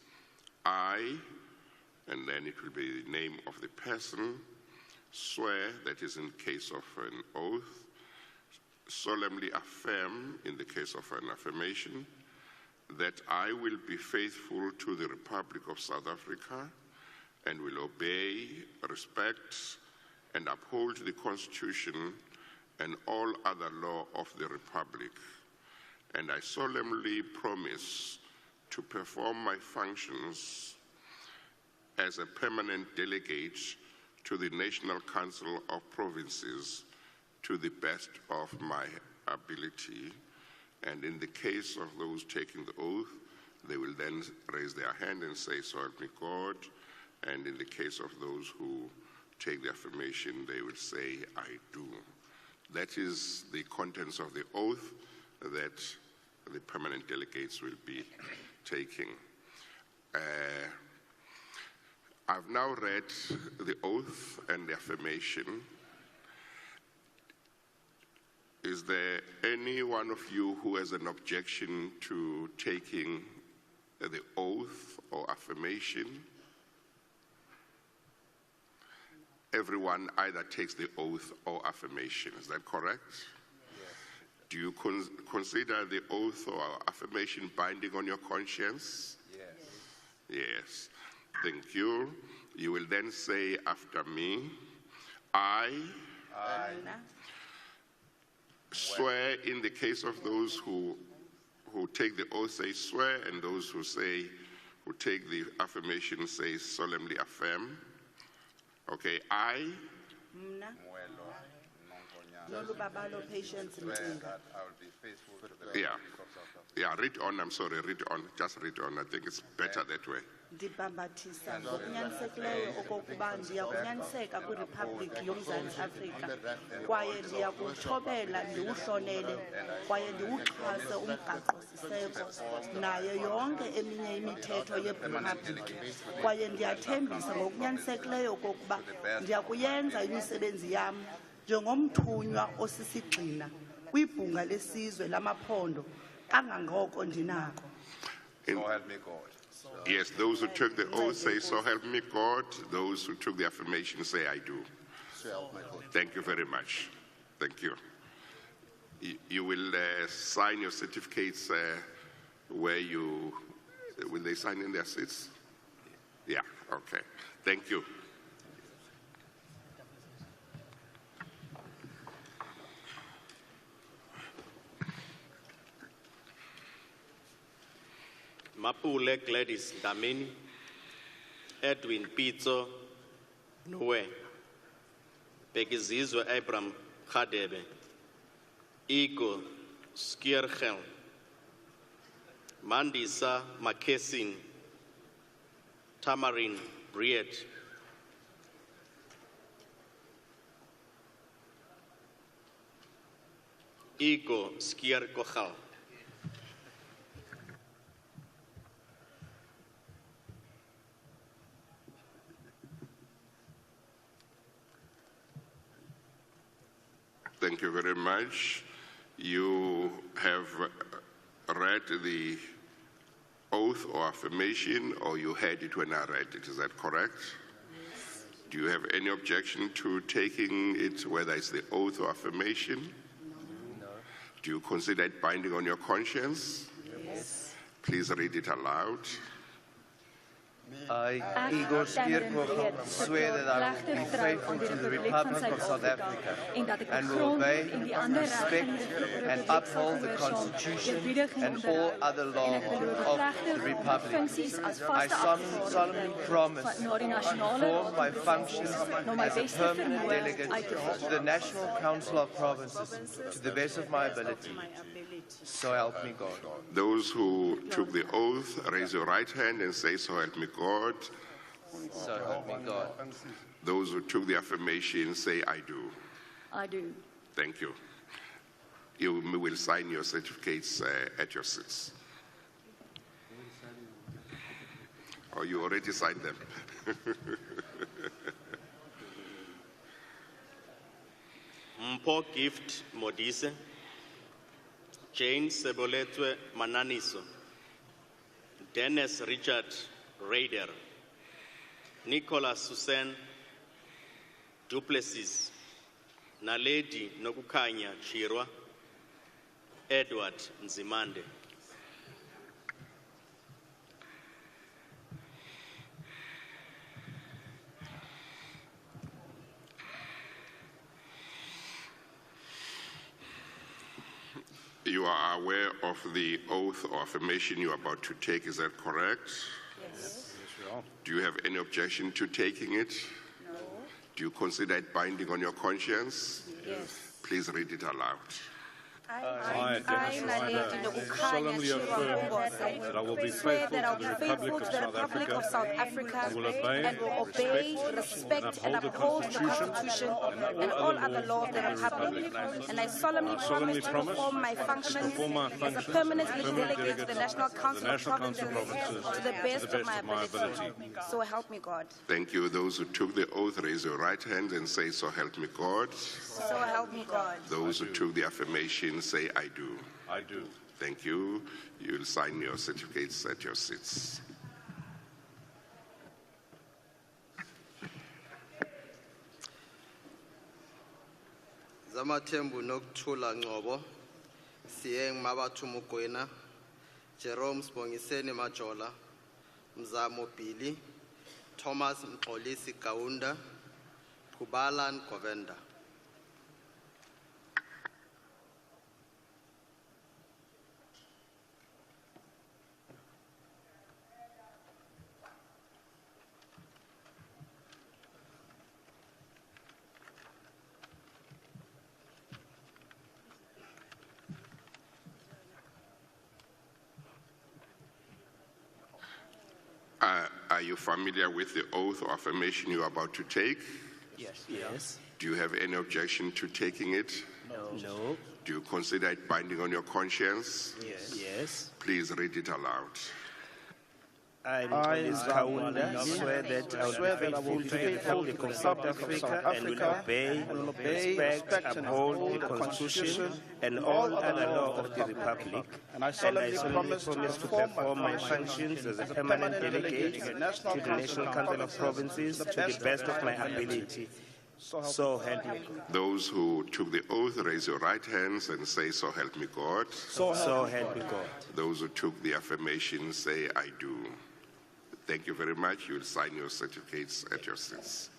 I, and then it will be the name of the person, swear, that is in case of an oath, solemnly affirm, in the case of an affirmation, that I will be faithful to the Republic of South Africa and will obey, respect, and uphold the Constitution and all other law of the Republic. And I solemnly promise to perform my functions as a permanent delegate to the National Council of Provinces to the best of my ability. And in the case of those taking the oath, they will then raise their hand and say, so help me God. And in the case of those who take the affirmation, they will say, I do. That is the contents of the oath that the permanent delegates will be taking. I've now read the oath and the affirmation. Is there any one of you who has an objection to taking the oath or affirmation? Everyone either takes the oath or affirmation, is that correct? Yes. Do you consider the oath or affirmation binding on your conscience? Yes. Yes. Thank you. You will then say after me, I swear, in the case of those who take the oath say swear, and those who take the affirmation say solemnly affirm. Okay, I read on, I'm sorry, read on, just read on. I think it's better that way. Ndibhambathisa ngokunyanisekileyo okokuba ndiyakunyaniseka kwiRiphabhliki yoMzantsi Afrika kwaye ndiyakuthobela ndiwuhlonele kwaye ndiwuxhase umgaqo-siseko nayo yonke eminye imithetho yeRiphabhliki kwaye ndiyathembisa ngokunyanisekileyo okokuba ndiyakuyenza imisebenzi yam njengomthunywa osisigxina kwibhunga lesizwe lamaphondo kangangoko ndinako. So help me God. Yes, those who took the oath say, so help me God. Those who took the affirmation say, I do. Thank you very much. Thank you. You will sign your certificates where you, will they sign in their seats? Yeah, okay. Thank you. Mapule Gladys Damini, Edwin Pizzo, Noe, Begizizwe Abram Khadebe, Iko Skiergel, Mandisa Makesin, Tamarin Briet, Iko Skierkochal. Thank you very much. You have read the oath or affirmation, or you heard it when I read it, is that correct? Yes. Do you have any objection to taking it, whether it's the oath or affirmation? No. Do you consider it binding on your conscience? Yes. Please read it aloud. I, Igor Skierkogel, swear that I will be faithful to the Republic of South Africa and will obey, respect and uphold the Constitution and all other laws of the Republic. I solemnly promise to perform my functions as a permanent delegate to the National Council of Provinces to the best of my ability. So help me God. Those who took the oath, raise your right hand and say, so help me God. So help me God. Those who took the affirmation, say, I do. I do. Thank you. You will sign your certificates at your seats. Oh, you already signed them. Mpo Gift Modise, Jane Seboletwe Mananiso, Dennis Richard Raider, Nicholas Susan Duplessis, Naledi Nokukanya Chirwa, Edward Nzimande. You are aware of the oath or affirmation you are about to take, is that correct? Yes. Do you have any objection to taking it? No. Do you consider it binding on your conscience? Yes. Please read it aloud. I, solemnly affirm that I will be faithful to the Republic of South Africa and will obey, respect and uphold the Constitution and all other laws of the Republic. And I solemnly promise to perform my functions as a permanent delegate to the National Council of Provinces to the best of my ability. So help me God. Thank you. Those who took the oath, raise your right hand and say, so help me God. So help me God. Those who took the affirmation, say, I do. I do. Thank you. You will sign your certificates at your seats. Zamathembu Nokthula Ngcobo, Sieng Mabathu Mokoena, Jerome Sibongiseni Majola, Mzamo Pili, Thomas Mxolisi Kaunda, Kubalan Govenda. Are you familiar with the oath or affirmation you are about to take? Yes. Yes. Do you have any objection to taking it? No. No. Do you consider it binding on your conscience? Yes. Yes. Please read it aloud. I, Kaunda, swear that I will be faithful to the Republic of South Africa and will obey, respect, uphold the Constitution and all other laws of the Republic. And I solemnly promise to perform my functions as a permanent delegate to the National Council of Provinces to the best of my ability. So help me God. Those who took the oath, raise your right hands and say, so help me God. So help me God. Those who took the affirmation, say, I do. Thank you very much. You will sign your certificates at your seats.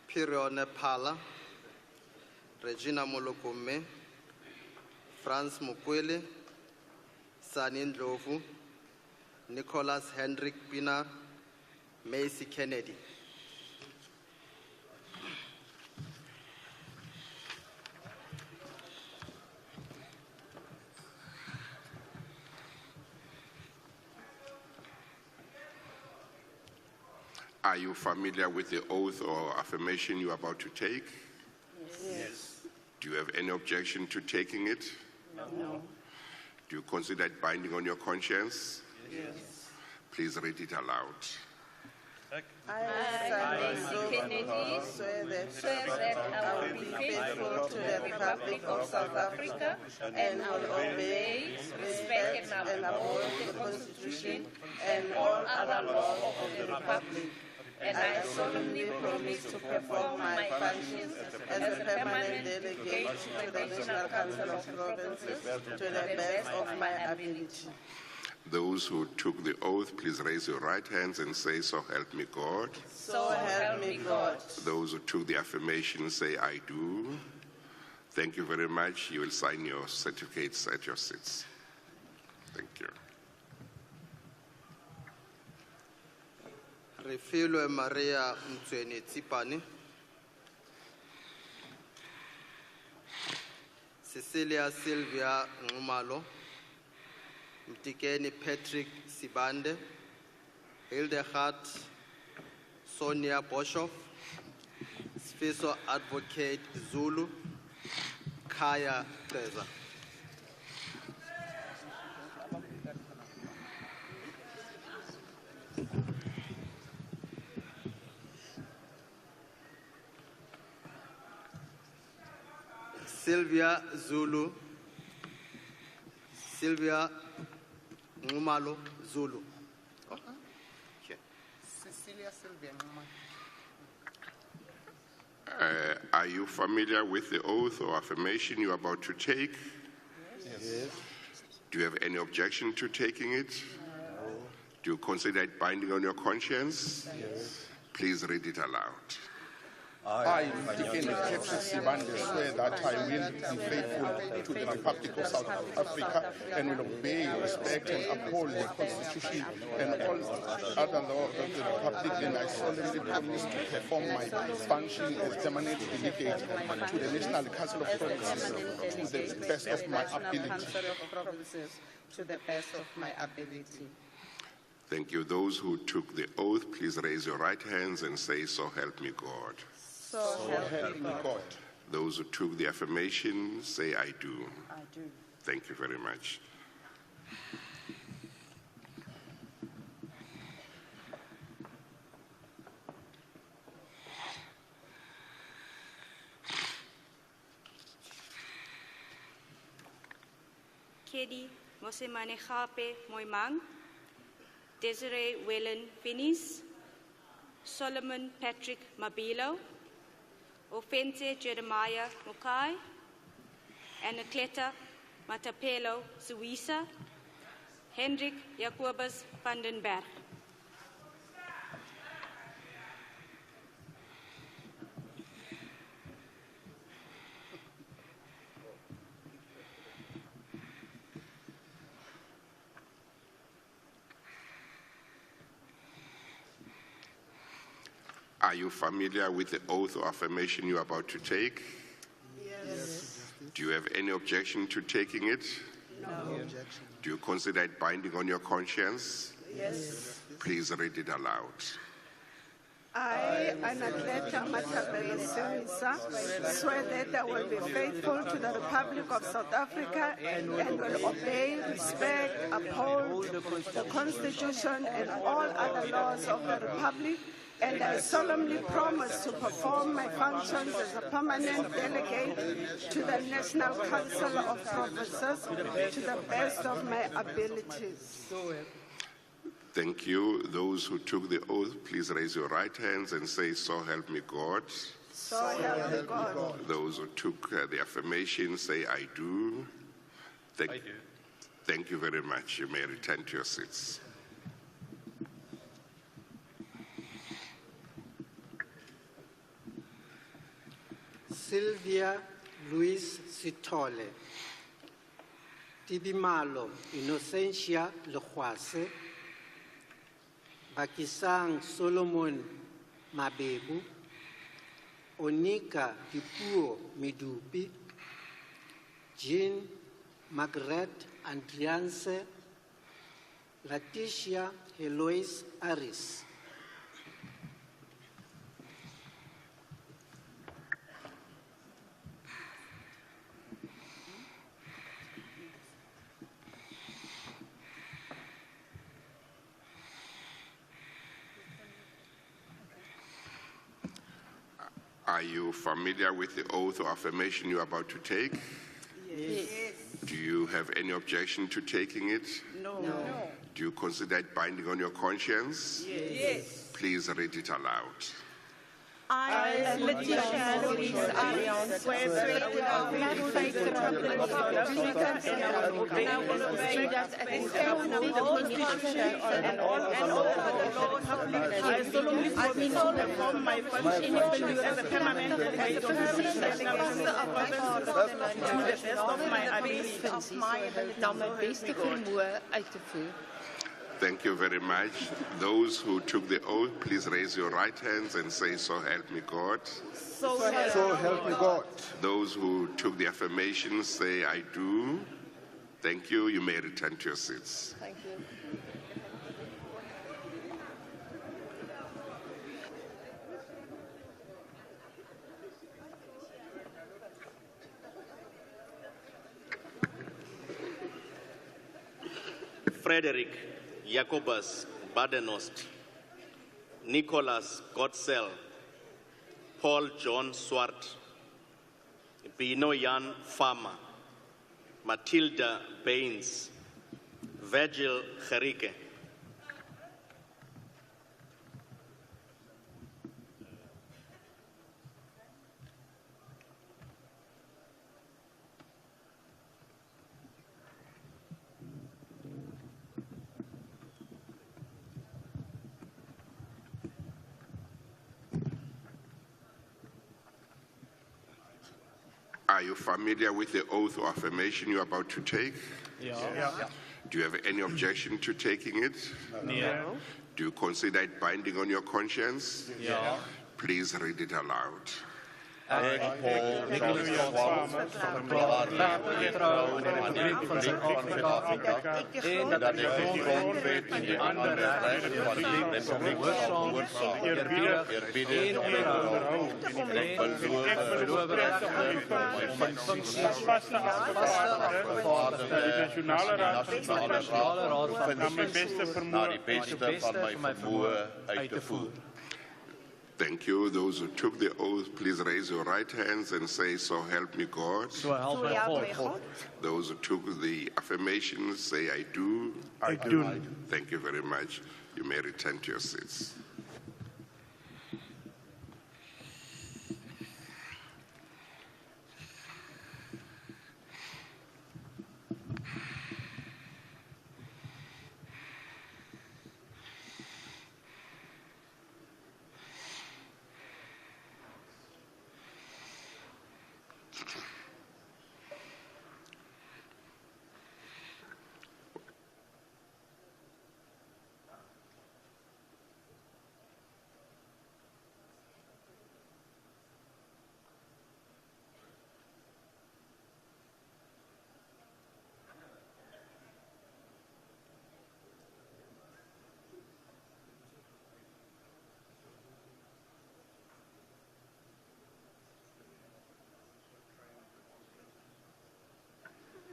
Pirione Pala, Regina Molokome, Franz Mukwele, Sanin Ndlovu, Nicholas Hendrik Pinar, Macy Kennedy. Are you familiar with the oath or affirmation you are about to take? Yes. Do you have any objection to taking it? No. Do you consider it binding on your conscience? Yes. Please read it aloud. I, Kennedy, swear that I will be faithful to the Republic of South Africa and will obey, respect and uphold the Constitution and all other laws of the Republic. And I solemnly promise to perform my functions as a permanent delegate to the National Council of Provinces to the best of my ability. Those who took the oath, please raise your right hands and say, "So help me God." So help me God. Those who took the affirmation, say, "I do." Thank you very much. You will sign your certificates at your seats. Thank you. Refilwe Maria Mtsweni Tsipane, Cecilia Sylvia Ngumalo, Mtikeni Patrick Sibande, Hildegard Sonia Boshoff, Sfiso Advocate Zulu, Kaya Treza. Sylvia Zulu, Sylvia Ngumalo Zulu. Okay. Cecilia Sylvia Ngumalo. Are you familiar with the oath or affirmation you're about to take? Yes. Do you have any objection to taking it? No. Do you consider it binding on your conscience? Yes. Please read it aloud. I, Mtikeni Patrick Sibande, swear that I will be faithful to the Republic of South Africa and will obey, respect, and uphold the Constitution and all other laws of the Republic, and I solemnly promise to perform my function as permanent delegate to the National Council of Provinces to the best of my ability. To the best of my ability. Thank you. Those who took the oath, please raise your right hands and say, "So help me God." So help me God. Those who took the affirmation, say, "I do." I do. Thank you very much. Kedi Mosemane Khape Moimang, Desiree Wellen Finis, Solomon Patrick Mabilo, Ofense Jeremiah Mukai, Anacleta Matapelo Suisa, Hendrik Jacobus Vandenberg. Are you familiar with the oath or affirmation you're about to take? Yes. Do you have any objection to taking it? No. Objection. Do you consider it binding on your conscience? Yes. Please read it aloud. I, Anacleta Matabelo Suisa, swear that I will be faithful to the Republic of South Africa and will obey, respect, uphold the Constitution and all other laws of the Republic, and I solemnly promise to perform my functions as a permanent delegate to the National Council of Provinces to the best of my abilities. Thank you. Those who took the oath, please raise your right hands and say, "So help me God." So help me God. Those who took the affirmation, say, "I do." I do. Thank you very much. You may return to your seats. Sylvia Louise Sithole, Tibimalo Innocentia Lekwase, Bakisang Solomon Mabebu, Onika Dipuo Midupi, Jean Margaret Andrianse, Letitia Heloise Aris. Are you familiar with the oath or affirmation you're about to take? Yes. Do you have any objection to taking it? No. Do you consider it binding on your conscience? Yes. Please read it aloud. I, Letitia Louise Arians, swear that I will be faithful to the Republic of South Africa and I will obey that the Constitution and all other laws. I solemnly swear to perform my functions as a permanent delegate of the delegation of province to the best of my ability. Thank you very much. Those who took the oath, please raise your right hands and say, "So help me God." So help me God. Those who took the affirmation, say, "I do." Thank you. You may return to your seats. Thank you. Frederick Jacobus Badenost, Nicholas Gottsel, Paul John Swart, Bino Jan Farmer, Matilda Baines, Virgil Gerike. Are you familiar with the oath or affirmation you're about to take? Yeah. Do you have any objection to taking it? No. Do you consider it binding on your conscience? Yeah. Please read it aloud. Ik, Paul John Swart, verklaar mij trouw aan de Republiek van Zuid-Afrika en dat ik de grondwet en de andere rechten van de Republiek zal gehoorzamen, eerbiedig en onderhouden en beloven om mijn functies vaste afgevaardigde bij de Nationale Raad van Provincie naar de beste van mijn vermogen uit te voeren. Thank you. Those who took the oath, please raise your right hands and say, "So help me God." So help me God. Those who took the affirmation, say, "I do." I do. Thank you very much. You may return to your seats.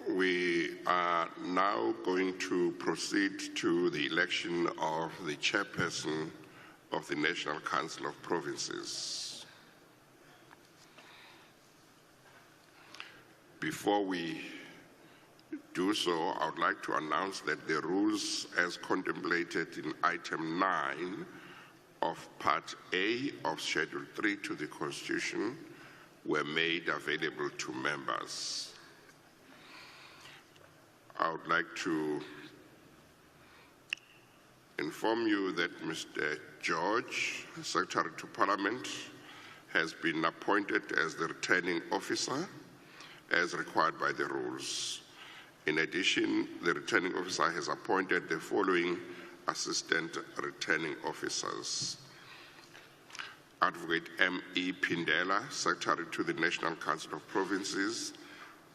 We are now going to proceed to the election of the chairperson of the National Council of Provinces. Before we do so, I would like to announce that the rules as contemplated in item 9 of Part A of Schedule 3 to the Constitution were made available to members. I would like to inform you that Mr. George, Secretary to Parliament, has been appointed as the returning officer as required by the rules. In addition, the returning officer has appointed the following assistant returning officers: Advocate M.E. Pindela, Secretary to the National Council of Provinces;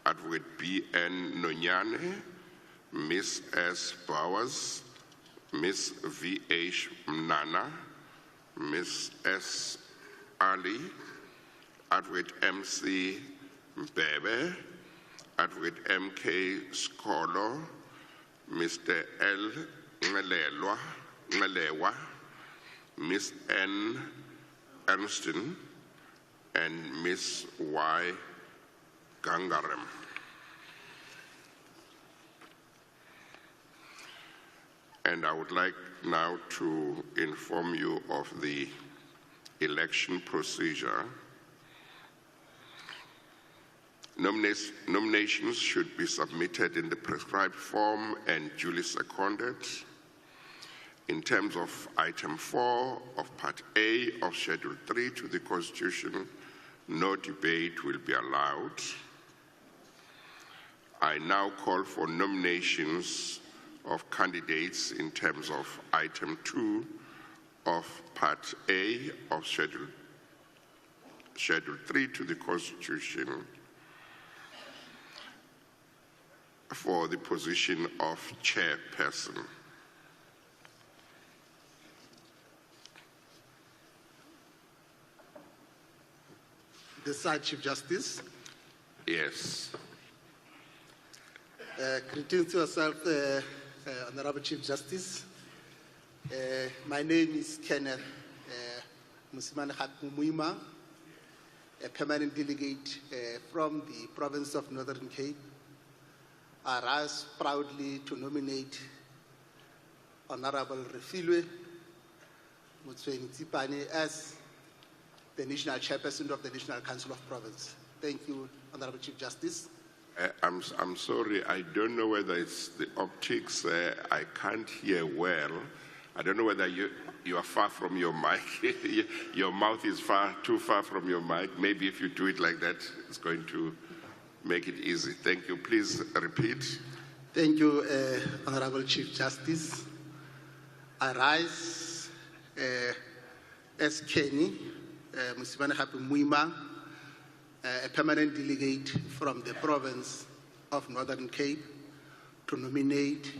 Advocate B.N. Nonyane; Ms. S. Bowers; Ms. V.H. Mnana; Ms. S. Ali; Advocate M.C. Mbebe; Advocate M.K. Skolo; Mr. L. Ngelewa; Ms. N. Ernston; and Ms. Y. Gangarem. And I would like now to inform you of the election procedure. Nominations should be submitted in the prescribed form and duly seconded. In terms of item 4 of Part A of Schedule 3 to the Constitution, no debate will be allowed. I now call for nominations of candidates in terms of item 2 of Part A of Schedule 3 to the Constitution for the position of chairperson. The Sir Chief Justice. Yes. Greetings to yourself, Honorable Chief Justice. My name is Kenneth Musimane Muima, a permanent delegate from the province of Northern Cape. I rise proudly to nominate Honorable Refilwe Mutsweni-Tsipane as the National Chairperson of the National Council of Province. Thank you, Honorable Chief Justice. I'm sorry, I don't know whether it's the optics. I can't hear well. I don't know whether you are far from your mic. Your mouth is too far from your mic. Maybe if you do it like that, it's going to make it easy. Thank you. Please repeat. Thank you, Honorable Chief Justice. I rise as Kenny Musimane Muima, a permanent delegate from the province of Northern Cape, to nominate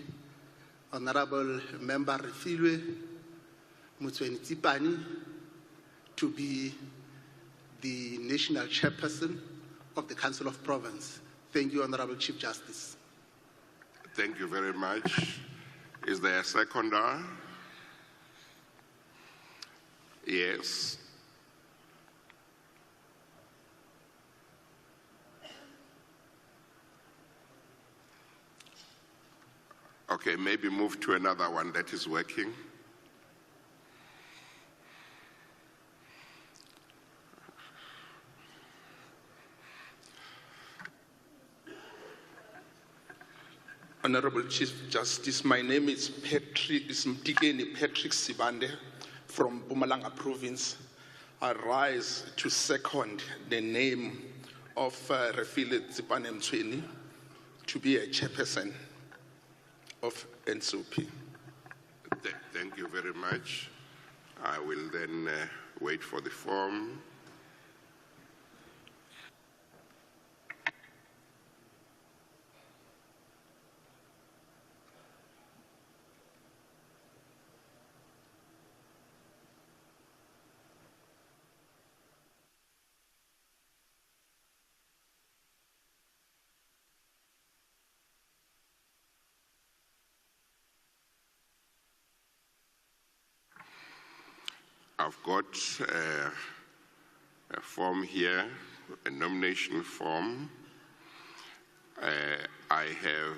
Honorable Member Refilwe Mutsweni-Tsipane to be the National Chairperson of the Council of Province. Thank you, Honorable Chief Justice. Thank you very much. Is there a seconder? Yes. Okay, maybe move to another one that is working. Honorable Chief Justice, my name is Mtikeni Patrick Sibande from Mpumalanga Province. I rise to second the name of Refilwe Tsipane Mtsweni to be a chairperson of NCOP. Thank you very much. I will then wait for the form. I've got a form here, a nomination form. I have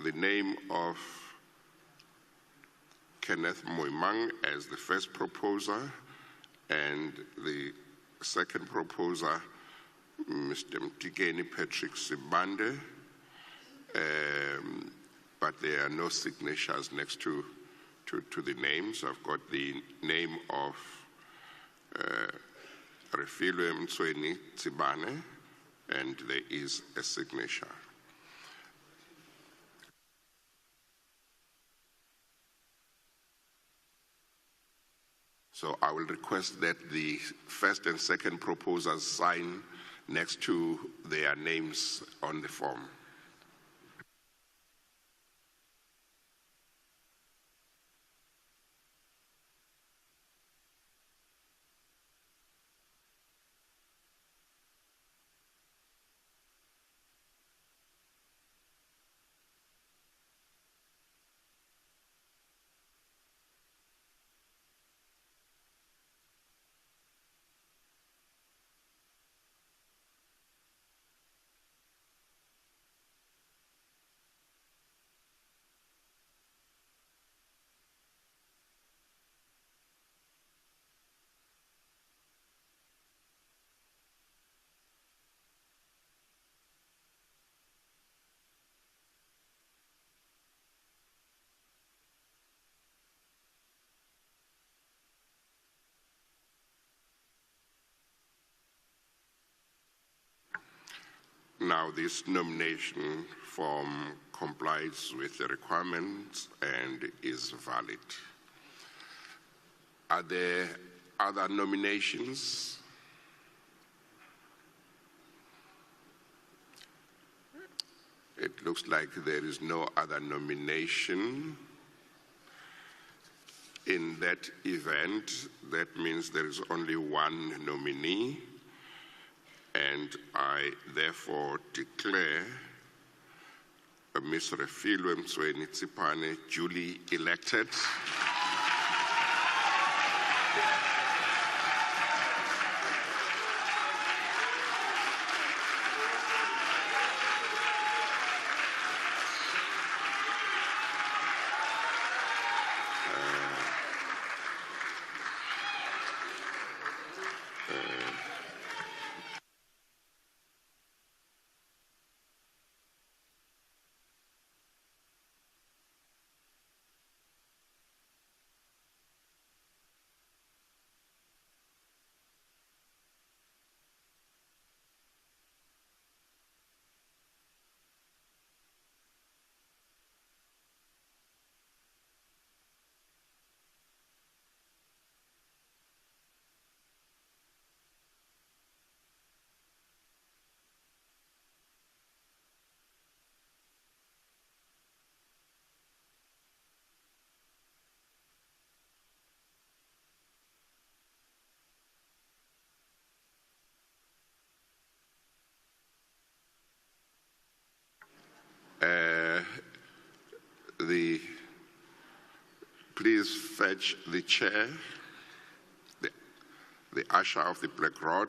the name of Kenneth Moimang as the first proposer, and the second proposer, Mr. Mtikeni Patrick Sibande, but there are no signatures next to the names. I've got the name of Refilwe Mutsweni-Tsipane, and there is a signature. So I will request that the first and second proposers sign next to their names on the form. Now, this nomination form complies with the requirements and is valid. Are there other nominations? It looks like there is no other nomination. In that event, that means there is only one nominee, and I therefore declare Ms. Refilwe Msweni Tsipane duly elected. Please fetch the chair, the usher of the black rod.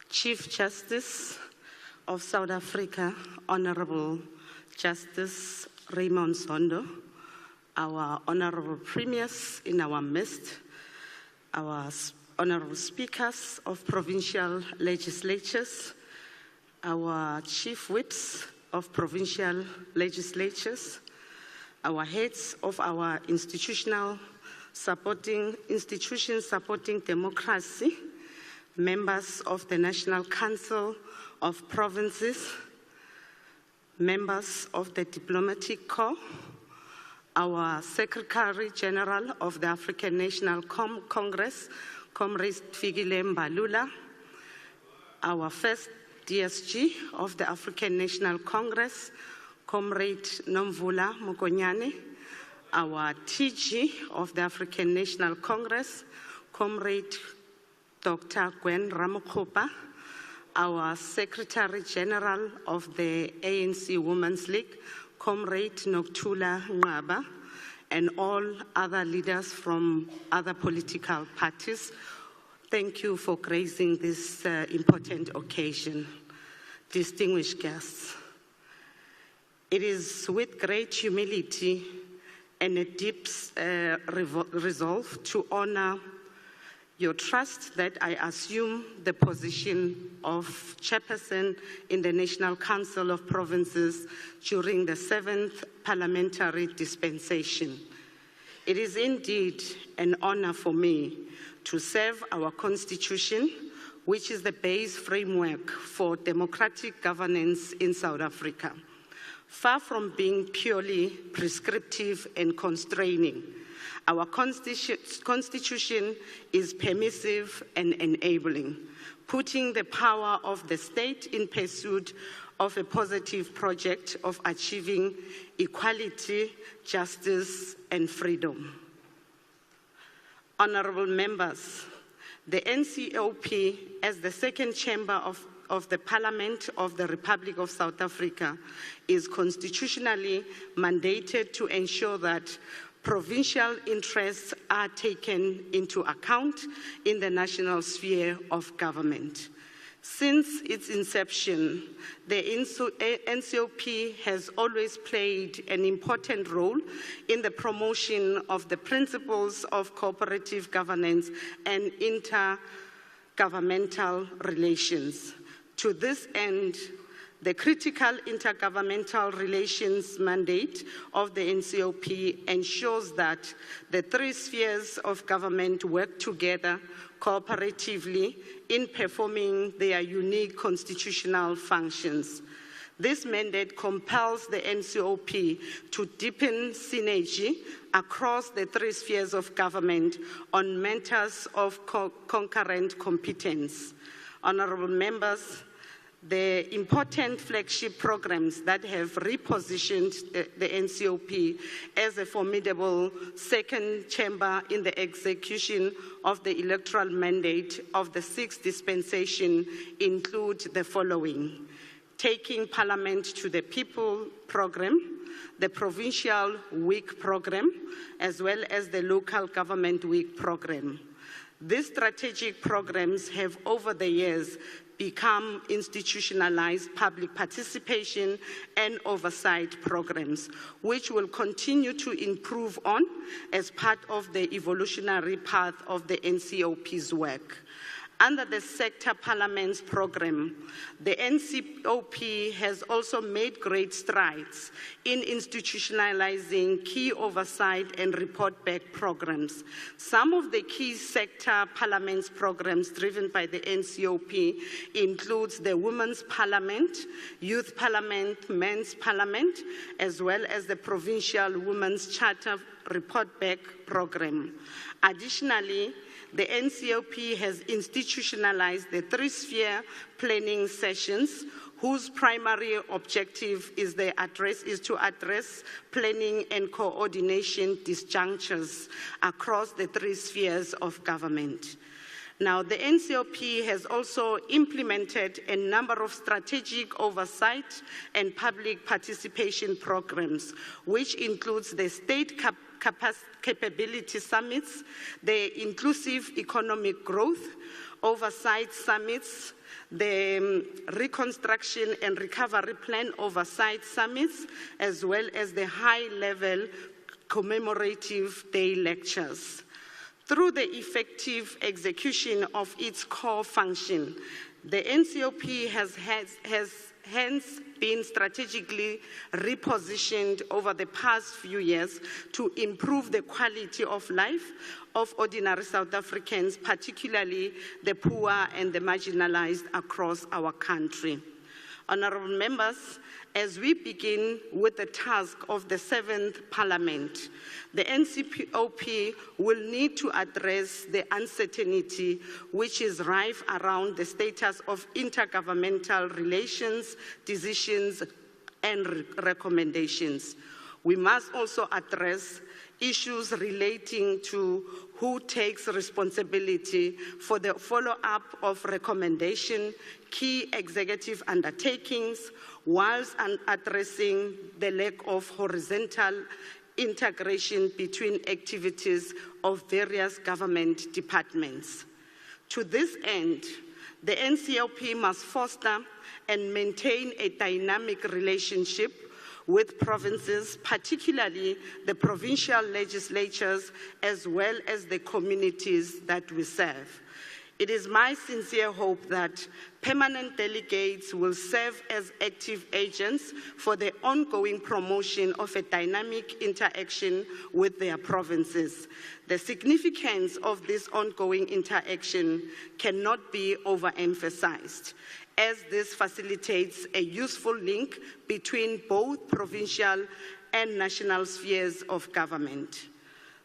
Chief Justice of South Africa, Honorable Justice Raymond Zondo, our honorable premiers in our midst, our honorable speakers of provincial legislatures, our chief whips of provincial legislatures, our heads of our institutions supporting democracy, members of the National Council of Provinces, members of the Diplomatic Corps, our Secretary General of the African National Congress, Comrade Fikile Mbalula, our first DSG of the African National Congress, Comrade Nomvula Mokonyane, our TG of the African National Congress, Comrade Dr. Gwen Ramokgopa, our Secretary General of the ANC Women's League, Comrade Nokuthula Nqaba, and all other leaders from other political parties. Thank you for gracing this important occasion. Distinguished guests, it is with great humility and a deep resolve to honor your trust that I assume the position of chairperson in the National Council of Provinces during the 7th parliamentary dispensation. It is indeed an honor for me to serve our Constitution, which is the base framework for democratic governance in South Africa. Far from being purely prescriptive and constraining, our Constitution is permissive and enabling, putting the power of the state in pursuit of a positive project of achieving equality, justice, and freedom. Honorable members, the NCOP, as the second chamber of the Parliament of the Republic of South Africa, is constitutionally mandated to ensure that provincial interests are taken into account in the national sphere of government. Since its inception, the NCOP has always played an important role in the promotion of the principles of cooperative governance and intergovernmental relations. To this end, the critical intergovernmental relations mandate of the NCOP ensures that the three spheres of government work together cooperatively in performing their unique constitutional functions. This mandate compels the NCOP to deepen synergy across the three spheres of government on matters of concurrent competence. Honorable members, the important flagship programs that have repositioned the NCOP as a formidable second chamber in the execution of the electoral mandate of the 6th dispensation include the following: Taking Parliament to the People program, the Provincial Week program, as well as the Local Government Week program. These strategic programs have over the years become institutionalized public participation and oversight programs, which will continue to improve on as part of the evolutionary path of the NCOP's work. Under the Sector Parliaments program, the NCOP has also made great strides in institutionalizing key oversight and report back programs. Some of the key Sector Parliaments programs driven by the NCOP includes the Women's Parliament, Youth Parliament, Men's Parliament, as well as the Provincial Women's Charter Report Back program. Additionally, the NCOP has institutionalized the three-sphere planning sessions, whose primary objective is to address planning and coordination disjunctures across the three spheres of government. Now, the NCOP has also implemented a number of strategic oversight and public participation programs, which includes the State Capability Summits, the Inclusive Economic Growth Oversight Summits, the Reconstruction and Recovery Plan Oversight Summits, as well as the high-level commemorative day lectures. Through the effective execution of its core function, the NCOP has hence been strategically repositioned over the past few years to improve the quality of life of ordinary South Africans, particularly the poor and the marginalized across our country. Honorable members, as we begin with the task of the 7th Parliament, the NCOP will need to address the uncertainty which is rife around the status of intergovernmental relations, decisions, and recommendations. We must also address issues relating to who takes responsibility for the follow-up of recommendation, key executive undertakings, whilst addressing the lack of horizontal integration between activities of various government departments. To this end, the NCOP must foster and maintain a dynamic relationship with provinces, particularly the provincial legislatures, as well as the communities that we serve. It is my sincere hope that permanent delegates will serve as active agents for the ongoing promotion of a dynamic interaction with their provinces. The significance of this ongoing interaction cannot be overemphasized, as this facilitates a useful link between both provincial and national spheres of government.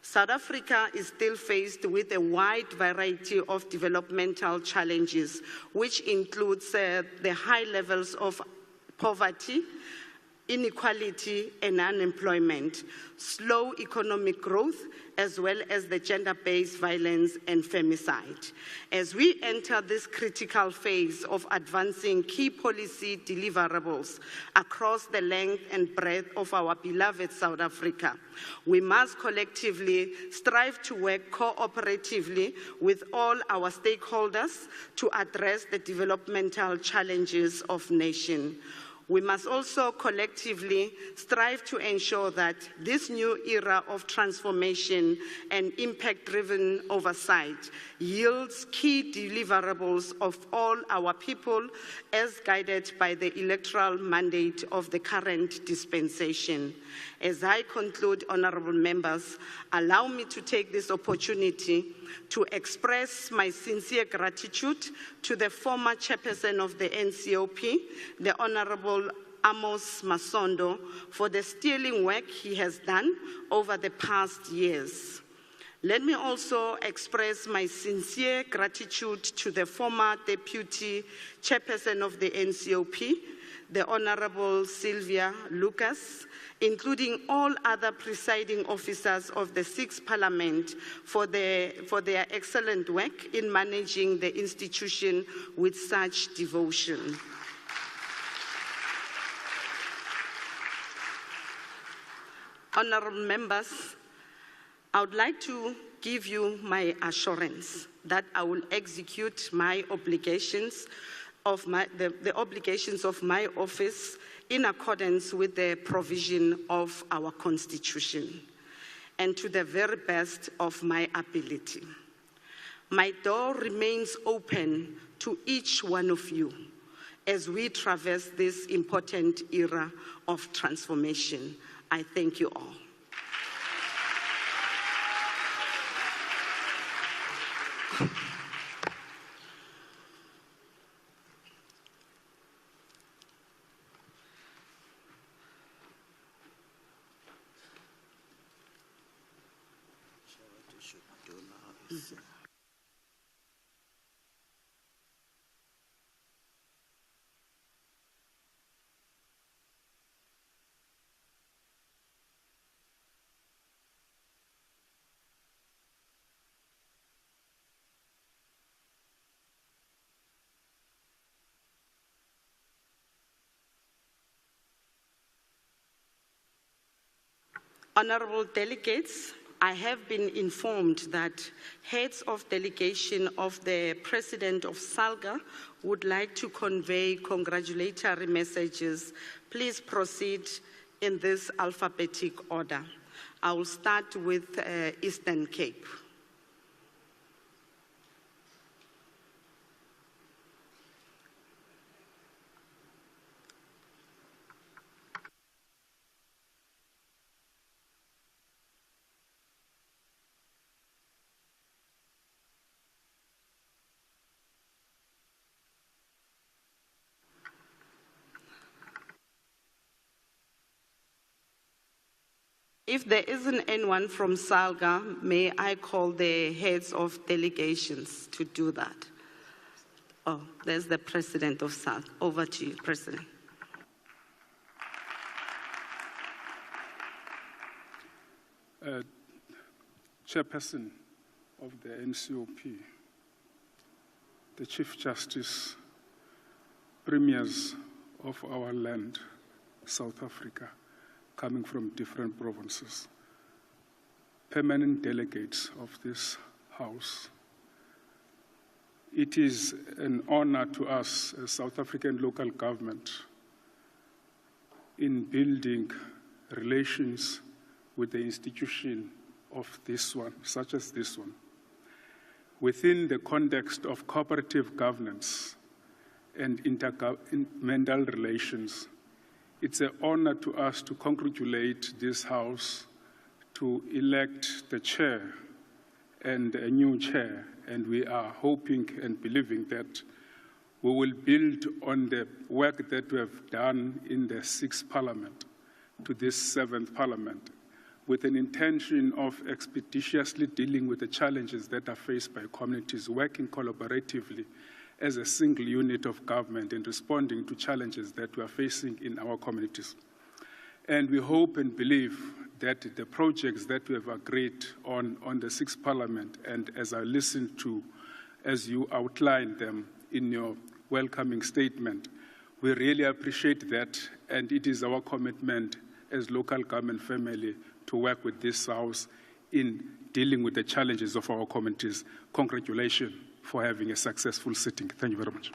South Africa is still faced with a wide variety of developmental challenges, which includes the high levels of poverty, inequality and unemployment, slow economic growth, as well as the gender-based violence and femicide. As we enter this critical phase of advancing key policy deliverables across the length and breadth of our beloved South Africa, we must collectively strive to work cooperatively with all our stakeholders to address the developmental challenges of nation. We must also collectively strive to ensure that this new era of transformation and impact-driven oversight yields key deliverables of all our people as guided by the electoral mandate of the current dispensation. As I conclude, honorable members, allow me to take this opportunity to express my sincere gratitude to the former chairperson of the NCOP, the Honorable Amos Masondo, for the sterling work he has done over the past years. Let me also express my sincere gratitude to the former deputy chairperson of the NCOP, the Honorable Sylvia Lucas, including all other presiding officers of the 6th Parliament for their excellent work in managing the institution with such devotion. Honorable members, I would like to give you my assurance that I will execute my obligations the obligations of my office in accordance with the provision of our Constitution and to the very best of my ability. My door remains open to each one of you as we traverse this important era of transformation. I thank you all. Honorable delegates, I have been informed that heads of delegation of the President of SALGA would like to convey congratulatory messages. Please proceed in this alphabetic order. I will start with Eastern Cape. If there isn't anyone from SALGA, may I call the heads of delegations to do that? Oh, there's the President of SALGA. Over to you, President. Chairperson of the NCOP, the Chief Justice, premiers of our land, South Africa, coming from different provinces, permanent delegates of this House. It is an honor to us as South African local government in building relations with the institution of this one, such as this one. Within the context of cooperative governance and intergovernmental relations, it's an honor to us to congratulate this House to elect the chair and a new chair, and we are hoping and believing that we will build on the work that we have done in the 6th Parliament to this 7th Parliament, with an intention of expeditiously dealing with the challenges that are faced by communities, working collaboratively as a single unit of government and responding to challenges that we are facing in our communities. And we hope and believe that the projects that we have agreed on the 6th Parliament, and as I listened to, as you outlined them in your welcoming statement, we really appreciate that, and it is our commitment as local government family to work with this House in dealing with the challenges of our communities. Congratulations for having a successful sitting. Thank you very much.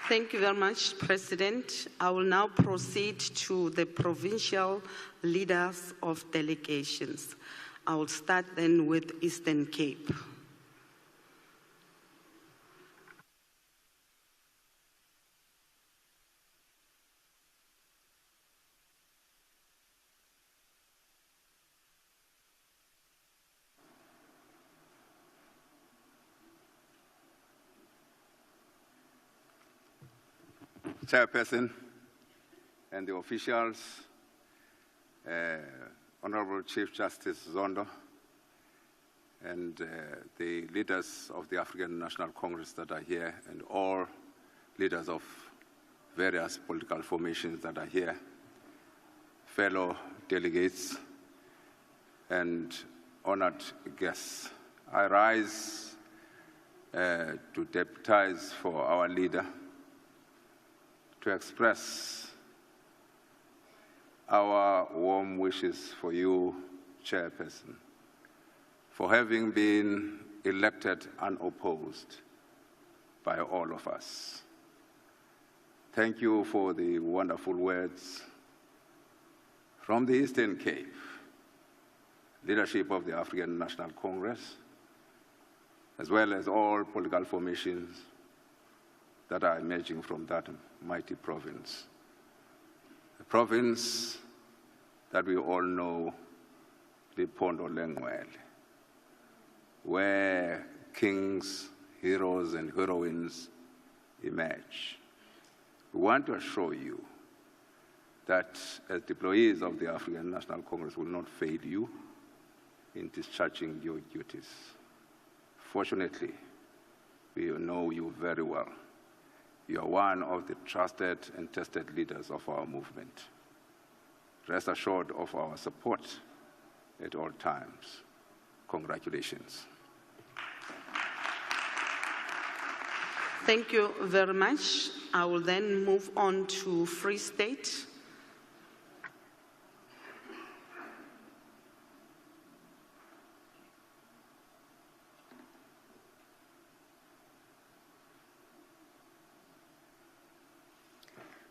Thank you very much, President. I will now proceed to the provincial leaders of delegations. I will start then with Eastern Cape. Chairperson and the officials, Honorable Chief Justice Zondo, and the leaders of the African National Congress that are here, and all leaders of various political formations that are here, fellow delegates, and honored guests. I rise to deputize for our leader, to express our warm wishes for you, Chairperson, for having been elected unopposed by all of us. Thank you for the wonderful words from the Eastern Cape, leadership of the African National Congress, as well as all political formations that are emerging from that mighty province. A province that we all know, Lephondo Lengwele, where kings, heroes, and heroines emerge. We want to assure you that as deployees of the African National Congress will not fail you in discharging your duties. Fortunately, we know you very well. You are one of the trusted and tested leaders of our movement. Rest assured of our support at all times. Congratulations. Thank you very much. I will then move on to Free State.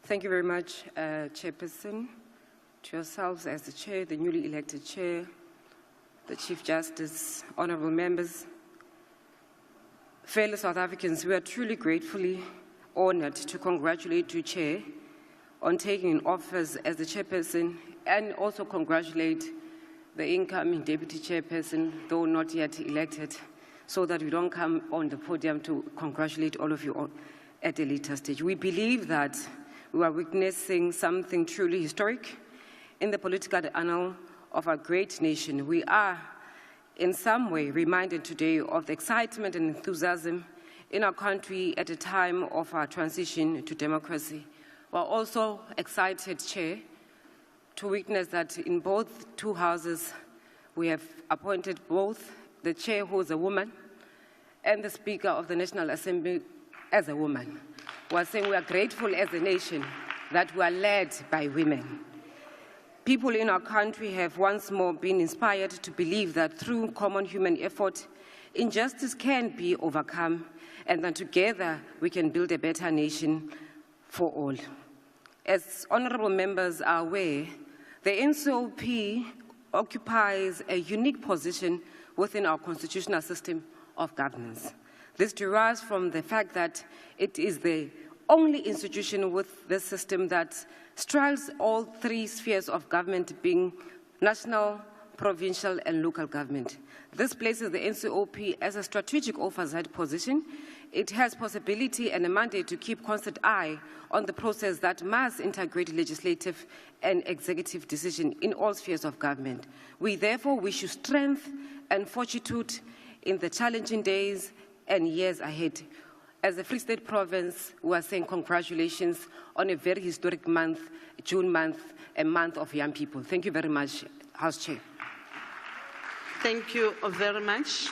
Thank you very much, Chairperson. To yourselves as the Chair, the newly elected Chair, the Chief Justice, honorable members, fellow South Africans, we are truly gratefully honored to congratulate you, Chair, on taking in office as the Chairperson, and also congratulate the incoming Deputy Chairperson, though not yet elected, so that we don't come on the podium to congratulate all of you at a later stage. We believe that we are witnessing something truly historic in the political annal of our great nation. We are, in some way, reminded today of the excitement and enthusiasm in our country at a time of our transition to democracy. We are also excited, Chair, to witness that in both two houses we have appointed both the Chair, who is a woman, and the Speaker of the National Assembly as a woman. We are saying we are grateful as a nation that we are led by women. People in our country have once more been inspired to believe that through common human effort, injustice can be overcome, and that together we can build a better nation for all. As honorable members are aware, the NCOP occupies a unique position within our constitutional system of governance. This derives from the fact that it is the only institution with this system that straddles all three spheres of government, being national, provincial, and local government. This places the NCOP as a strategic oversight position. It has possibility and a mandate to keep constant eye on the process that must integrate legislative and executive decision in all spheres of government. We therefore wish you strength and fortitude in the challenging days and years ahead. As a Free State province, we are saying congratulations on a very historic month, June month, a month of young people. Thank you very much, House Chair. Thank you very much.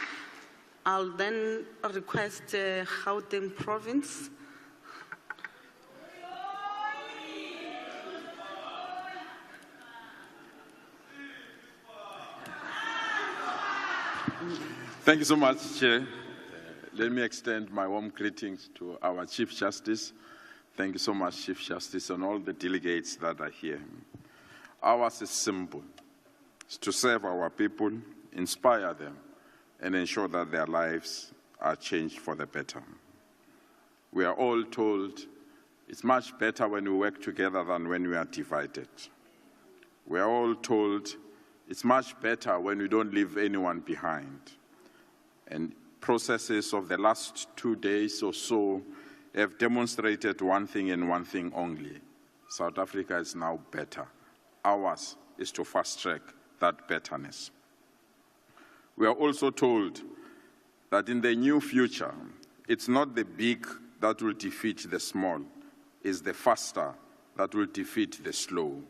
I'll then request Gauteng Province. Thank you so much, Chair. Let me extend my warm greetings to our Chief Justice. Thank you so much, Chief Justice, and all the delegates that are here. Ours is simple. It's to serve our people, inspire them, and ensure that their lives are changed for the better. We are all told it's much better when we work together than when we are divided. We are all told it's much better when we don't leave anyone behind. And processes of the last 2 days or so have demonstrated one thing and one thing only. South Africa is now better. Ours is to fast-track that betterness. We are also told that in the new future, it's not the big that will defeat the small, it's the faster that will defeat the slow.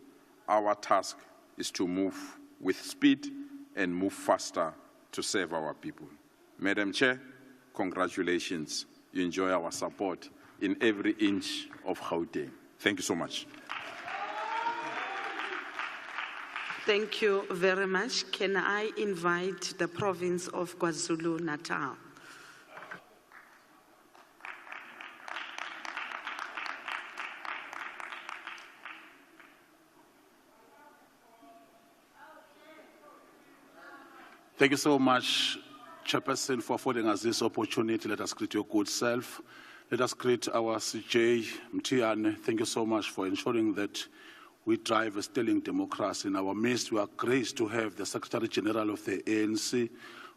Our task is to move with speed and move faster to serve our people. Madam Chair, congratulations. You enjoy our support in every inch of Gauteng. Thank you so much. Thank you very much. Can I invite the province of KwaZulu-Natal? Thank you so much, Chairperson, for affording us this opportunity. Let us greet your good self. Let us greet our CJ, Mtiane. Thank you so much for ensuring that we drive a sterling democracy in our midst. We are graced to have the Secretary General of the ANC,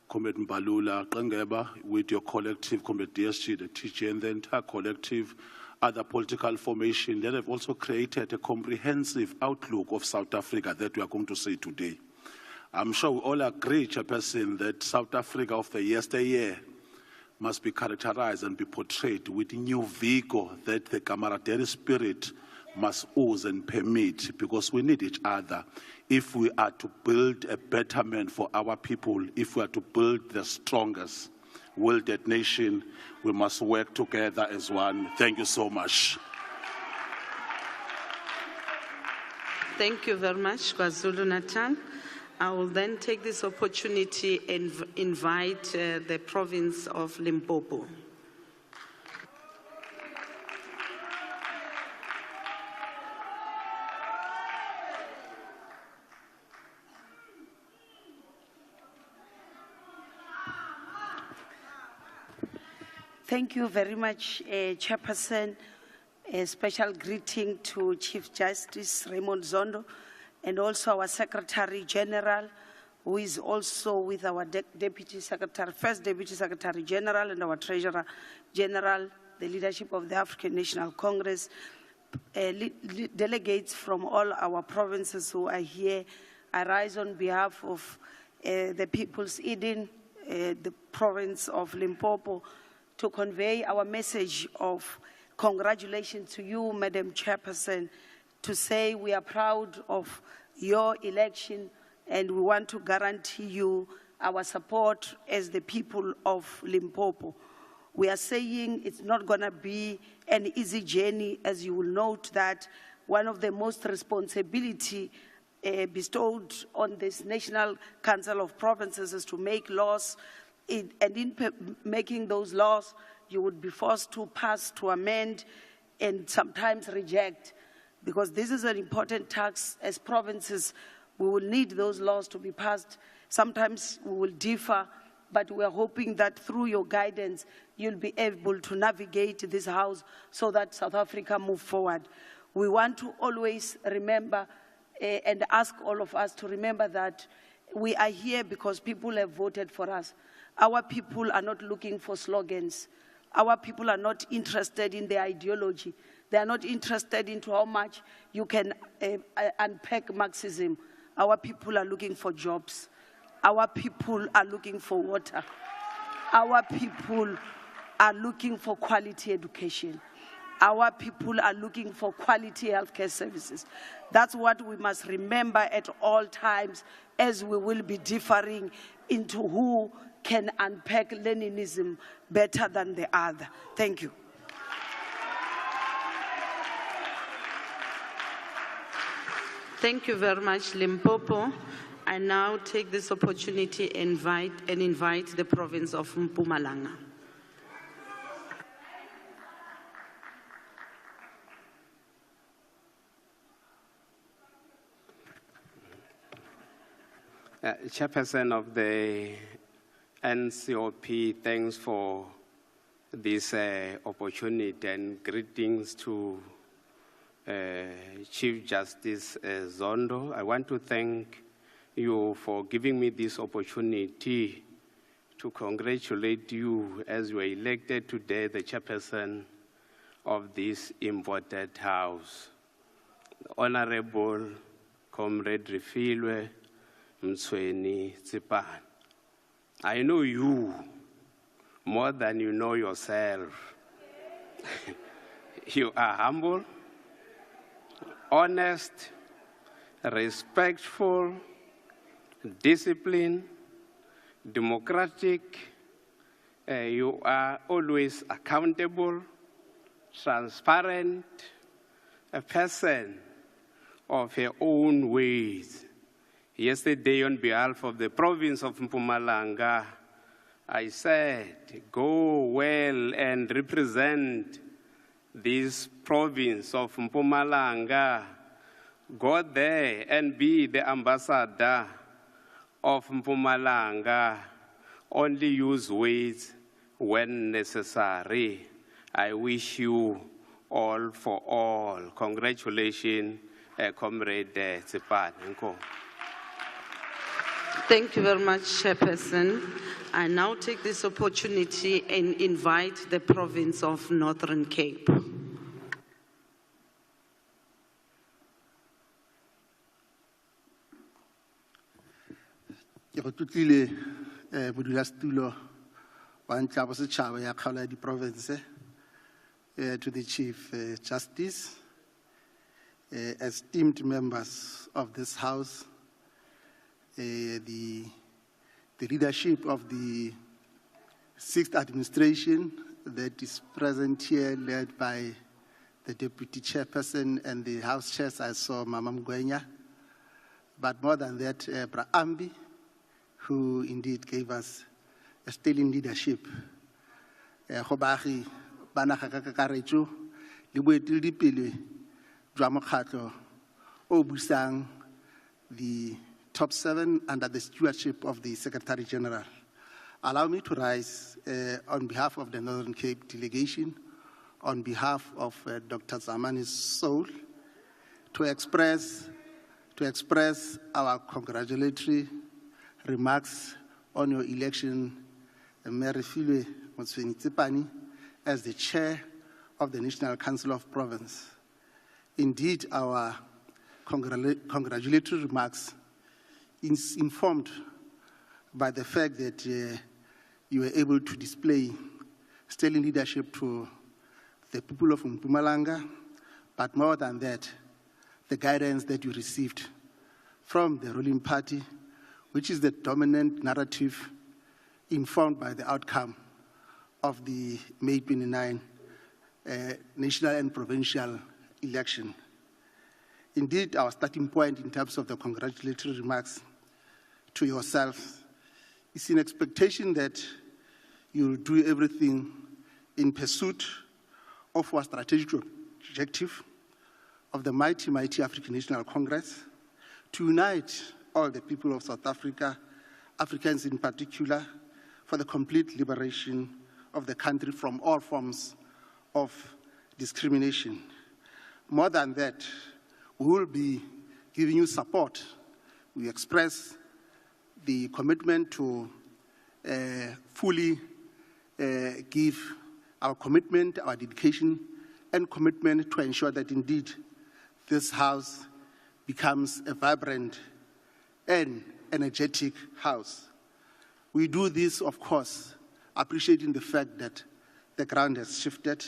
Comrade Mbalula Qengeba, with your collective, Comrade DSG, the TG, and the entire collective, other political formation that have also created a comprehensive outlook of South Africa that we are going to see today. I'm sure we all agree, Chairperson, that South Africa of the yesteryear must be characterized and be portrayed with new vigor that the camaraderie spirit must ooze and permit, because we need each other. If we are to build a betterment for our people, if we are to build the strongest wielded nation, we must work together as one. Thank you so much. Thank you very much, KwaZulu-Natal. I will then take this opportunity and invite the province of Limpopo. Thank you very much, Chairperson. A special greeting to Chief Justice Raymond Zondo, and also our Secretary General, who is also with our Deputy Secretary, First Deputy Secretary General, and our Treasurer General, the leadership of the African National Congress, delegates from all our provinces who are here. I rise on behalf of the People's Eden, the province of Limpopo, to convey our message of congratulations to you, Madam Chairperson, to say we are proud of your election and we want to guarantee you our support as the people of Limpopo. We are saying it's not going to be an easy journey, as you will note that one of the most responsibility bestowed on this National Council of Provinces is to make laws, and in making those laws, you would be forced to pass, to amend, and sometimes reject, because this is an important task. As provinces, we will need those laws to be passed. Sometimes we will differ, but we are hoping that through your guidance, you'll be able to navigate this house so that South Africa move forward. We want to always remember and ask all of us to remember that we are here because people have voted for us. Our people are not looking for slogans. Our people are not interested in the ideology. They are not interested into how much you can unpack Marxism. Our people are looking for jobs. Our people are looking for water. Our people are looking for quality education. Our people are looking for quality healthcare services. That's what we must remember at all times, as we will be differing into who can unpack Leninism better than the other. Thank you. Thank you very much, Limpopo. I now take this opportunity and invite the province of Mpumalanga. Chairperson of the NCOP, thanks for this opportunity, and greetings to Chief Justice Zondo. I want to thank you for giving me this opportunity to congratulate you as you were elected today the chairperson of this important house. Honorable Comrade Refilwe Mtsweni Tsipan, I know you more than you know yourself. You are humble, honest, respectful, disciplined, democratic. You are always accountable, transparent, a person of your own ways. Yesterday, on behalf of the province of Mpumalanga, I said, go well and represent this province of Mpumalanga. Go there and be the ambassador of Mpumalanga. Only use words when necessary. I wish you all for all. Congratulations, Comrade Tsipan. Thank you very much, Chairperson. I now take this opportunity and invite the province of Northern Cape. Ke go tlotlile modulasetulo wa Ntlha Bosetšhaba ya Kgaolo ya Diprovince, to the Chief Justice, esteemed members of this House, the leadership of the 6th administration that is present here, led by the Deputy Chairperson and the House Chairs. I saw Mama Mgwenya, but more than that, Bra Ambi, who indeed gave us a sterling leadership. Gobagi bana ga ka kakaretso le boeteledipele jwa mokgatlo o busang the top 7 under the stewardship of the Secretary General. Allow me to rise on behalf of the Northern Cape delegation, on behalf of Dr. Zamani's soul, to express our congratulatory remarks on your election, Mayor Refilwe Mtsweni Tsipan, as the chair of the National Council of Province. Indeed, our congratulatory remarks is informed by the fact that you were able to display sterling leadership to the people of Mpumalanga, but more than that, the guidance that you received from the ruling party, which is the dominant narrative informed by the outcome of the May 29 national and provincial election. Indeed, our starting point in terms of the congratulatory remarks to yourself is in expectation that you'll do everything in pursuit of our strategic objective of the mighty, mighty African National Congress to unite all the people of South Africa, Africans in particular, for the complete liberation of the country from all forms of discrimination. More than that, we will be giving you support. We express the commitment to fully give our commitment, our dedication, and commitment to ensure that indeed this house becomes a vibrant and energetic house. We do this, of course, appreciating the fact that the ground has shifted.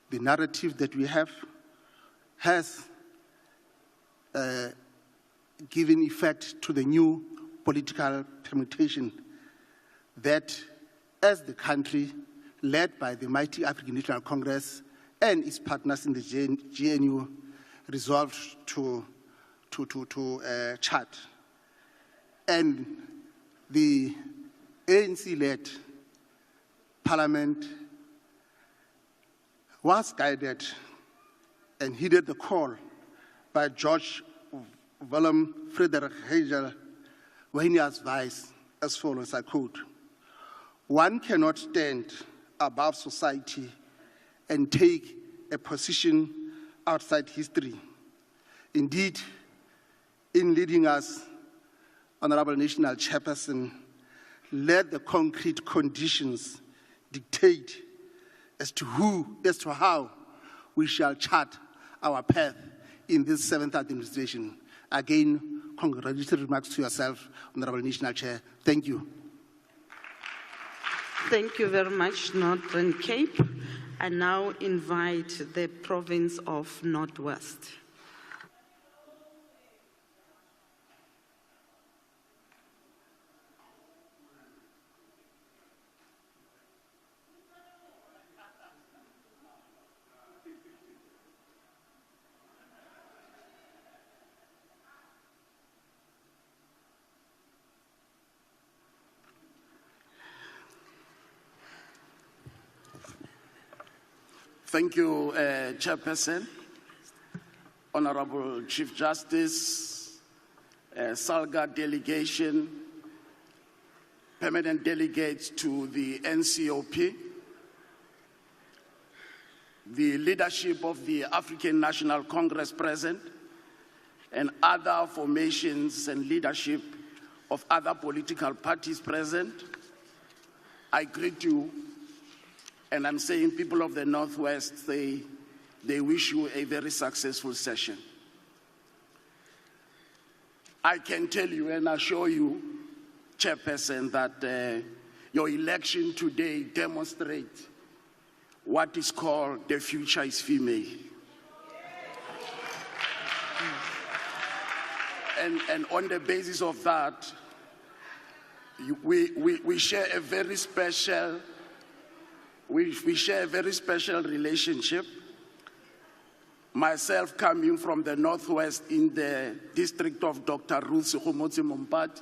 The narrative that we have has given effect to the new political permutation that, as the country led by the mighty African National Congress and its partners in the GNU resolved to chart. And the ANC-led parliament was guided and heeded the call by George Willem Frederik Hegel when he advised as follows, I quote, "One cannot stand above society and take a position outside history. Indeed, in leading us, Honorable National Chairperson, let the concrete conditions dictate as to how we shall chart our path in this 7th administration." Again, congratulatory remarks to yourself, Honorable National Chair. Thank you. Thank you very much, Northern Cape. I now invite the province of Northwest. Thank you, Chairperson, Honorable Chief Justice, SALGA delegation, permanent delegates to the NCOP, the leadership of the African National Congress present, and other formations and leadership of other political parties present. I greet you. And I'm saying people of the Northwest, they wish you a very successful session. I can tell you and assure you, Chairperson, that your election today demonstrates what is called the future is female. And on the basis of that, we share a very special We share a very special relationship. Myself coming from the Northwest in the district of Dr. Ruth Sekgomotsi Mompati,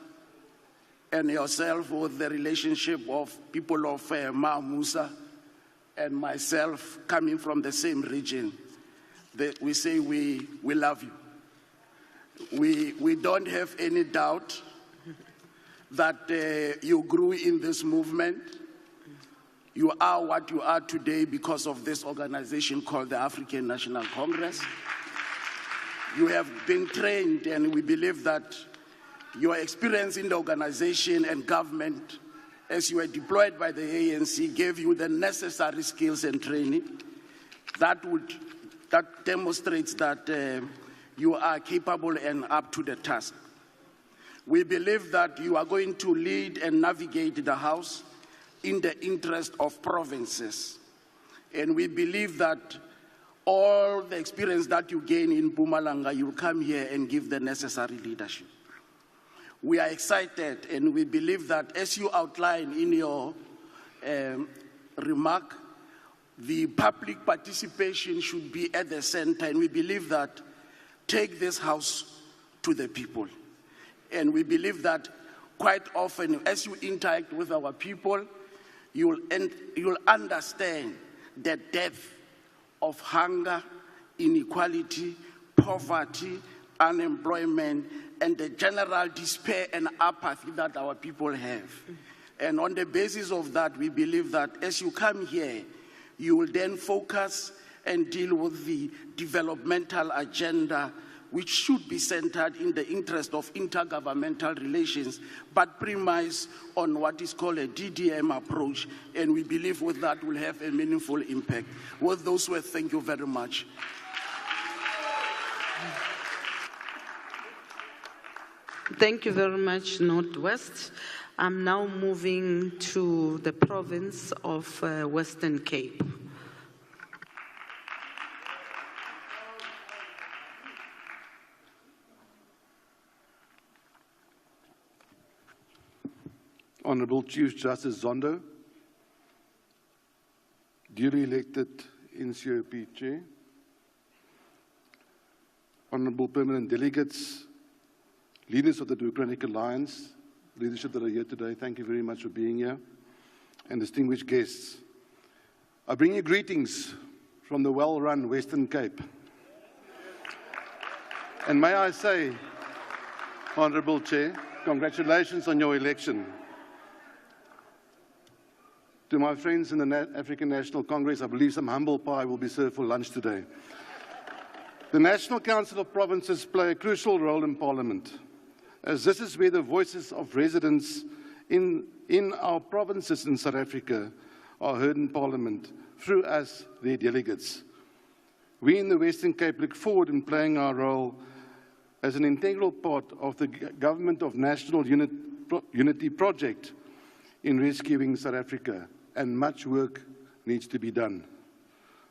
and yourself with the relationship of people of Ma Musa, and myself coming from the same region. We say we love you. We don't have any doubt that you grew in this movement. You are what you are today because of this organization called the African National Congress. You have been trained, and we believe that your experience in the organization and government as you were deployed by the ANC gave you the necessary skills and training that demonstrates that you are capable and up to the task. We believe that you are going to lead and navigate the House in the interest of provinces. And we believe that all the experience that you gain in Mpumalanga, you'll come here and give the necessary leadership. We are excited, and we believe that as you outline in your remark, the public participation should be at the center, and we believe that take this House to the people. And we believe that quite often, as you interact with our people, you'll understand the depth of hunger inequality, poverty, unemployment, and the general despair and apathy that our people have. And on the basis of that, we believe that as you come here, you will then focus and deal with the developmental agenda, which should be centered in the interest of intergovernmental relations, but premise on what is called a DDM approach. And we believe with that will have a meaningful impact. With those words, thank you very much. Thank you very much, Northwest. I'm now moving to the province of Western Cape. Honorable Chief Justice Zondo, duly elected NCOP Chair, Honorable Permanent Delegates, leaders of the Democratic Alliance, leadership that are here today, thank you very much for being here, and distinguished guests. I bring you greetings from the well-run Western Cape. And may I say, Honourable Chair, congratulations on your election. To my friends in the African National Congress, I believe some humble pie will be served for lunch today. The National Council of Provinces play a crucial role in Parliament, as this is where the voices of residents in our provinces in South Africa are heard in Parliament through us, their delegates. We in the Western Cape look forward in playing our role as an integral part of the Government of National Unity project in rescuing South Africa, and much work needs to be done.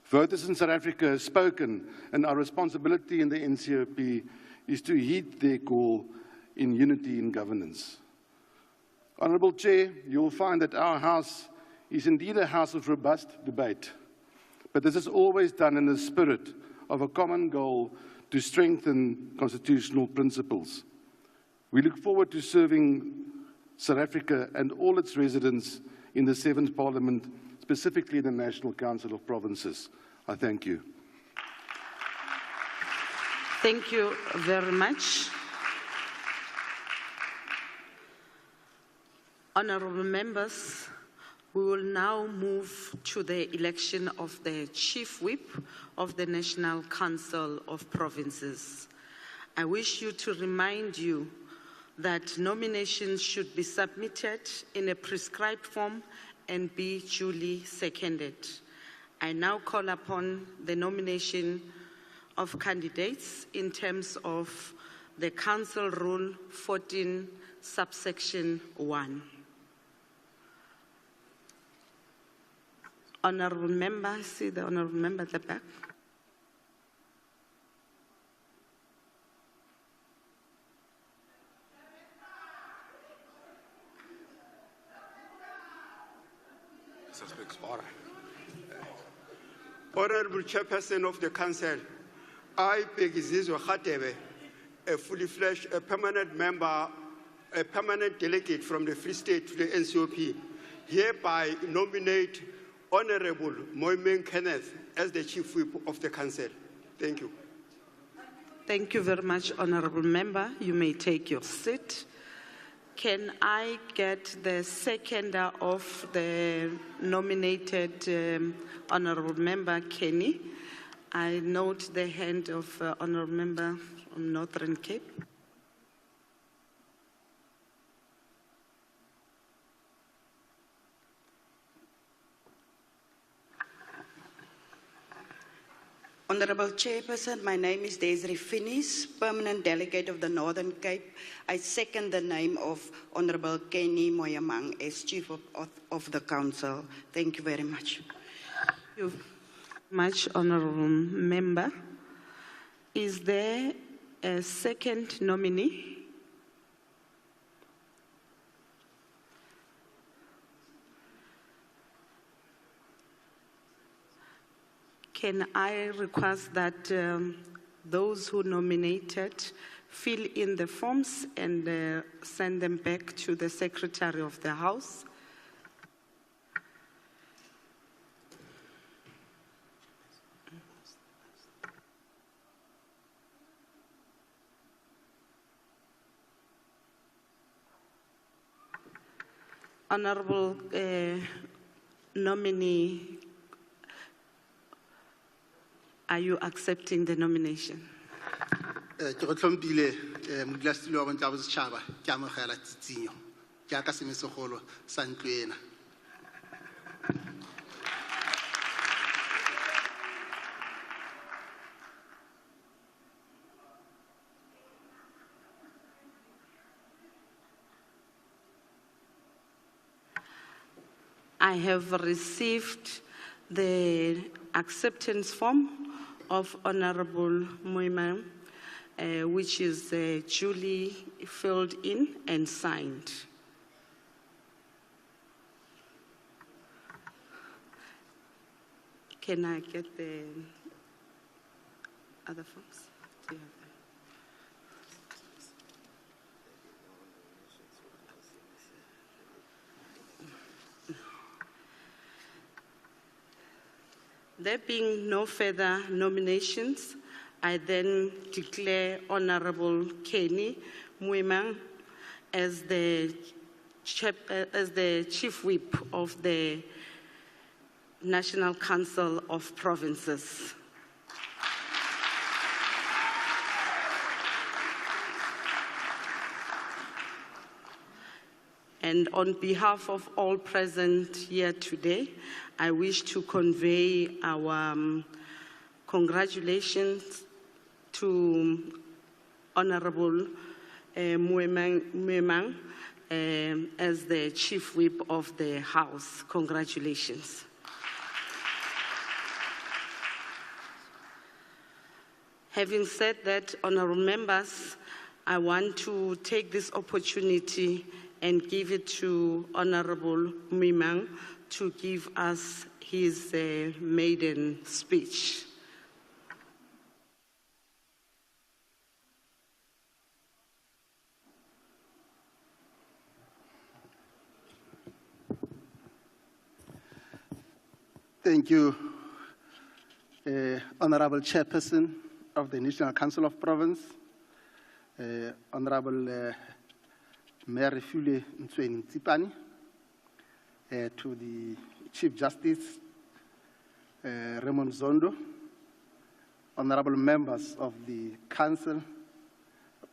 Voters in South Africa have spoken, and our responsibility in the NCOP is to heed their call in unity in governance. Honourable Chair, you will find that our House is indeed a house of robust debate, but this is always done in the spirit of a common goal to strengthen constitutional principles. We look forward to serving South Africa and all its residents in the 7th Parliament, specifically the National Council of Provinces. I thank you. Thank you very much. Honourable members, we will now move to the election of the Chief Whip of the National Council of Provinces. I wish to remind you that nominations should be submitted in a prescribed form and be duly seconded. I now call upon the nomination of candidates in terms of the Council Rule 14, subsection 1. Honourable member, I see the honourable member at the back. Honourable Chairperson of the Council, I, Pegizizwe Khatebe, a fully fledged, a permanent member, a permanent delegate from the Free State to the NCOP, hereby nominate Honourable Moimeng Kenneth as the Chief Whip of the Council. Thank you. Thank you very much, Honourable Member. You may take your seat. Can I get the seconder of the nominated Honourable Member Kenny? I note the hand of Honourable Member from Northern Cape. Honourable Chairperson, my name is Desiree Finis, Permanent Delegate of the Northern Cape. I second the name of Honourable Kenny Moyamang as Chief of the Council. Thank you very much. Thank you very much, Honourable Member. Is there a second nominee? Can I request that those who nominated fill in the forms and send them back to the Secretary of the House? Honorable nominee, are you accepting the nomination? Ke go tlhompile modulasetulo wa bontsi ba bosetšhaba ke amogela tsitsinyo jaaka semesegolo sa ntlo ena. I have received the acceptance form of Honorable Moimang, which is duly filled in and signed. Can I get the other forms? Do you have them? There being no further nominations, I then declare Honorable Kenny Moimang as the Chief Whip of the National Council of Provinces. And on behalf of all present here today, I wish to convey our congratulations to Honorable Moimang as the Chief Whip of the House. Congratulations. Having said that, honorable members, I want to take this opportunity and give it to Honorable Moimang to give us his maiden speech. Thank you, Honorable Chairperson of the National Council of Province, Honorable Mayor Refule Ntweni Tsipani, to the Chief Justice Raymond Zondo, honorable members of the Council,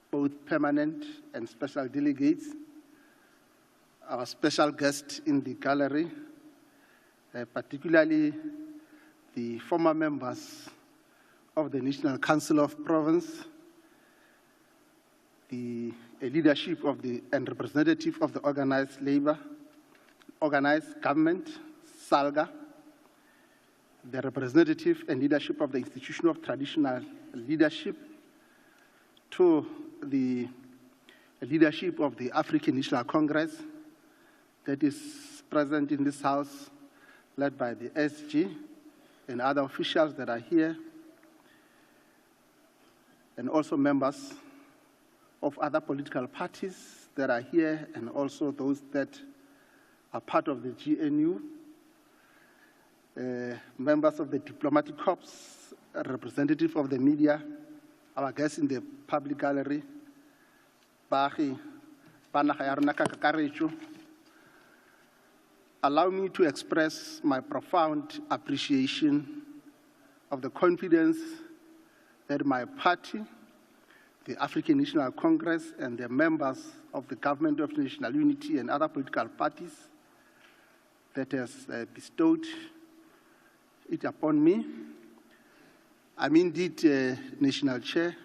both permanent and special delegates, our special guests in the gallery, particularly the former members of the National Council of Province, the leadership of and representative of the organized government, SALGA, the representative and leadership of the Institution of Traditional Leadership, to the leadership of the African National Congress that is present in this house, led by the SG and other officials that are here, and also members of other political parties that are here, and also those that are part of the GNU, members of the diplomatic corps, representative of the media, our guests in the public gallery, allow me to express my profound appreciation of the confidence that my party, the African National Congress, and the members of the Government of National Unity and other political parties that has bestowed it upon me. I'm indeed National Chair,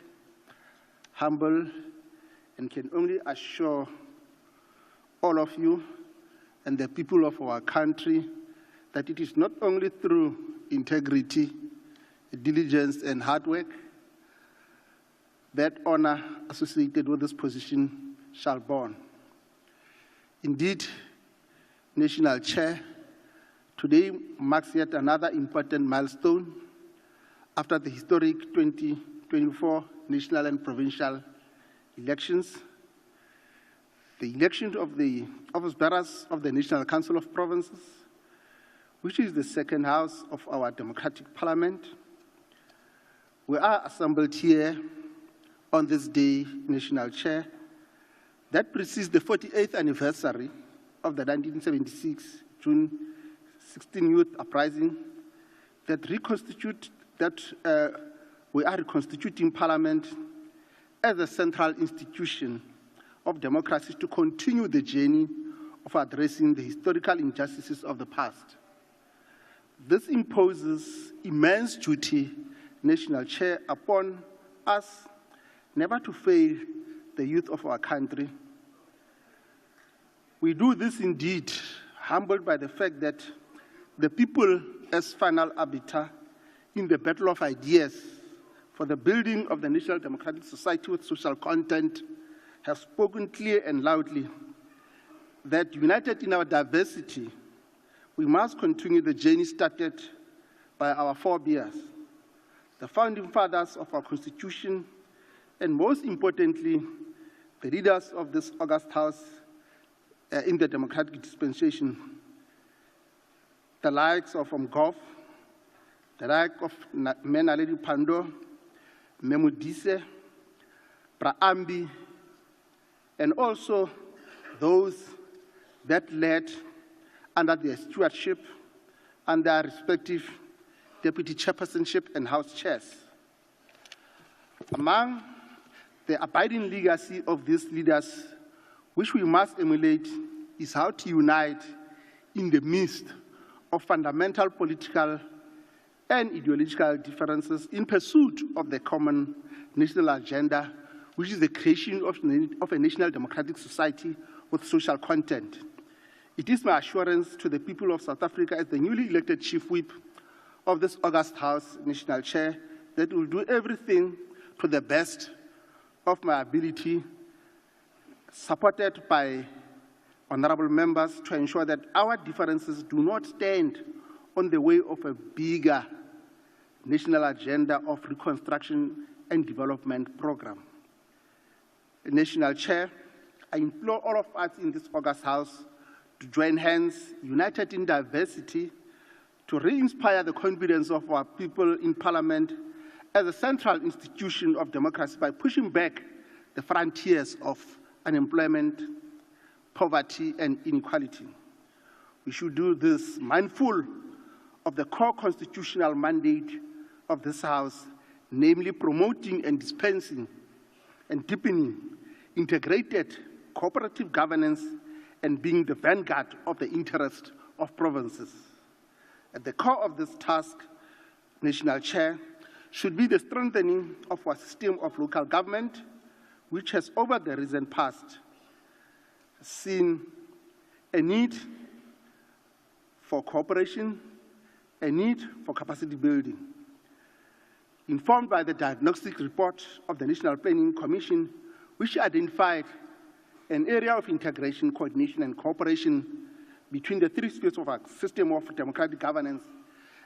humble, and can only assure all of you and the people of our country that it is not only through integrity, diligence, and hard work that honor associated with this position shall born. Indeed, National Chair, today marks yet another important milestone after the historic 2024 national and provincial elections. The election of the office bearers of the National Council of Provinces, which is the second house of our democratic parliament. We are assembled here on this day, National Chair, that precedes the 48th anniversary of the 1976 June 16 Youth Uprising that we are reconstituting Parliament as a central institution of democracy to continue the journey of addressing the historical injustices of the past. This imposes immense duty, National Chair, upon us never to fail the youth of our country. We do this indeed, humbled by the fact that the people, as final arbiter in the battle of ideas for the building of the national democratic society with social content, have spoken clear and loudly that united in our diversity, we must continue the journey started by our forebears, the founding fathers of our Constitution, and most importantly, the leaders of this august House in the democratic dispensation, the likes of Goff, the like of Menaledi Pandor, Memudise, Praambi, and also those that led under their stewardship and their respective deputy chairpersonship and house chairs. Among the abiding legacy of these leaders, which we must emulate, is how to unite in the midst of fundamental political and ideological differences in pursuit of the common national agenda, which is the creation of a national democratic society with social content. It is my assurance to the people of South Africa as the newly elected Chief Whip of this august House, National Chair, that will do everything to the best of my ability, supported by honorable members, to ensure that our differences do not stand on the way of a bigger national agenda of reconstruction and development program. National Chair, I implore all of us in this august House to join hands, united in diversity, to re-inspire the confidence of our people in Parliament as a central institution of democracy by pushing back the frontiers of unemployment, poverty, and inequality. We should do this mindful of the core constitutional mandate of this House, namely promoting and dispensing and deepening integrated cooperative governance and being the vanguard of the interest of provinces. At the core of this task, National Chair, should be the strengthening of our system of local government, which has over the recent past seen a need for cooperation, a need for capacity building. Informed by the diagnostic report of the National Planning Commission, which identified an area of integration, coordination, and cooperation between the three spheres of our system of democratic governance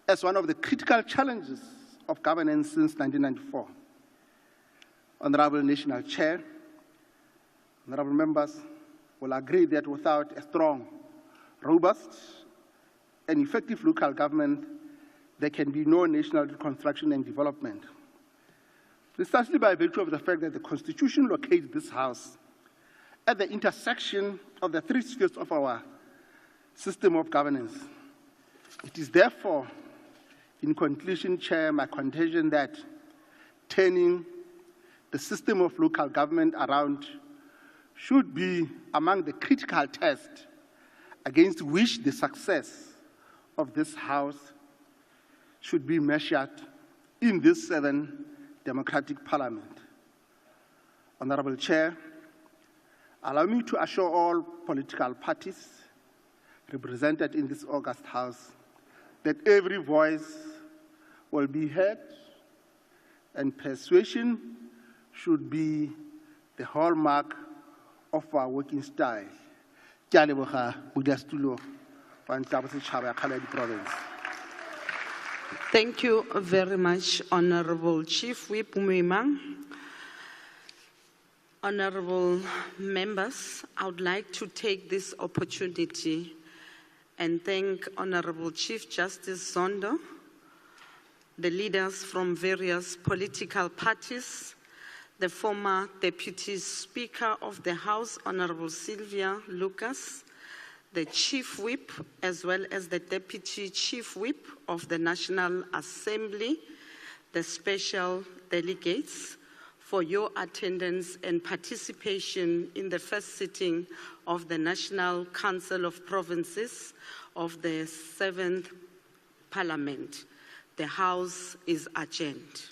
as one of the critical challenges of governance since 1994. Honorable National Chair, honorable members will agree that without a strong, robust, and effective local government, there can be no national reconstruction and development. Precisely by virtue of the fact that the Constitution locates this House at the intersection of the three spheres of our system of governance. It is therefore, in conclusion, Chair, my contention that turning the system of local government around should be among the critical tests against which the success of this House should be measured in this 7th democratic parliament. Honorable Chair, allow me to assure all political parties represented in this august House that every voice will be heard and persuasion should be the hallmark of our working style. Thank you very much, Honorable Chief Whip Moimang. Honorable members, I would like to take this opportunity and thank Honorable Chief Justice Zondo, the leaders from various political parties, the former Deputy Speaker of the House, Honorable Sylvia Lucas, the Chief Whip, as well as the Deputy Chief Whip of the National Assembly, the special delegates, for your attendance and participation in the first sitting of the National Council of Provinces of the 7th Parliament. The House is adjourned.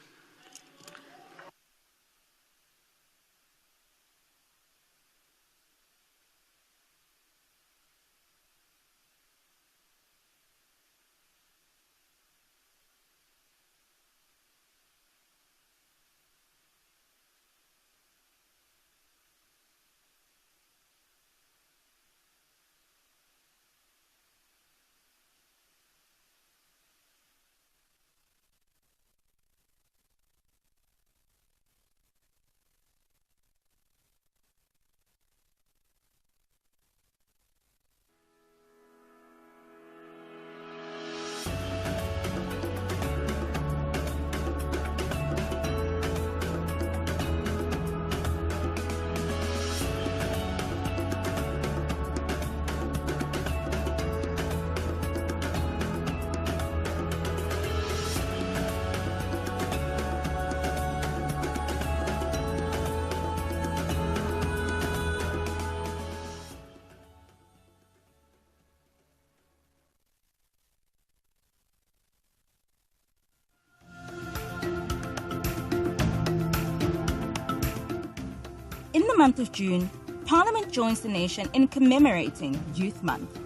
In the month of June, Parliament joins the nation in commemorating Youth Month,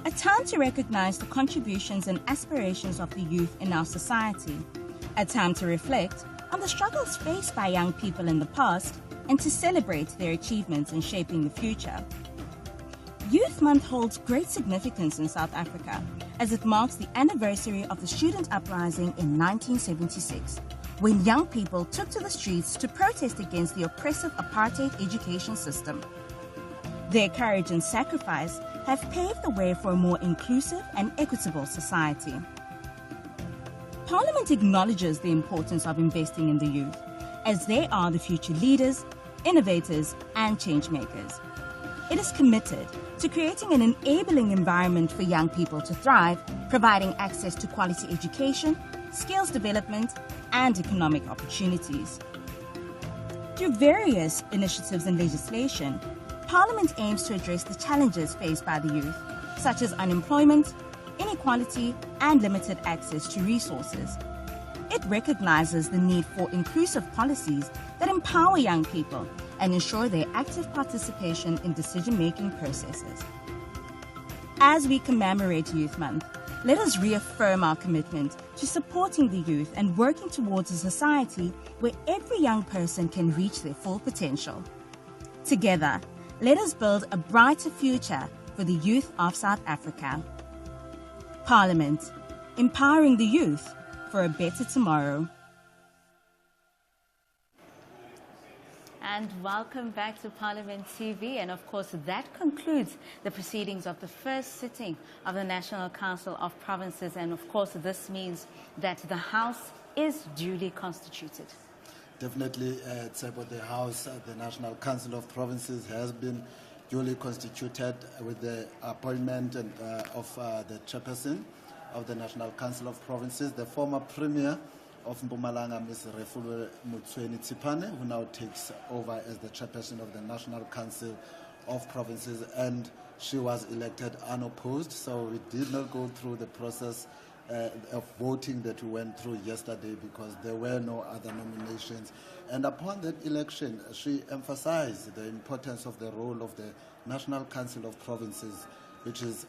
a time to recognize the contributions and aspirations of the youth in our society, a time to reflect on the struggles faced by young people in the past and to celebrate their achievements in shaping the future. Youth Month holds great significance in South Africa as it marks the anniversary of the student uprising in 1976, when young people took to the streets to protest against the oppressive apartheid education system. Their courage and sacrifice have paved the way for a more inclusive and equitable society. Parliament acknowledges the importance of investing in the youth, as they are the future leaders, innovators, and change makers. It is committed to creating an enabling environment for young people to thrive, providing access to quality education, skills development, and economic opportunities. Through various initiatives and legislation, Parliament aims to address the challenges faced by the youth, such as unemployment, inequality, and limited access to resources. It recognizes the need for inclusive policies that empower young people and ensure their active participation in decision-making processes. As we commemorate Youth Month, let us reaffirm our commitment to supporting the youth and working towards a society where every young person can reach their full potential. Together, let us build a brighter future for the youth of South Africa. Parliament, empowering the youth for a better tomorrow. And welcome back to Parliament TV. And of course, that concludes the proceedings of the first sitting of the National Council of Provinces. And of course, this means that the House is duly constituted. Definitely, it's about the House. The National Council of Provinces has been duly constituted with the appointment of the chairperson of the National Council of Provinces, the former Premier of Mpumalanga, Ms. Refulwe Mutsweni-Tsipane, who now takes over as the chairperson of the National Council of Provinces, and she was elected unopposed, so we did not go through the process of voting that we went through yesterday because there were no other nominations. And upon that election, she emphasized the importance of the role of the National Council of Provinces, which is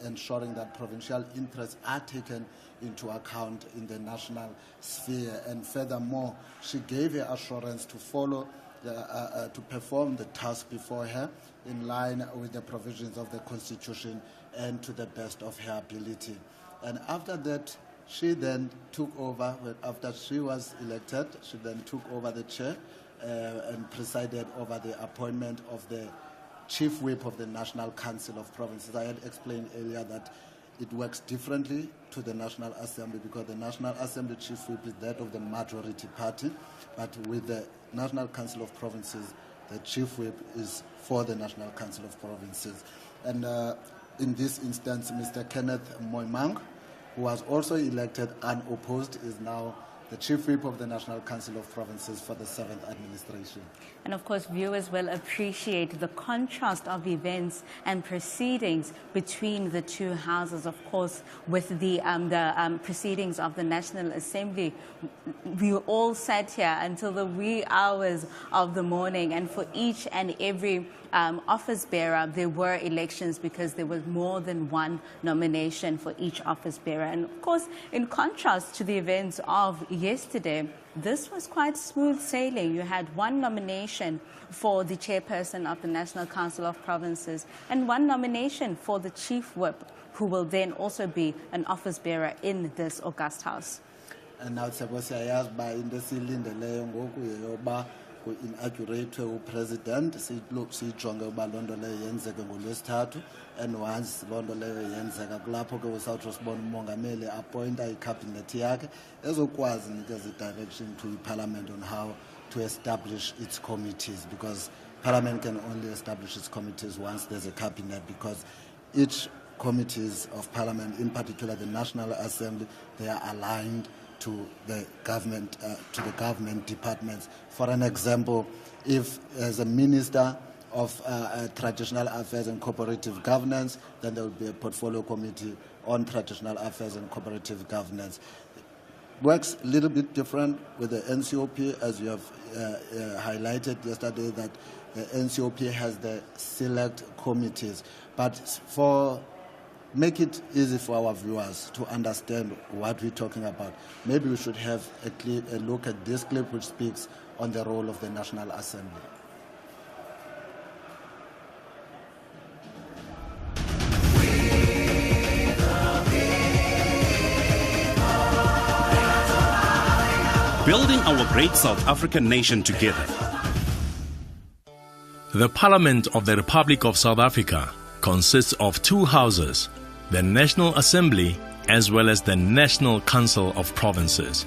ensuring that provincial interests are taken into account in the national sphere. And furthermore, she gave her assurance to follow, to perform the task before her in line with the provisions of the Constitution and to the best of her ability. And after that, she then took over, after she was elected, she then took over the chair and presided over the appointment of the Chief Whip of the National Council of Provinces. I had explained earlier that it works differently to the National Assembly because the National Assembly Chief Whip is that of the majority party, but with the National Council of Provinces, the chief whip is for the National Council of Provinces. And in this instance, Mr. Kenneth Moimang, who was also elected unopposed, is now the chief whip of the National Council of Provinces for the 7th administration. And of course, viewers will appreciate the contrast of events and proceedings between the two houses. Of course, with the proceedings of the National Assembly, we all sat here until the wee hours of the morning, and for each and every office bearer, there were elections because there was more than one nomination for each office bearer. And of course, in contrast to the events of yesterday, this was quite smooth sailing. You had one nomination for the chairperson of the National Council of Provinces and one nomination for the chief whip, who will then also be an office bearer in this august house. And now ku-inaugurate upresident siyijonge uba loo nto leyo yenzeke ngolwesithathu, and once loo nto leyo yenzeka kulapho ke usawutsho sibona umongameli appointa ikhabhinethi yakhe ezokwazi nikeza i-direction to iparliament on how to establish its committees, because parliament can only establish its committees once there's a cabinet, because each committees of parliament, in particular the National Assembly, they are aligned to the government departments. For an example, if as a minister of traditional affairs and cooperative governance, then there will be a portfolio committee on traditional affairs and cooperative governance. Works a little bit different with the NCOP, as you have highlighted yesterday, that the NCOP has the select committees. But make it easy for our viewers to understand what we're talking about, maybe we should have a look at this clip which speaks on the role of the National Assembly. Building our great South African nation together. The Parliament of the Republic of South Africa consists of two houses, the National Assembly as well as the National Council of Provinces.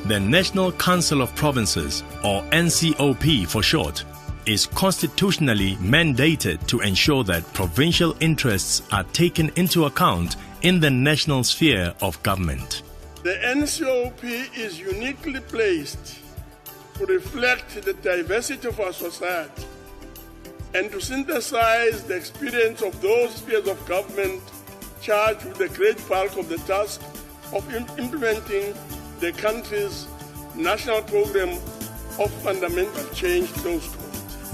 The National Council of Provinces, or NCOP for short, is constitutionally mandated to ensure that provincial interests are taken into account in the national sphere of government. The NCOP is uniquely placed to reflect the diversity of our society and to synthesize the experience of those spheres of government charged with the great bulk of the task of implementing the country's national program of fundamental change, close quote.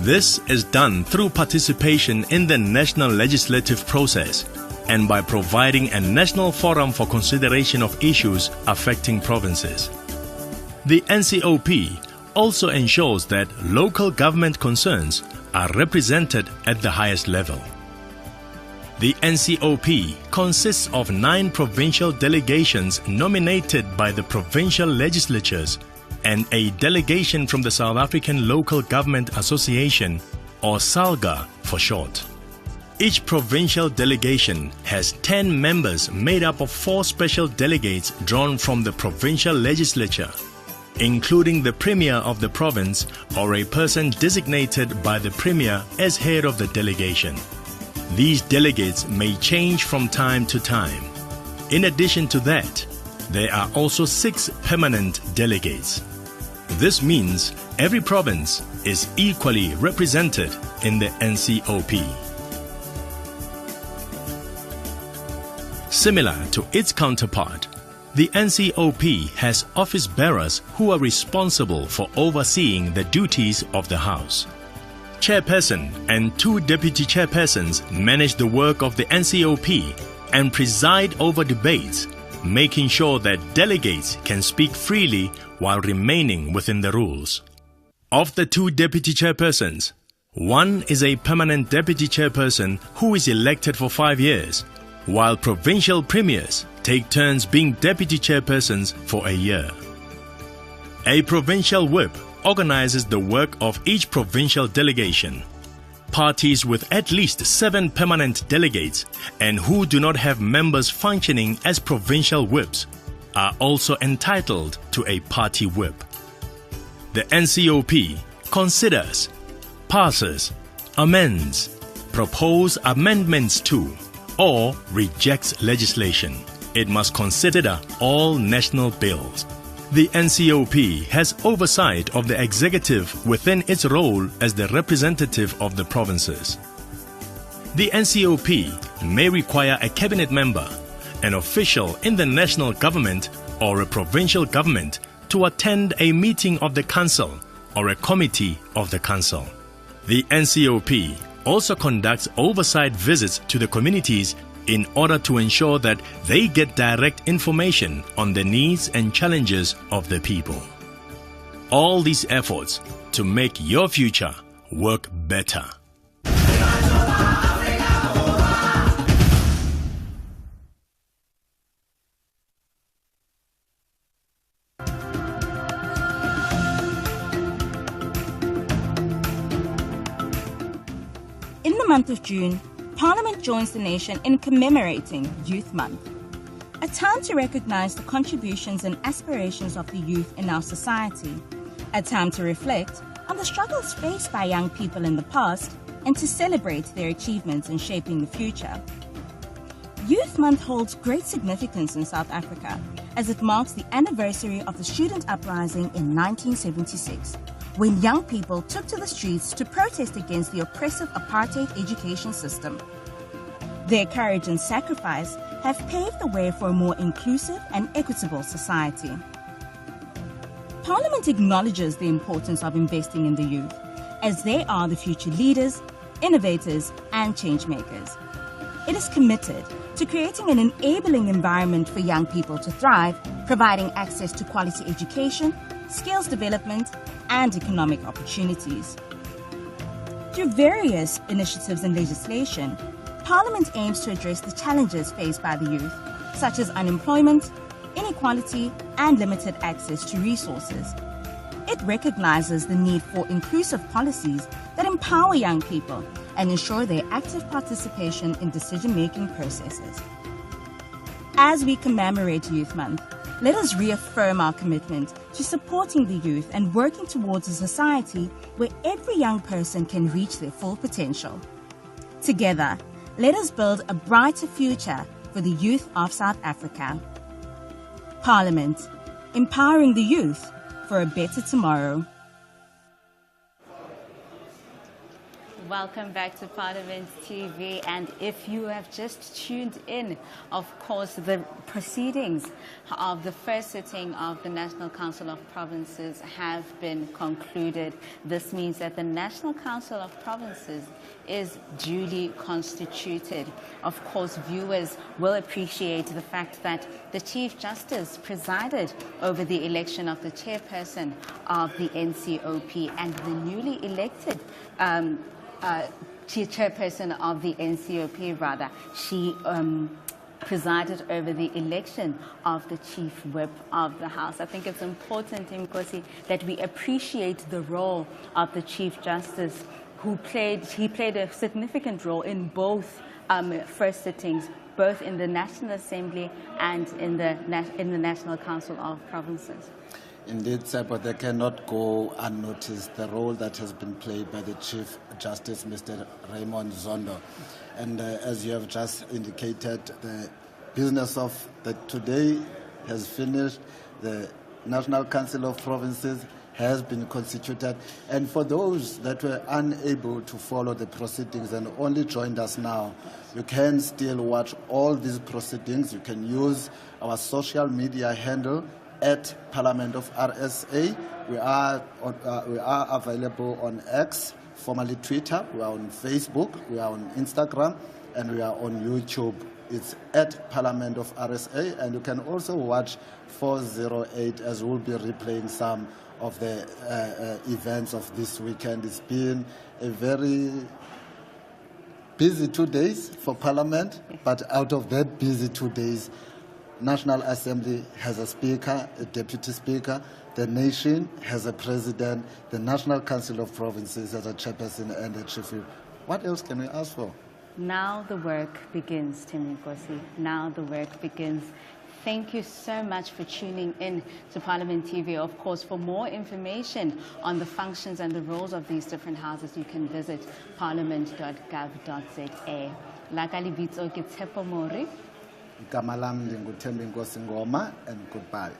This is done through participation in the national legislative process and by providing a national forum for consideration of issues affecting provinces. The NCOP also ensures that local government concerns are represented at the highest level. The NCOP consists of 9 provincial delegations nominated by the provincial legislatures and a delegation from the South African Local Government Association, or SALGA for short. Each provincial delegation has 10 members made up of 4 special delegates drawn from the provincial legislature, including the Premier of the province or a person designated by the Premier as head of the delegation. These delegates may change from time to time. In addition to that, there are also 6 permanent delegates. This means every province is equally represented in the NCOP. Similar to its counterpart, the NCOP has office bearers who are responsible for overseeing the duties of the House. Chairperson and 2 deputy chairpersons manage the work of the NCOP and preside over debates, making sure that delegates can speak freely while remaining within the rules. Of the 2 deputy chairpersons, one is a permanent deputy chairperson who is elected for 5 years, while provincial premiers take turns being deputy chairpersons for a year. A provincial whip organizes the work of each provincial delegation. Parties with at least 7 permanent delegates and who do not have members functioning as provincial whips are also entitled to a party whip. The NCOP considers, passes, amends, propose amendments to, or rejects legislation. It must consider all national bills. The NCOP has oversight of the executive within its role as the representative of the provinces. The NCOP may require a cabinet member, an official in the national government or a provincial government to attend a meeting of the council or a committee of the council. The NCOP also conducts oversight visits to the communities in order to ensure that they get direct information on the needs and challenges of the people. All these efforts to make your future work better. In the month of June, Parliament joins the nation in commemorating Youth Month, a time to recognize the contributions and aspirations of the youth in our society, a time to reflect on the struggles faced by young people in the past and to celebrate their achievements in shaping the future. Youth Month holds great significance in South Africa as it marks the anniversary of the student uprising in 1976, when young people took to the streets to protest against the oppressive apartheid education system. Their courage and sacrifice have paved the way for a more inclusive and equitable society. Parliament acknowledges the importance of investing in the youth, as they are the future leaders, innovators, and changemakers. It is committed to creating an enabling environment for young people to thrive, providing access to quality education, skills development, and economic opportunities. Through various initiatives and legislation, Parliament aims to address the challenges faced by the youth, such as unemployment, inequality, and limited access to resources. It recognizes the need for inclusive policies that empower young people and ensure their active participation in decision-making processes. As we commemorate Youth Month, let us reaffirm our commitment to supporting the youth and working towards a society where every young person can reach their full potential. Together, let us build a brighter future for the youth of South Africa. Parliament, empowering the youth for a better tomorrow. Welcome back to Parliament TV, and if you have just tuned in, of course, the proceedings of the first sitting of the National Council of Provinces have been concluded. This means that the National Council of Provinces is duly constituted. Of course, viewers will appreciate the fact that the Chief Justice presided over the election of the chairperson of the NCOP and the newly elected chairperson of the NCOP, rather. She presided over the election of the chief whip of the House. I think it's important, Nkosi, that we appreciate the role of the Chief Justice, he played a significant role in both first sittings, both in the National Assembly and in the National Council of Provinces. Indeed, but they cannot go unnoticed, the role that has been played by the Chief Justice, Mr. Raymond Zondo. And as you have just indicated, the business of today has finished. The National Council of Provinces has been constituted. And for those that were unable to follow the proceedings and only joined us now, you can still watch all these proceedings. You can use our social media handle at Parliament of RSA. We are available on X, formerly Twitter. We are on Facebook. We are on Instagram, and we are on YouTube. It's at Parliament of RSA, and you can also watch 408 as we'll be replaying some of the events of this weekend. It's been a very busy 2 days for Parliament, but out of that busy 2 days, National Assembly has a speaker, a deputy speaker, the nation has a president, the National Council of Provinces has a chairperson and a chief whip. What else can we ask for? Now the work begins, Tim Nkosi. Now the work begins. Thank you so much for tuning in to Parliament TV. Of course, for more information on the functions and the roles of these different houses, you can visit parliament.gov.za. Lakali Bitso ke Tshepo Mori. Igama lami linguThembi Nkosi Ngoma, and goodbye.